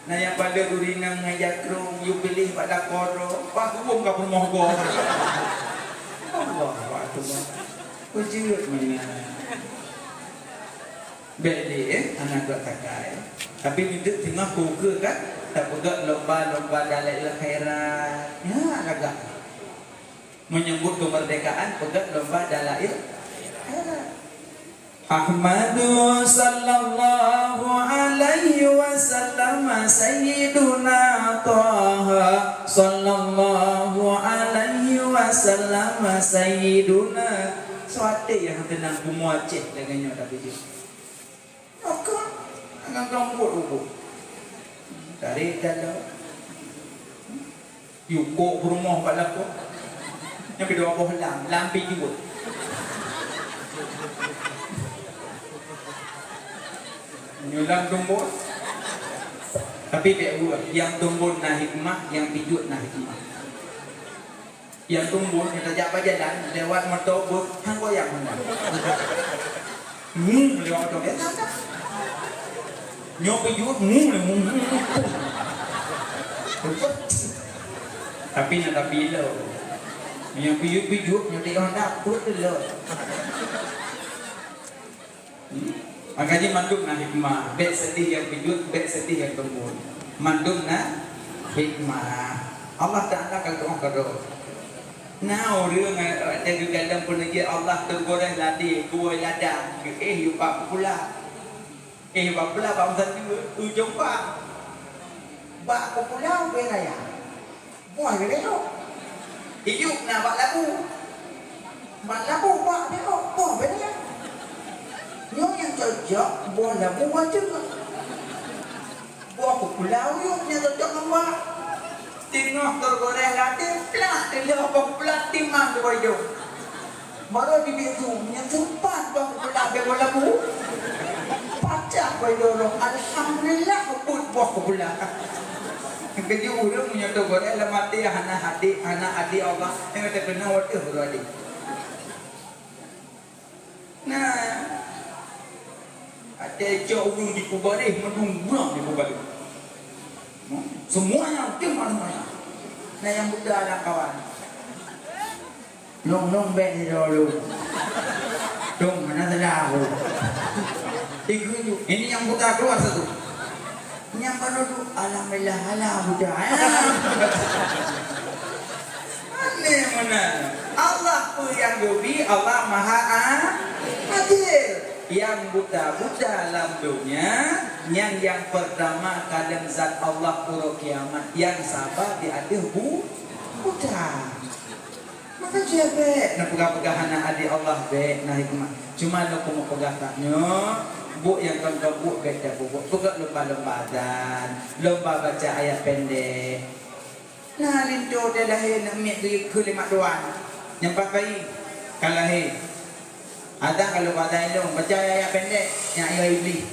Nah yang pada durinang ngajak rong, you pilih pada koro, pas umum kau rumah gua. Allah Akbar. Kujut mana? Beli anak got tagai. Tapi hidup tengah kuke kan, tak pegat lomba-lomba dalil khairat. Ya agak menyambut kemerdekaan pegat lomba dalil khairat. Ahmadu sallallahu alaihi wasallam sayyiduna Taha sallallahu alaihi wasallam sayyiduna. Suatu yang tenang Aceh dengannya tapi dia. Oke. Ngang rambut dari dalam yuko rumah pada aku yang kedua bohlam lampi juga nyulang tumbun tapi yang tumbun nah hikmah yang pijut nah hikmah yang tumbun kita japa jalan lewat motobus hang goyang mana lewat motobus nyopi juga tapi nak bila yang pijuk nyoti orang dapur dulu makanya mandung na hikmah bet sedih yang pijuk bet sedih yang tembun mandung na hikmah Allah Ta'ala kalau kado nah orang ada juga dalam penegak Allah tergoreng ladi gua ladang yupak pula bapula bangsa juga ujung pak popular ke raya buah ke dia hidup nak bak labu pak dia buah ke dia nyo yang cocok buah labu baca buah popular yang cocok dengan tengah tergoreng latih plat dia popular timang ke baju baru dibisu yang sempat buah popular ke labu pacak kau dorong, alhamdulillah kebut buah kebulan. Kerja orang punya tu goreng lah mati anak adik Allah yang kita kena wadah beradik. Nah, ada jauh di kubari, menunggu di kubari. Semuanya tim mana? Nah yang muda anak kawan. Long bed dulu. Dong mana tahu. Ini yang buta keluar satu. Yang baru tu alhamdulillah halal buta. Aneh mana? Allah pun yang gobi, Allah Maha Adil. Yang buta dalam dunia, yang pertama kadang zat Allah pura kiamat, yang sabar diadil buta. Maka dia be, nak pegang anak adik Allah be, nah hikmah. Cuma nak mau pegang taknya. Bu yang kau bu beda bu pegang lomba dan lomba baca ayat pendek. Nah lintu dia lahir nak ambil duit ke 5 doan. Yang pakai kalau lahir ada kalau pada itu baca ayat pendek yang ayat iblis.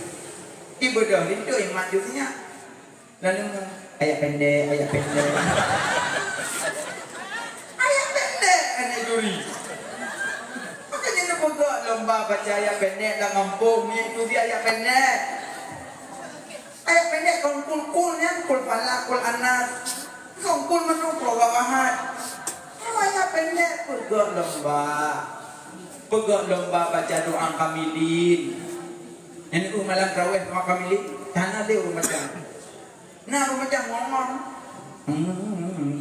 Ibu dah lintu yang majunya. Lalu ayat pendek. Ayat pendek ane juri. Makanya nak pegang lomba baca ayat pendek dan ngempung ni itu dia ayat pendek. Ayat pendek kul-kulnya kul falak kul anas. Kul menu kul wawahat. Ayat pendek pegak lomba baca doa kamilin. Ini malam tarawih doa kamilin. Tanah dia rumah jam. Nah rumah jam ngomong.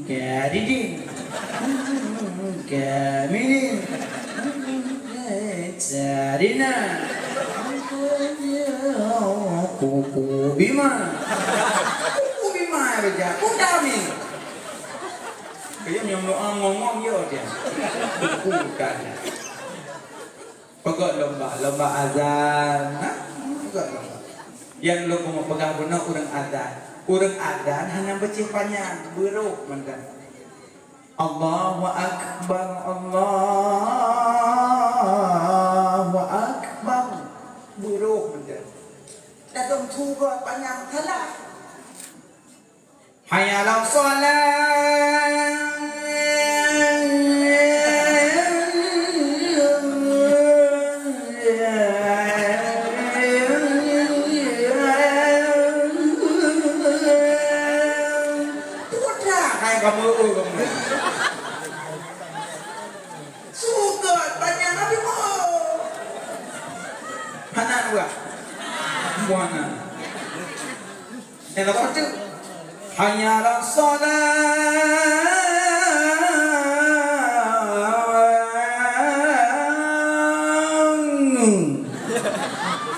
Kadidin. Kamilin. Sarina. Kuku bima baca kuda ni kaya yang doa ngomong yo dia bukan pegak lomba azan pegak lomba yang lu mau pegang benar urang azan hanya baca panjang buruk mandan Allahu akbar buruk mandan dah dong thu go panjang salah hayya 'alas shalah putra hai kamu suka panjang apa mau hana dua buana enak betul hayya 'alas shalah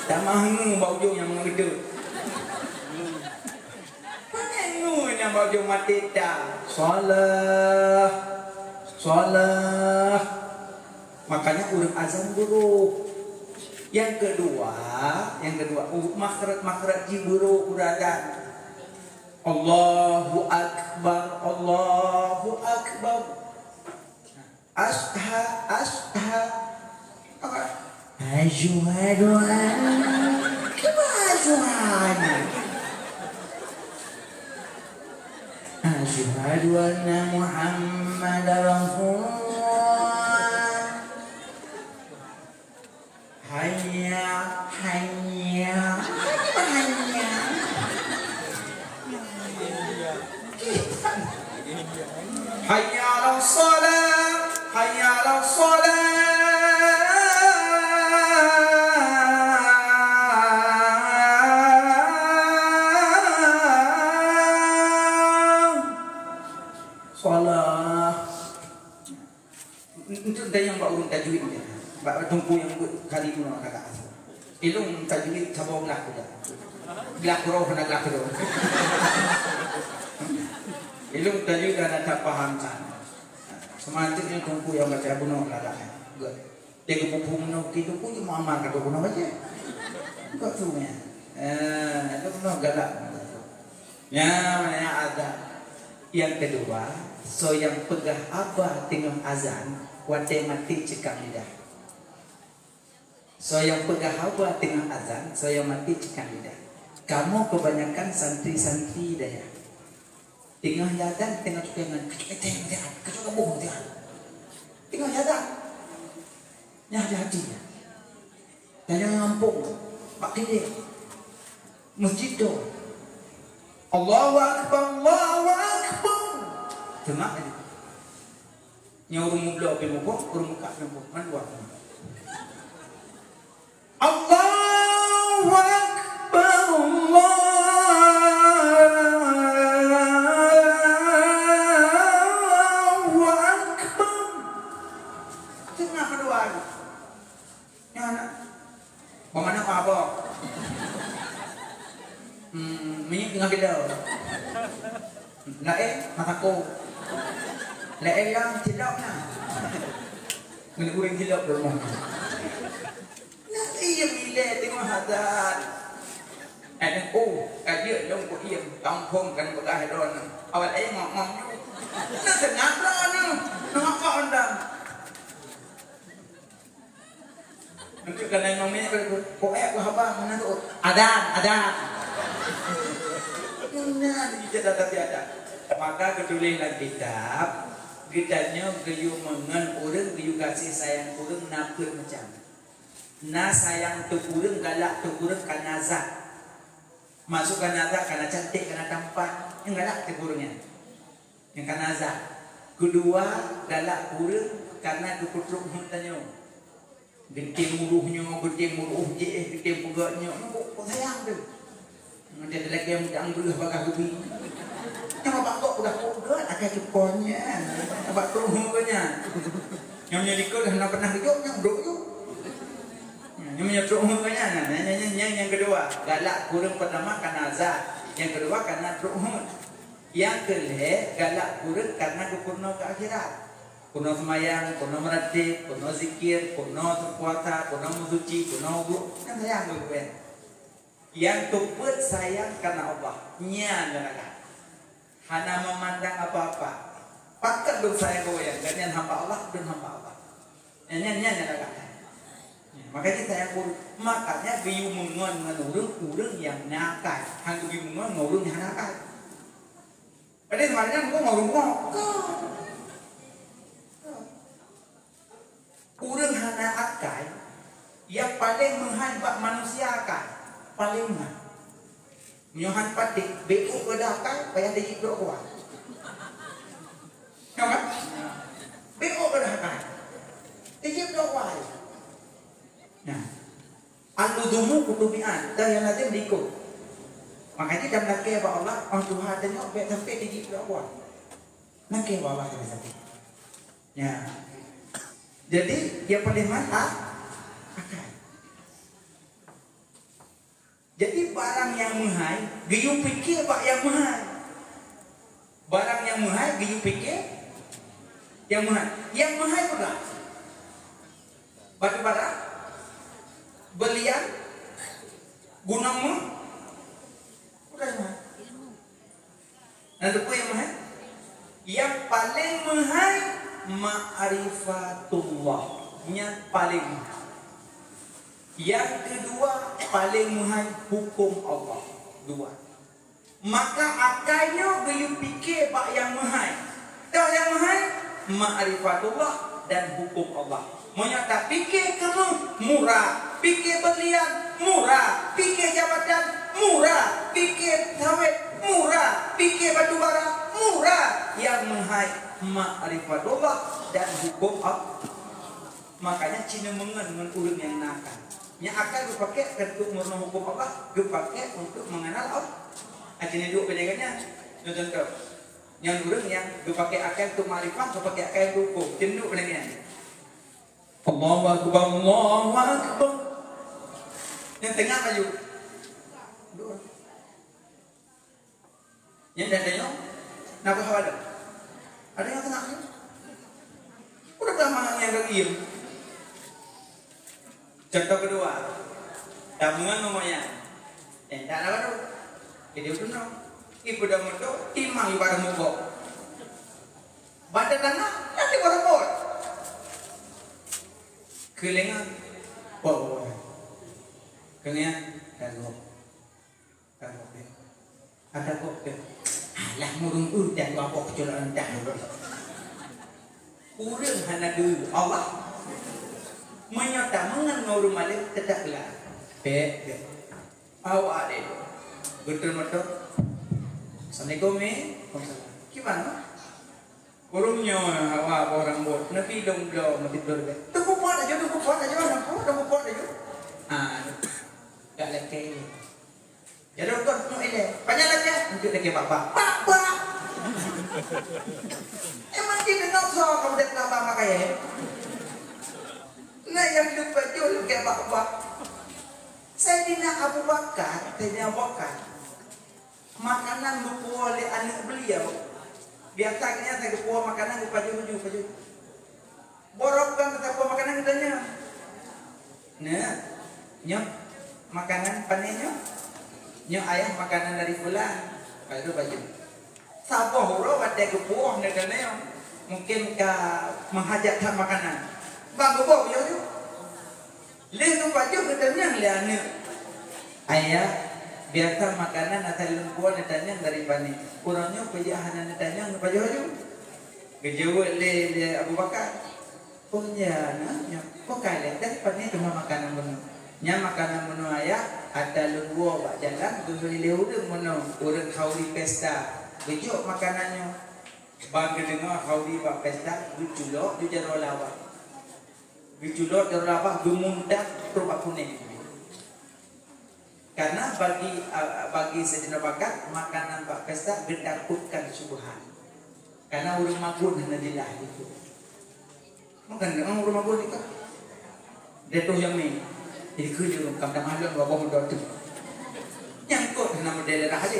tak mahu bau ujung yang mengedut panengu yang bau ujung mati dah shalah makanya urang azan buruk. Yang kedua makhraj buruk uradan Allahu akbar asha asyhadu anna Muhammadar Rasulullah hayya hayya 'alas shalah untuk dah yang urung tajwid dia bak tumpu yang kali tu nak kata ilung tajwid sabong lah dia gelak roh nak gelak roh ilung tajwid ada tak paham sana semantik yang tumpu yang baca bunuh kata dia kepupung no gitu pun mama kata bunuh aja kok tu ya itu bunuh galak ya ada yang kedua so yang pegah abah tengah azan wadai mati cekak lidah so yang pegah abah tengah azan so yang mati cekak lidah kamu kebanyakan santri-santri daya tengah jadan tengah tukangan kecuali bohong dia tengah jadan ya hati-hati dan yang ngampung pak kiri masjid tu Allahu akbar Cuma aja. Yang urung mula api mubuk, urung muka api mubuk. Mana buat? Allahu Akbar, Allahu Akbar. Tengah kedua. Yang anak. Bagaimana apa? Minyak tengah kita. Mataku. Yang tidak nak menurut tidak bermau. Nanti yang bila tengok hadat, ada dia dong ko iya tampung kan bagah don. Awal ngomong nak kenapa ni? Kenapa anda? Untuk kena ngomongnya ko aku haba mana tu? Ada. Nah, tidak ada. Maka kedulinan kitabnya gayu mengen orang gayu kasih sayang orang napur macam Na sayang tu kurang, galak tu kurang karena zat. Masuk karena zat, karena cantik, karena tampan. Yang galak tu kurangnya. Yang karena zat. Kedua, galak kurang karena keputruk hutannya. Genting muruhnya, genting muruh je, genting pegaknya. Kok sayang tu. Nanti ada lagi yang mudah berulah bakal lebih. Yang bapak kok udah pegat, akan ceponya. Bapak terus mukanya. Yang menyedikut dah pernah hidup, yang duduk yuk. Yang menyeduk mukanya. Yang kedua, galak kurang pertama karena azab. Yang kedua karena ruhun. Yang kelih, galak kurang karena kepurna ke akhirat. Purna semayang, purna meratib, purna zikir, purna terpuasa, purna musuci, purna wudhu. Kan sayang gue. Yang tuput sayang karena Allah. Nya neraka. Hana memandang apa-apa. Pakat dong saya gue ya. Ganyan hamba Allah dan hamba Allah. Nya neraka. Makanya saya pun makanya biu mengon menurun yang nakal. Hang biu mengon ngurung yang nakal. Padahal sebenarnya gue ngurung urang hana akal yang paling menghambat manusia akal paling mah nyohan patik beko ke dakal payah dijik dok kuat kan beko ke dakal dijik dok kuat nah al-ludumu kutubian dah yang lazim diikut makanya kita nakir bahwa Allah orang Tuhan tengok baik sampai dijik dok kuat nakir bahwa Allah sampai ya. Jadi yang paling mantap akal. Jadi barang yang mahal, giyu pikir pak yang mahal. Barang yang mahal, giyu pikir yang mahal. Yang mahal pula batu bara, belian, gunungmu, udah mahal. Nanti apa yang mahal? Yang paling mahal ma'rifatullah yang paling. Yang kedua paling mahal hukum Allah. Dua. Maka akalnya beliau fikir pak yang mahal. Tahu yang mahal ma'rifatullah dan hukum Allah. Maunya tak fikir kamu murah, fikir berlian murah, fikir jabatan murah, fikir sawit murah, fikir batu bara murah. Yang mahal ma'rifatullah dan hukum Allah. Makanya Cina mengen dengan ulun yang nakal. Yang akan dipakai untuk mengenal hukum Allah, dipakai untuk mengenal Allah. Cina dua penjaganya. Contoh, yang ulun yang dipakai akal untuk ma'rifat, dipakai akal untuk hukum. Cina dua penjaganya. Allahu Akbar, Allahu Akbar. Yang tengah maju. Dua. Yang dadanya, nak berhawal. Ada yang tengah ni? Udah lama yang gagim. Contoh kedua, tabungan nomornya. Tak ada baru. Jadi udah ibu dah muda, timang ibadah mubok. Badan tanah, nanti borobot. Kelengan, bawa. Kelengan, kagok. Ada kok. Alah murung udan bapak kecuali dah. Urang hana dulu Allah menyata mengenal rumah dia tetaplah. Awak ada. Betul-betul. Assalamualaikum gimana? Kurungnya awak orang buat. Nabi dong mati dulu. Tunggu pot aja. Tak lagi. Jadi kau tu ini, banyak lagi. Untuk lagi bapak. Emang kita nak soal kamu dah kenapa makai? Nah yang lupa jual lagi bapak. Saya dina Abu Bakar, makanan lupa oleh anak beliau. Biasanya saya lupa makanan lupa jual. Borokkan kita lupa makanan katanya. Nah, nyok makanan panennya. Nyok ayah makanan dari fulan, baru baju. Sabar huru ada kebuah negara mungkin ke menghajatkan makanan. Bang kebuah baju tu. Lihat baju katanya liane. Ayah biasa makanan asal lumpuan katanya dari bani. Kurangnya pejahanan katanya baju. Kejauh le Abu Bakar. Oh ya, nah, kok kalian dah pani cuma makanan benar. nya makanan menu ayah ada luar bak jalan beli urang menu urang kauli pesta bejuk makanannya bang dengar kauli bak pesta diculok di jero lawak diculok jero lawak gemundak perubah kuning karena bagi sedina bakat makanan bak pesta gendakutkan subuhan karena urang magun hanadilah itu makan dengan urang magun itu detuh yang ni jadi kerja kamdang halon babong dotu nyangkut nama daerah aja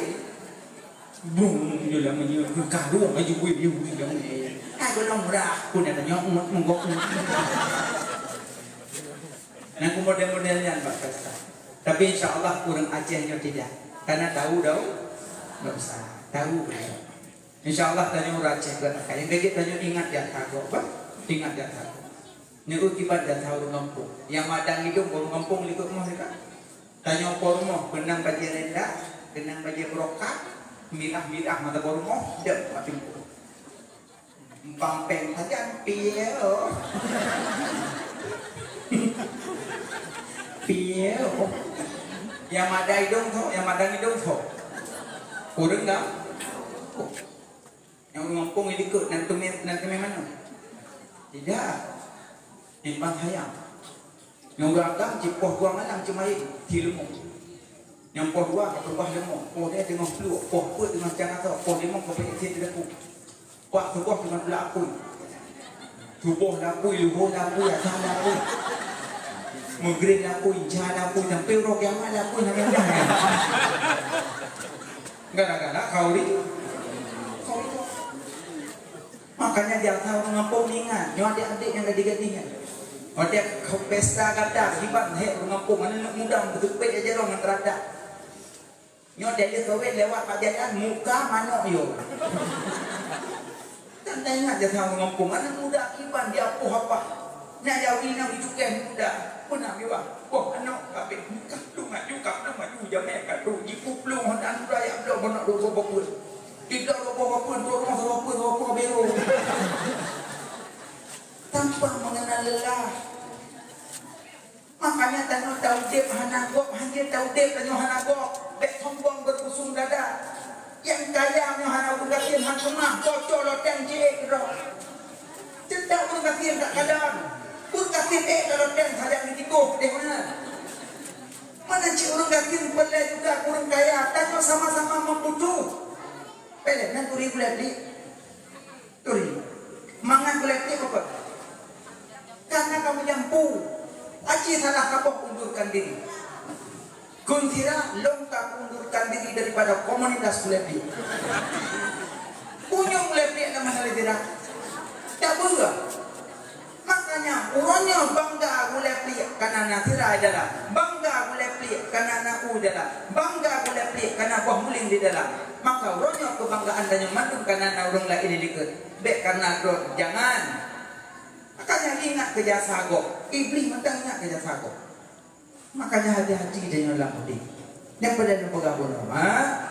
bung dia lah menyu kadu maju gue dia yang ni aku lomrah pun ada nyok menggok nah aku model-modelnya Pak Pesta tapi insyaallah kurang Acehnya tidak karena tahu nggak usah tahu insyaallah tanya orang Aceh kayak begitu tanya ingat ya tahu apa ingat ya tahu ni ukibat dah tahu ngampung yang madang hidup baru ngampung likut mereka tanya pormo benang baju rendah benang baju brokat mirah mata pormo dak macam pampeng saja pieo yang madang hidung tu kurang dah yang ngampung ikut nanti mana tidak Impang hayang yang beragam cipoh buang alang cemai di lemuk yang poh buang berubah lemuk poh dia dengan flu poh put dengan jangan tahu poh lemuk berpikir di lemuk poh tubuh dengan lapui tubuh lapui luhur lapui atas lapui menggerin lapui jahat lapui sampai rok yang mana lapui namanya gara-gara kau itu makanya dia tahu ngampung ingat nyawa adik-adik yang gading-gadingnya dia kau pesta kata hibat hek ngampung anak muda betul pek aja orang terada nyawa dia kawin lewat pajanan muka mana yo dan ingat dia tahu ngampung anak muda hibat dia apa nak jauhi nak dicukai muda pun nak biwa wah anak kabeh muka lu maju jamai kat tu jipu plung dan raya blok benak do bopun tidak do bopun do rumah bopun bero tanpa mengenal lelah makanya tanya Daudib hanagok hanya Daudib tanya hanagok bek sombong berkusung dada yang kaya nya hanagok gatin han kemah cocok loteng jek ro cedak pun gatin tak kadang pun gatin loteng sadang ditikuh deh mana cik orang gatin pelai juga kurang kaya tanya sama-sama membutuh pelai nan turi kulati turi mangan kulati apa karena kamu jampu aji salah kapok undurkan diri kuntira longkap undurkan diri daripada komunitas kulati punyung kulati nama halidira tak bangga makanya urangnya bangga kulati karena natira adalah bangga kulati karena anak adalah bangga kulati karena buah muling di dalam maka urangnya kebanggaan dan yang mandung karena urang lain dikut bek karena jangan makanya ingat kerja sagok iblis mentang ingat kerja sagok makanya hati-hati dengan lamudi yang pada pegabun nama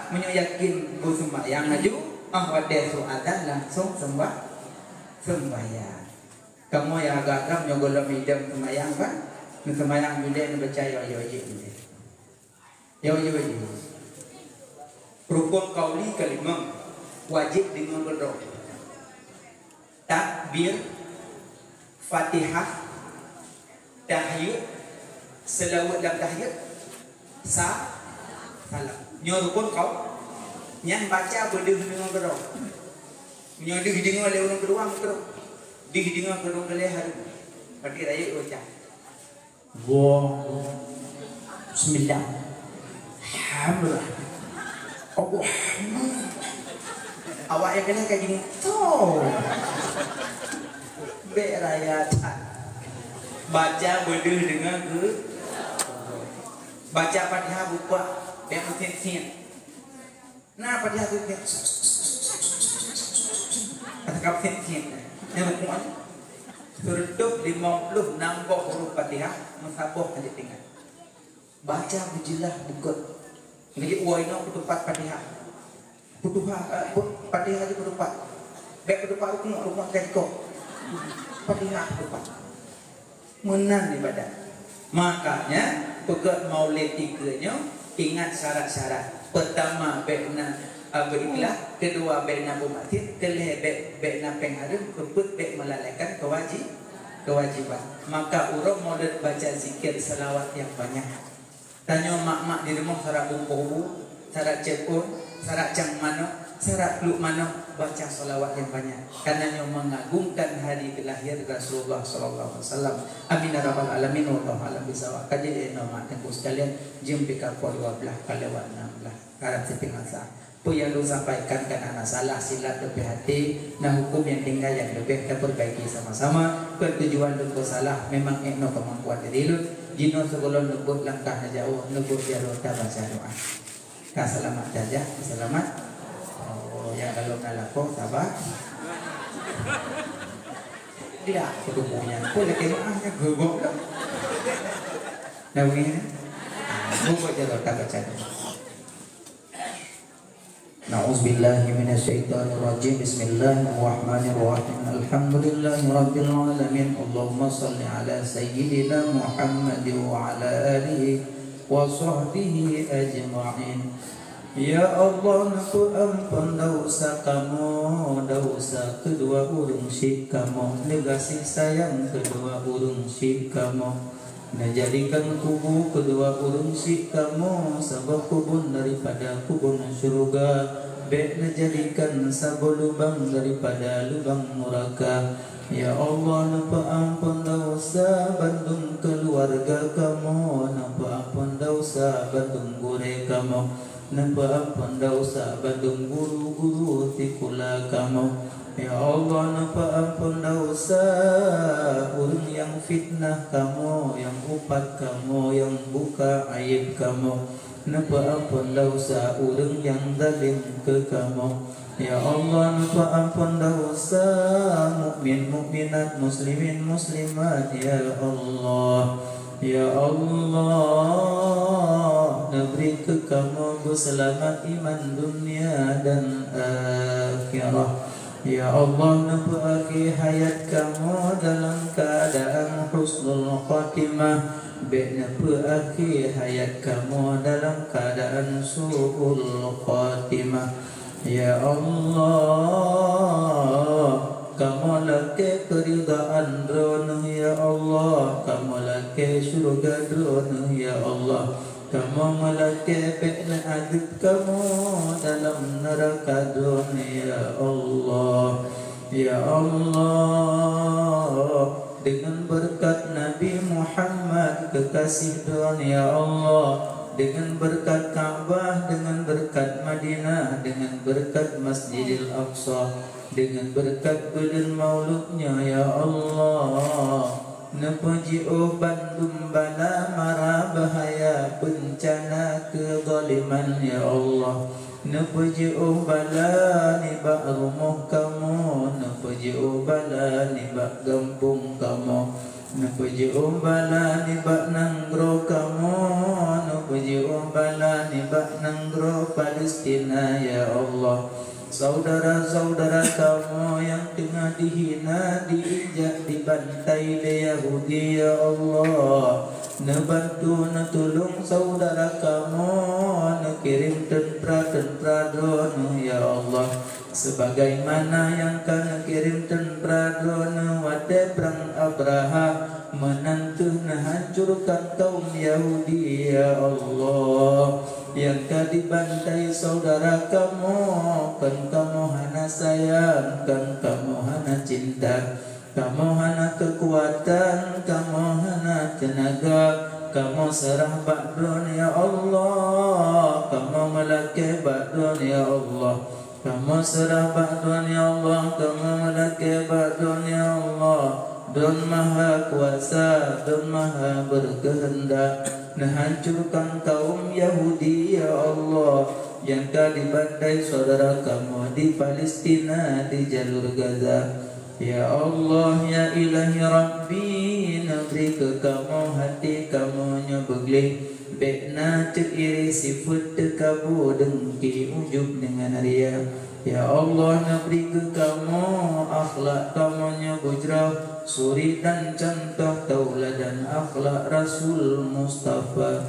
menyakin bersembah yang maju ahwadesu adan langsung sembahyang kamu yang agak nyogol hidam sembahyang kan sembahyang bila percaya yo rukun kauli kalimah wajib dengan berdoa takbir Fatihah, tahiyud, selawat dan tahiyud, salam. Nyo rukun kau, nyan baca berdeh dengan berdoa. Nyo deh dengan oleh orang kedua terus, deh dengan kedua kali hari. Pagi raya baca. Bismillah. Alhamdulillah. Allah. Awak yang kena kayak gini. Tuh. Berayatan baca berdeh dengan baca Fatihah buka dia mesin nah Fatihah tu kata mesin yang bukan tertutup 50 nambah huruf Fatihah musabah aja tinggal baca berjelas buka jadi uaino ketupat Fatihah Fatihah di ketupat baik ketupat rumah kekok Fatihah lupa menan ibadah makanya pegat maulid tiganya ingat syarat-syarat. Pertama bekna berikhlas, kedua bekna bumatin, kelih bekna pengharum, keput bek melalaikan kewajiban. Maka urang modal baca zikir selawat yang banyak. Tanya mak-mak di rumah syarat bumbu, syarat cepun, syarat cang mano, syarat luk mano, baca selawat yang banyak. Karena mengagungkan hari kelahir Rasulullah sallallahu alaihi wasallam. Amin ya rabbal alamin wallahu a'lam bishawab. Kaji nama tengku sekalian jumpa kapal 12 kalawat 16. Harap setengah sah. Apa yang lu sampaikan kan anak salah silap lebih hati. Nah hukum yang tinggal yang lebih kita perbaiki sama-sama. Pertujuan lu salah memang ekno kemampuan diri lu. Jino sekolon lembut langkah jauh lembut jauh tak baca doa. Kah selamat saja, selamat. Oh, yang kalau nalako sabar. Dia keduanya. Boleh kemaahnya gebok dah. Nawi. Gebok jauh tak baca doa. Na'udzubillahi minasyaitonirrajim. Bismillahirrahmanirrahim. Alhamdulillahirabbil alamin. Allahumma shalli ala sayyidina Muhammad wa ala alihi wa sahbihi ajma'in. Ya Allah, aku ampun dosa kamu, dosa kedua urung syik kamu, negasi sayang kedua urung syik kamu. Menjadikan kubu kedua urung syik kamu sabab kubun daripada kubun syurga. Bek menjadikan sabab lubang daripada lubang neraka. Ya Allah, napa ampun dosa bandung keluarga kamu, napa ampun dosa bandung gure kamu, napa ampun dosa bandung guru-guru tikula kamu. Ya Allah, napa ampun dosa urang yang fitnah kamu, yang upat kamu, yang buka aib kamu. Napa ampun dosa urang yang zalim ke kamu. Ya Allah, napa ampun dosa mukmin mukminat, muslimin muslimat. Ya Allah, ya Allah, beri ke kamu selamat iman dunia dan akhirah. Ya Allah, nabaki hayat kamu dalam keadaan husnul khatimah. Nabaki hayat kamu dalam keadaan su'ul khatimah. Ya Allah, kamu laki keridaan drone. Ya Allah, kamu laki surga drone. Ya Allah, kamu melaki bekna adib kamu dalam neraka dunia. Ya Allah, ya Allah, dengan berkat Nabi Muhammad kekasih dunia. Ya Allah, dengan berkat Ka'bah, dengan berkat Madinah, dengan berkat Masjidil Aqsa, dengan berkat bulan mauludnya. Ya Allah, Napuji'uh bandum bala mara bahaya bencana kezaliman. Ya Allah, napuji'uh bala nibak rumah kamu, napuji'uh bala nibak kampung kamu, napuji'uh bala nibak nanggro kamu, napuji'uh bala nibak nanggro Palestina. Ya Allah, saudara-saudara kamu yang tengah dihina, diinjak, dibantai oleh Yahudi. Ya Allah, nebantu, netulung saudara kamu, nekirim tentera-tentera drone. Ya Allah, sebagaimana yang kan kirim tentera drone wadai perang Abraha menantu hancurkan kaum Yahudi. Ya Allah, yang kau dibantai saudara kamu, kan kamu hana sayang, kan kamu hana cinta, kamu hana kekuatan, kamu hana tenaga, kamu serah ba'dun. Ya Allah, kamu melaki ba'dun. Ya Allah, kamu serah ba'dun. Ya Allah, kamu melaki ba'dun. Ya Allah, Don maha kuasa, Don maha berkehendak, hancurkan kaum Yahudi. Ya Allah, yang kau dibantai saudara kamu di Palestina, di jalur Gaza. Ya Allah, ya ilahi Rabbi, beri ke kamu hati kamu nyebegli, bekna cek iri sifat kabu dengki ujub dengan ria. Ya Allah, beri ke kamu akhlak kamu nyebujrah, suri dan contoh tauladan akhlak Rasul Mustafa.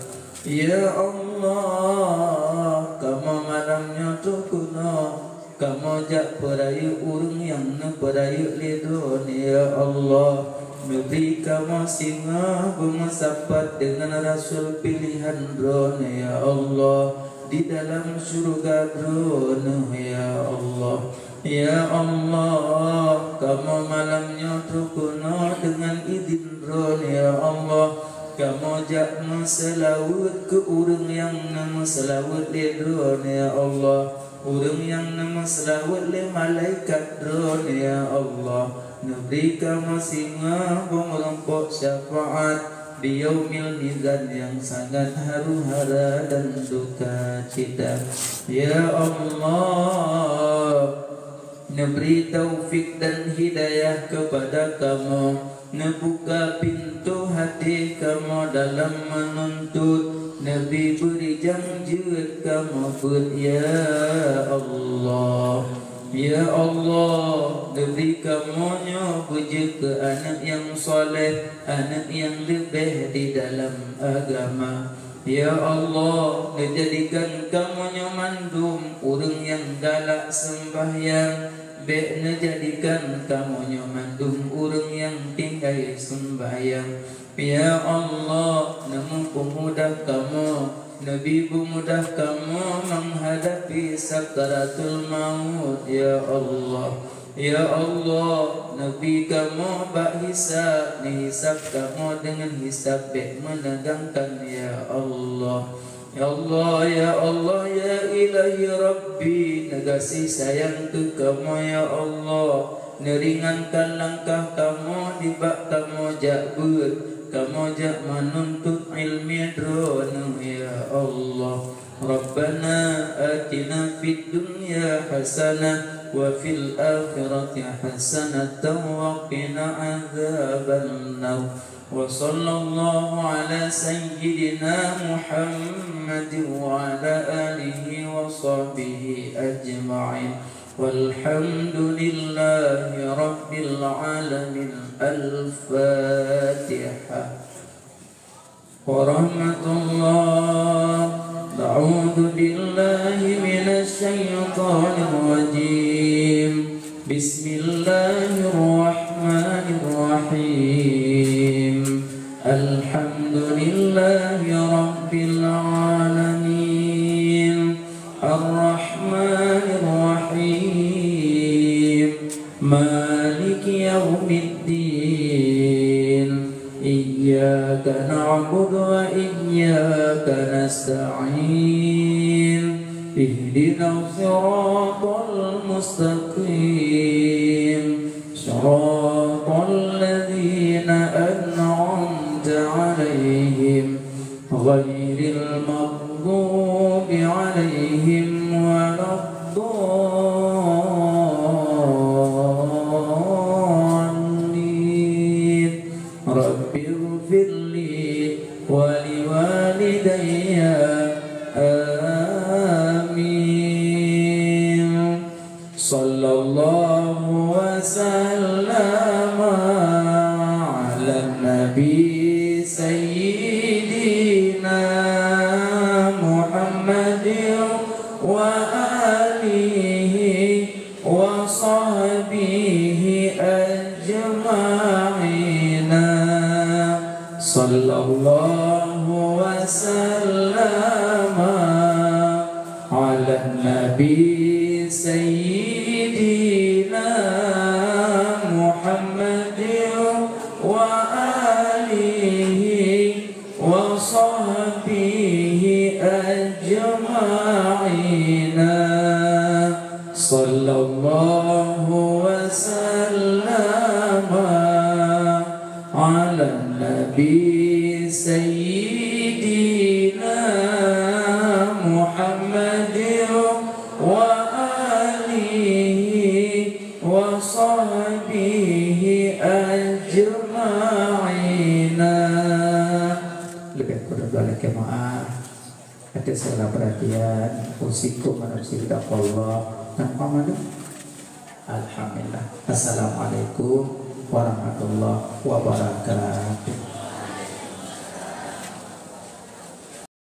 Ya Allah, kamu malamnya tukuna, kamu jak perayu urung yang perayu lidon. Ya Allah, beri kamu singa bermusapat dengan Rasul pilihan drone. Ya Allah, di dalam surga drone. Ya Allah, ya Allah, kamu malamnya tukuna dengan izin drone. Ya Allah, kamu jak selawat ke urang yang nama selawat le drone. Ya Allah, urang yang nama selawat le malaikat drone. Ya Allah, beri kamu singa mengelompok syafaat di yaumil mizan yang sangat haru-hara dan duka cita. Ya Allah, beri taufik dan hidayah kepada kamu, buka pintu hati kamu dalam menuntut Nabi, beri janji kamu pun. Ya Allah, ya Allah, beri kamu puji ke anak yang soleh, anak yang lebih di dalam agama. Ya Allah, jadikan kamu mandum urang yang galak sembahyang, Bek jadikan kamu mandum urang yang tinggai sembahyang. Ya Allah, namun pemudah kamu, Nabi pemudah kamu menghadapi sakaratul maut. Ya Allah, ya Allah, Nabi kamu bak hisab, ni hisab kamu dengan hisab bek menegangkan. Ya Allah, ya Allah, ya Allah, ya ilahi Rabbi, negasi sayang ke kamu. Ya Allah, neringankan langkah kamu di bak kamu jak kamu jak menuntut ilmi drone. Ya Allah, Rabbana atina fid dunya hasanah wa fil akhirati hasanatan wa qina adzaban nar. Wa sallallahu ala sayyidina Muhammad wa ala alihi wa sahbihi ajma'in. Walhamdulillahi rabbil alamin. Al-Fatihah. Warahmatullah. A'udzu billahi minasy syaithanir rajim. Bismillahirrahmanirrahim. Alhamdulillahi rabbil alamin. Ar-Rahmanir Rahim. Maliki yaumiddin. Iyyaka na'budu wa iyyaka nasta'in. Ihdinas siratal mustaqim. Siratal ladzina an'amta 'alaihim ghairil maghdubi 'alaihim waladdallin. Rabbighfirli wa liwalidayya. Amin. Sallallahu wa sallama ala nabi sayyidina Muhammadin wa alihi wa sahbihi ajma'ina. Sallallahu wa sallama ala nabi sayyidina Muhammadin wa alihi wa sahbihi ajma'ina. Sallallahu wa sallama ala nabi sayyidina Muhammadin wa alihi wa sahbihi ajma'ina. Lebih kurang lagi maaf atas segala perhatian. Usikum manusia Allah tanpa madu. Alhamdulillah. Assalamualaikum warahmatullahi wabarakatuh.